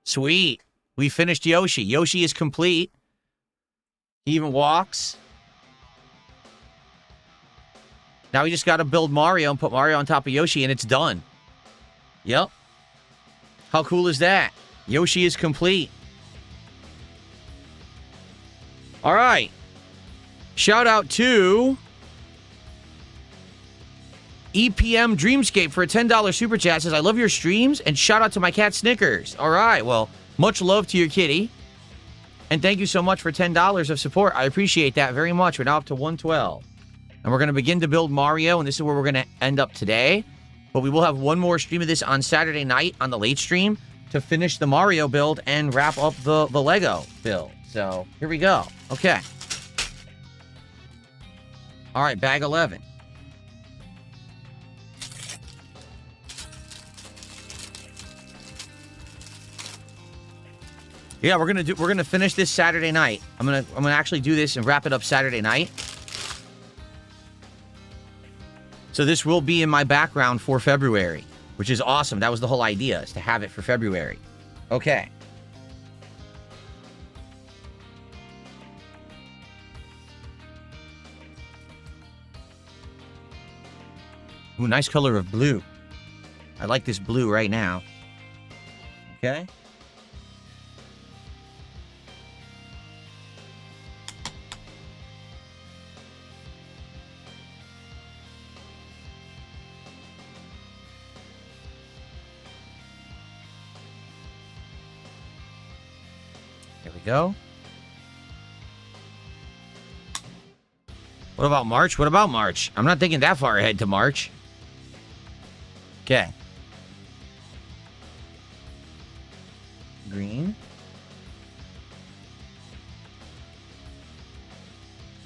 Sweet. We finished Yoshi. Yoshi is complete. He even walks. Now we just got to build Mario and put Mario on top of Yoshi, and it's done. Yep. How cool is that? Yoshi is complete. All right. Shout out to EPM Dreamscape for a $10 super chat. Says, I love your streams, and shout out to my cat Snickers. All right. Well, much love to your kitty. And thank you so much for $10 of support. I appreciate that very much. We're now up to 112. And we're going to begin to build Mario, and this is where we're going to end up today. But we will have one more stream of this on Saturday night on the late stream to finish the Mario build and wrap up the Lego build. So, here we go. Okay. All right, bag 11. Yeah, we're gonna finish this Saturday night. I'm gonna actually do this and wrap it up Saturday night. So this will be in my background for February, which is awesome. That was the whole idea, is to have it for February. Okay. Ooh, nice color of blue. I like this blue right now. Okay. There we go. What about March? What about March? I'm not thinking that far ahead to March. Okay. Green.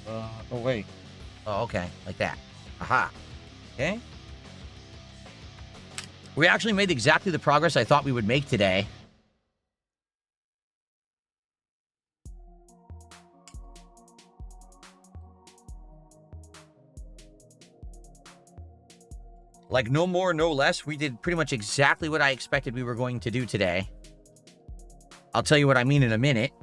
Oh, wait. Oh, okay. Like that. Aha. Okay. We actually made exactly the progress I thought we would make today. Like, no more, no less. We did pretty much exactly what I expected we were going to do today. I'll tell you what I mean in a minute.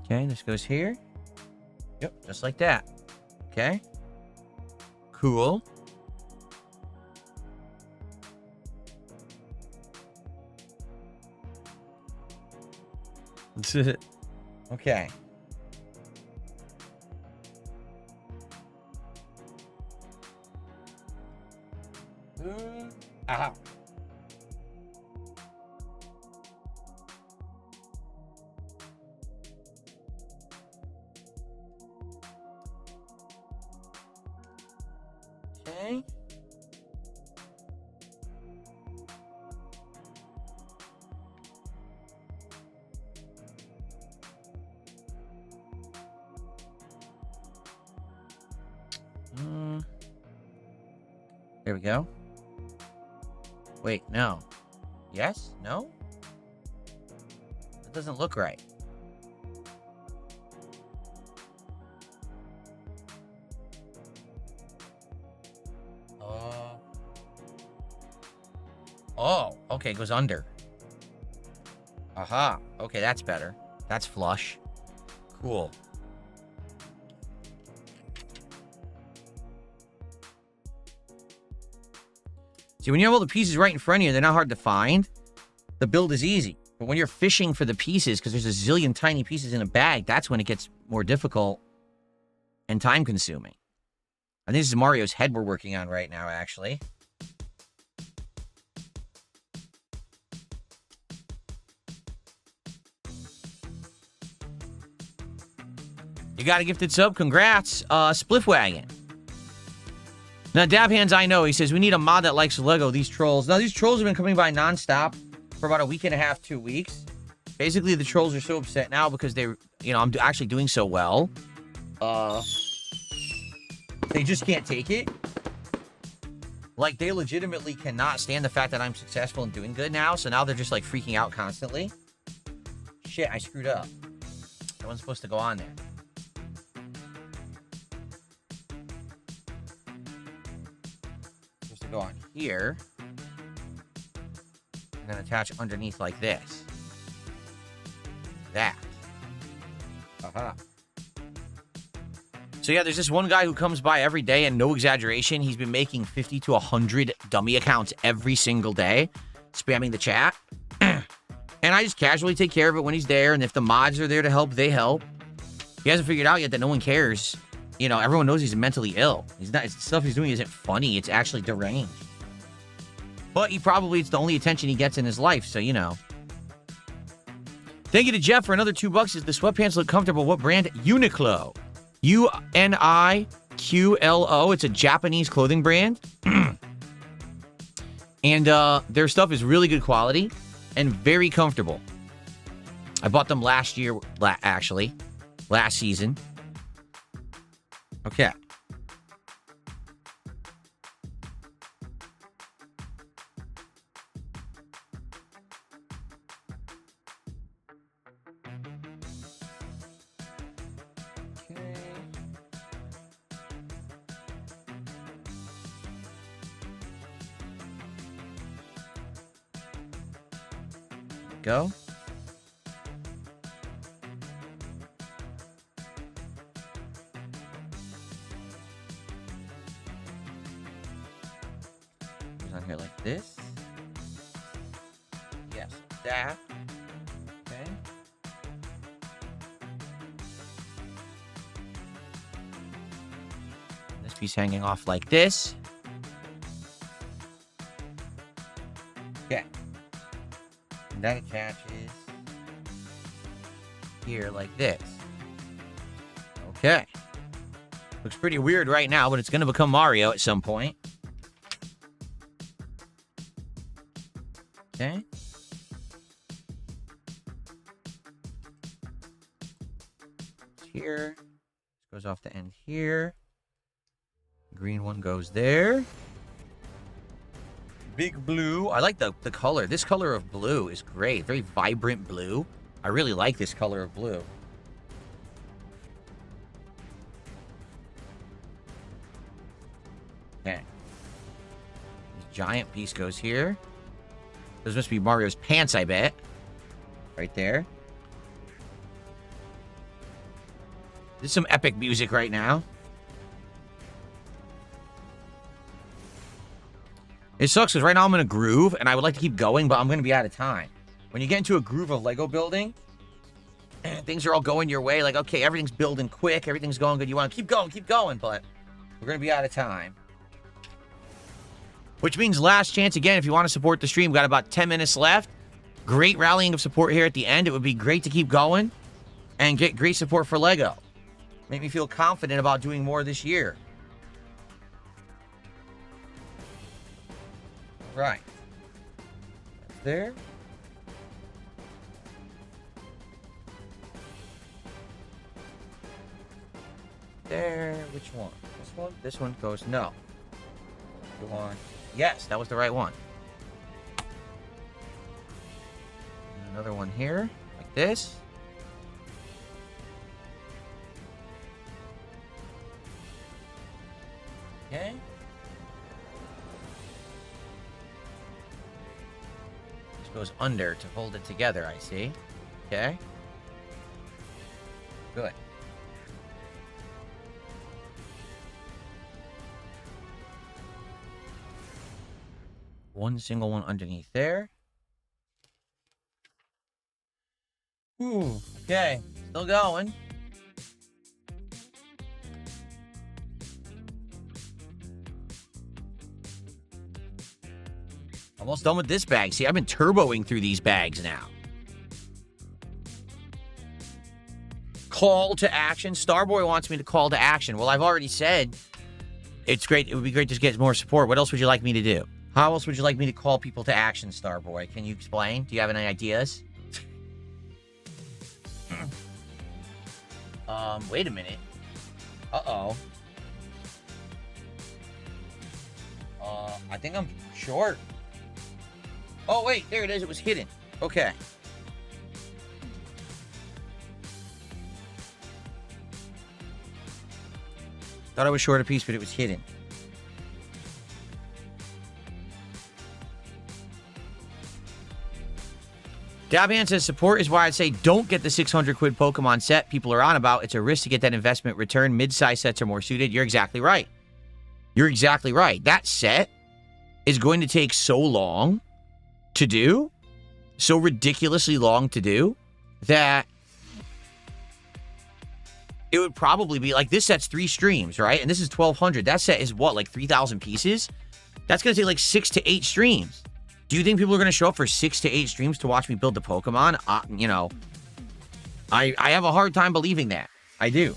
Okay, this goes here. Yep, just like that. Okay. Cool. Okay. Aha. Okay. There we go. Wait, no. Yes? No? That doesn't look right. Oh, okay, it goes under. Aha. Okay, that's better. That's flush. Cool. See, when you have all the pieces right in front of you, they're not hard to find. The build is easy. But when you're fishing for the pieces, because there's a zillion tiny pieces in a bag, that's when it gets more difficult and time-consuming. I think this is Mario's head we're working on right now, actually. You got a gifted sub? Congrats, Spliffwagon. Now, Dab Hands, I know. He says, we need a mod that likes Lego. These trolls. Now, these trolls have been coming by nonstop for about a week and a half, 2 weeks. Basically, the trolls are so upset now because I'm actually doing so well. They just can't take it. Like, they legitimately cannot stand the fact that I'm successful and doing good now. So now they're just, like, freaking out constantly. Shit, I screwed up. That wasn't supposed to go on there. Supposed to go on here. And then attach underneath like this. That. Uh-huh. So yeah, there's this one guy who comes by every day, and no exaggeration, he's been making 50 to 100 dummy accounts every single day, spamming the chat. And I just casually take care of it when he's there, and if the mods are there to help, they help. He hasn't figured out yet that no one cares. You know, everyone knows he's mentally ill. Stuff he's doing isn't funny, it's actually deranged. But it's the only attention he gets in his life, so you know. Thank you to Jeff for another $2. The sweatpants look comfortable. What brand? Uniqlo. UNIQLO. It's a Japanese clothing brand. And their stuff is really good quality and very comfortable. I bought them last season. Okay. Go. Goes on here like this. Yes, that. Okay. This piece hanging off like this. Okay. And that attaches here like this. Okay. Looks pretty weird right now, but it's going to become Mario at some point. Okay. Here. This goes off the end here. Green one goes there. Big blue. I like the color. This color of blue is great. Very vibrant blue. I really like this color of blue. Okay. This giant piece goes here. Those must be Mario's pants, I bet. Right there. This is some epic music right now. It sucks because right now I'm in a groove, and I would like to keep going, but I'm going to be out of time. When you get into a groove of Lego building, things are all going your way. Like, okay, everything's building quick, everything's going good. You want to keep going, but we're going to be out of time. Which means last chance again, if you want to support the stream, we've got about 10 minutes left. Great rallying of support here at the end. It would be great to keep going and get great support for Lego. Make me feel confident about doing more this year. Right. That's there. There. Which one? This one? This one goes no. Go on. Yes, that was the right one. And another one here, like this. Okay. This goes under to hold it together, I see. Okay. Good. One single one underneath there. Ooh, okay. Still going. Almost done with this bag. See, I've been turboing through these bags now. Call to action. Starboy wants me to call to action. Well, I've already said it's great. It would be great to get more support. What else would you like me to do? How else would you like me to call people to action, Starboy? Can you explain? Do you have any ideas? Wait a minute. Uh-oh. I think I'm short. Oh, wait, there it is. It was hidden. Okay. Thought I was short a piece, but it was hidden. Daban says, support is why I'd say don't get the 600 quid Pokemon set people are on about. It's a risk to get that investment return. Mid-size sets are more suited. You're exactly right. You're exactly right. That set is going to take so long to do, so ridiculously long to do, that it would probably be like, this set's 3 streams, right? And this is 1,200. That set is what, like 3,000 pieces? That's going to take like 6 to 8 streams. Do you think people are going to show up for 6 to 8 streams to watch me build the Pokemon? You know, I have a hard time believing that. I do.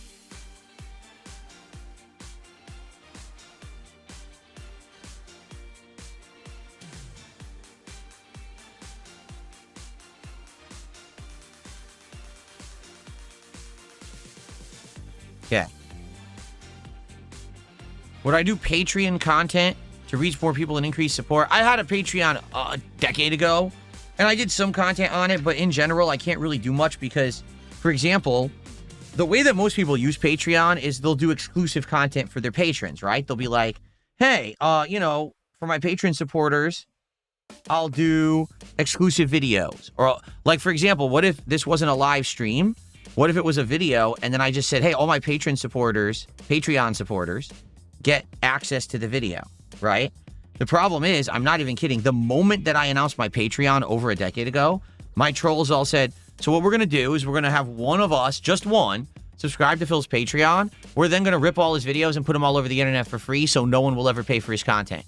Yeah. Would I do Patreon content to reach more people and increase support? I had a Patreon a decade ago, and I did some content on it, but in general, I can't really do much because, for example, the way that most people use Patreon is they'll do exclusive content for their patrons, right? They'll be like, hey, you know, for my Patreon supporters, I'll do exclusive videos. Or, like, for example, what if this wasn't a live stream? What if it was a video, and then I just said, hey, all my Patreon supporters, get access to the video, right? The problem is, I'm not even kidding. The moment that I announced my Patreon over a decade ago, my trolls all said, so what we're going to do is we're going to have one of us, just one, subscribe to Phil's Patreon. We're then going to rip all his videos and put them all over the internet for free so no one will ever pay for his content.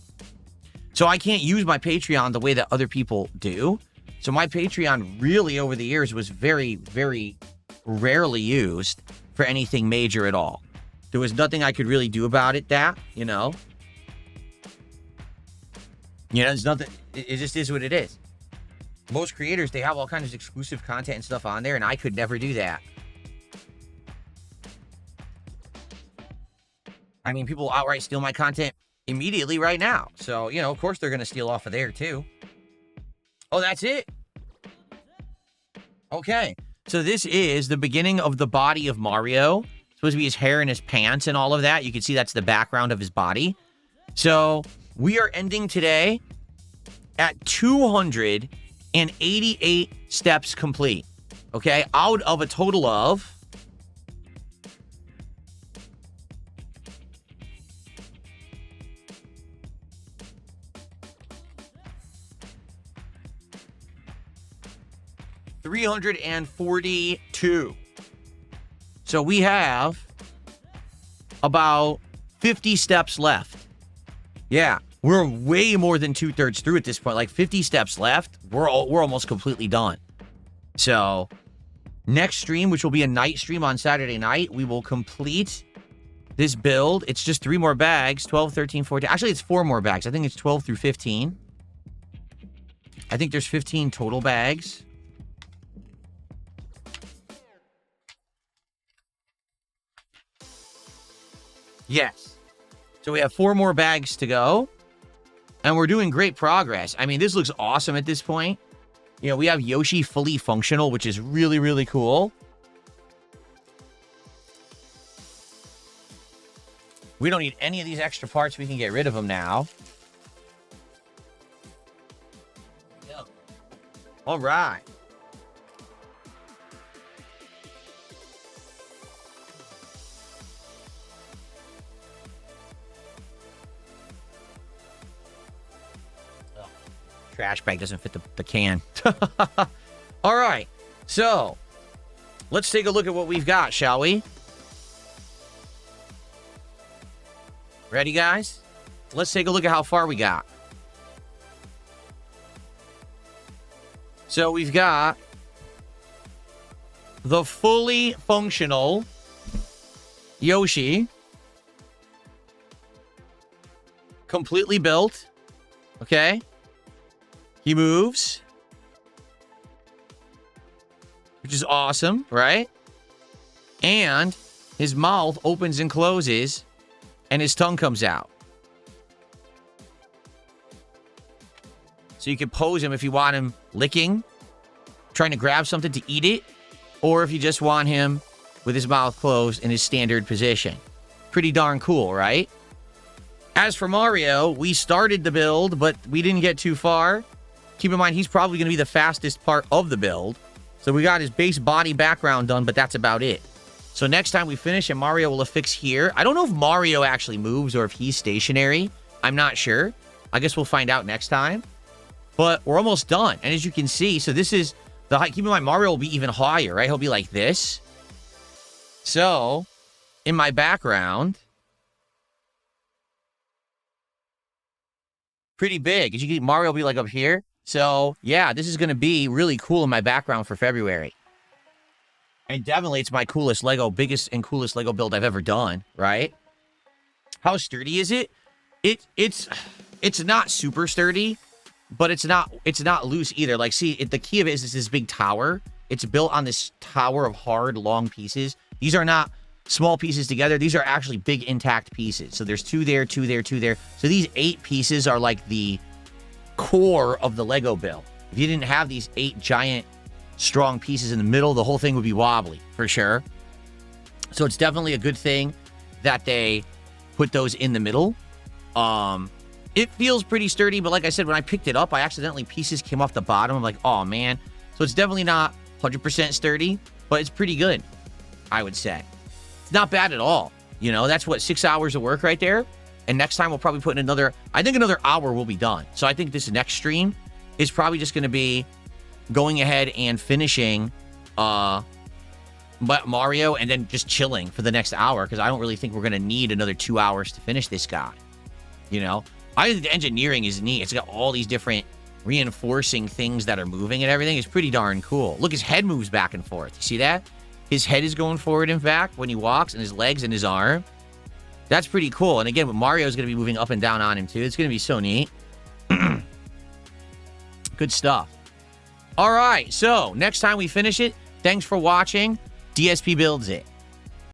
So I can't use my Patreon the way that other people do. So my Patreon really over the years was very, very rarely used for anything major at all. There was nothing I could really do about it, you know. You know, there's nothing, it just is what it is. Most creators, they have all kinds of exclusive content and stuff on there, and I could never do that. I mean, people outright steal my content immediately right now. So, you know, of course they're going to steal off of there too. Oh, that's it? Okay. So this is the beginning of the body of Mario. It's supposed to be his hair and his pants and all of that. You can see that's the background of his body. So we are ending today at 288 steps complete. Okay, out of a total of 342. So we have about 50 steps left. Yeah, we're way more than 2/3 through at this point. Like 50 steps left. We're almost completely done. So next stream, which will be a night stream on Saturday night, we will complete this build. It's just 3 more bags, 12, 13, 14. Actually, it's 4 more bags. I think it's 12 through 15. I think there's 15 total bags. Yes. So we have 4 more bags to go. And we're doing great progress. I mean, this looks awesome at this point. You know, we have Yoshi fully functional, which is really, really cool. We don't need any of these extra parts. We can get rid of them now. Yep. All right. Trash bag doesn't fit the can. All right. So, let's take a look at what we've got, shall we? Ready, guys? Let's take a look at how far we got. So, we've got the fully functional Yoshi. Completely built. Okay? He moves, which is awesome, right? And his mouth opens and closes, and his tongue comes out. So you can pose him if you want him licking, trying to grab something to eat it, or if you just want him with his mouth closed in his standard position. Pretty darn cool, right? As for Mario, we started the build, but we didn't get too far. Keep in mind, he's probably going to be the fastest part of the build. So we got his base body background done, but that's about it. So next time we finish and Mario will affix here. I don't know if Mario actually moves or if he's stationary. I'm not sure. I guess we'll find out next time. But we're almost done. And as you can see, so this is the height. Keep in mind, Mario will be even higher, right? He'll be like this. So, in my background, pretty big. As you can, Mario will be like up here. So, yeah, this is going to be really cool in my background for February. And definitely, it's my coolest Lego, biggest and coolest Lego build I've ever done, right? How sturdy is it? It's not super sturdy, but it's not loose either. Like, see, the key of it is this big tower. It's built on this tower of hard, long pieces. These are not small pieces together. These are actually big, intact pieces. So there's 2 there, 2 there, 2 there. So these 8 pieces are like the core of the Lego build. If you didn't have these 8 giant, strong pieces in the middle, the whole thing would be wobbly, for sure. So it's definitely a good thing that they put those in the middle. It feels pretty sturdy, but like I said, when I picked it up, pieces came off the bottom. I'm like, oh, man. So it's definitely not 100% sturdy, but it's pretty good, I would say. It's not bad at all. You know, that's what, 6 hours of work right there? And next time we'll probably put in another hour will be done. So I think this next stream is probably just going to be going ahead and finishing Mario and then just chilling for the next hour, because I don't really think we're going to need another 2 hours to finish this guy. You know? I think the engineering is neat. It's got all these different reinforcing things that are moving and everything. It's pretty darn cool. Look, his head moves back and forth. You see that? His head is going forward and back when he walks, and his legs and his arm. That's pretty cool. And again, Mario's going to be moving up and down on him, too. It's going to be so neat. Good stuff. All right, so next time we finish it, thanks for watching. DSP builds it.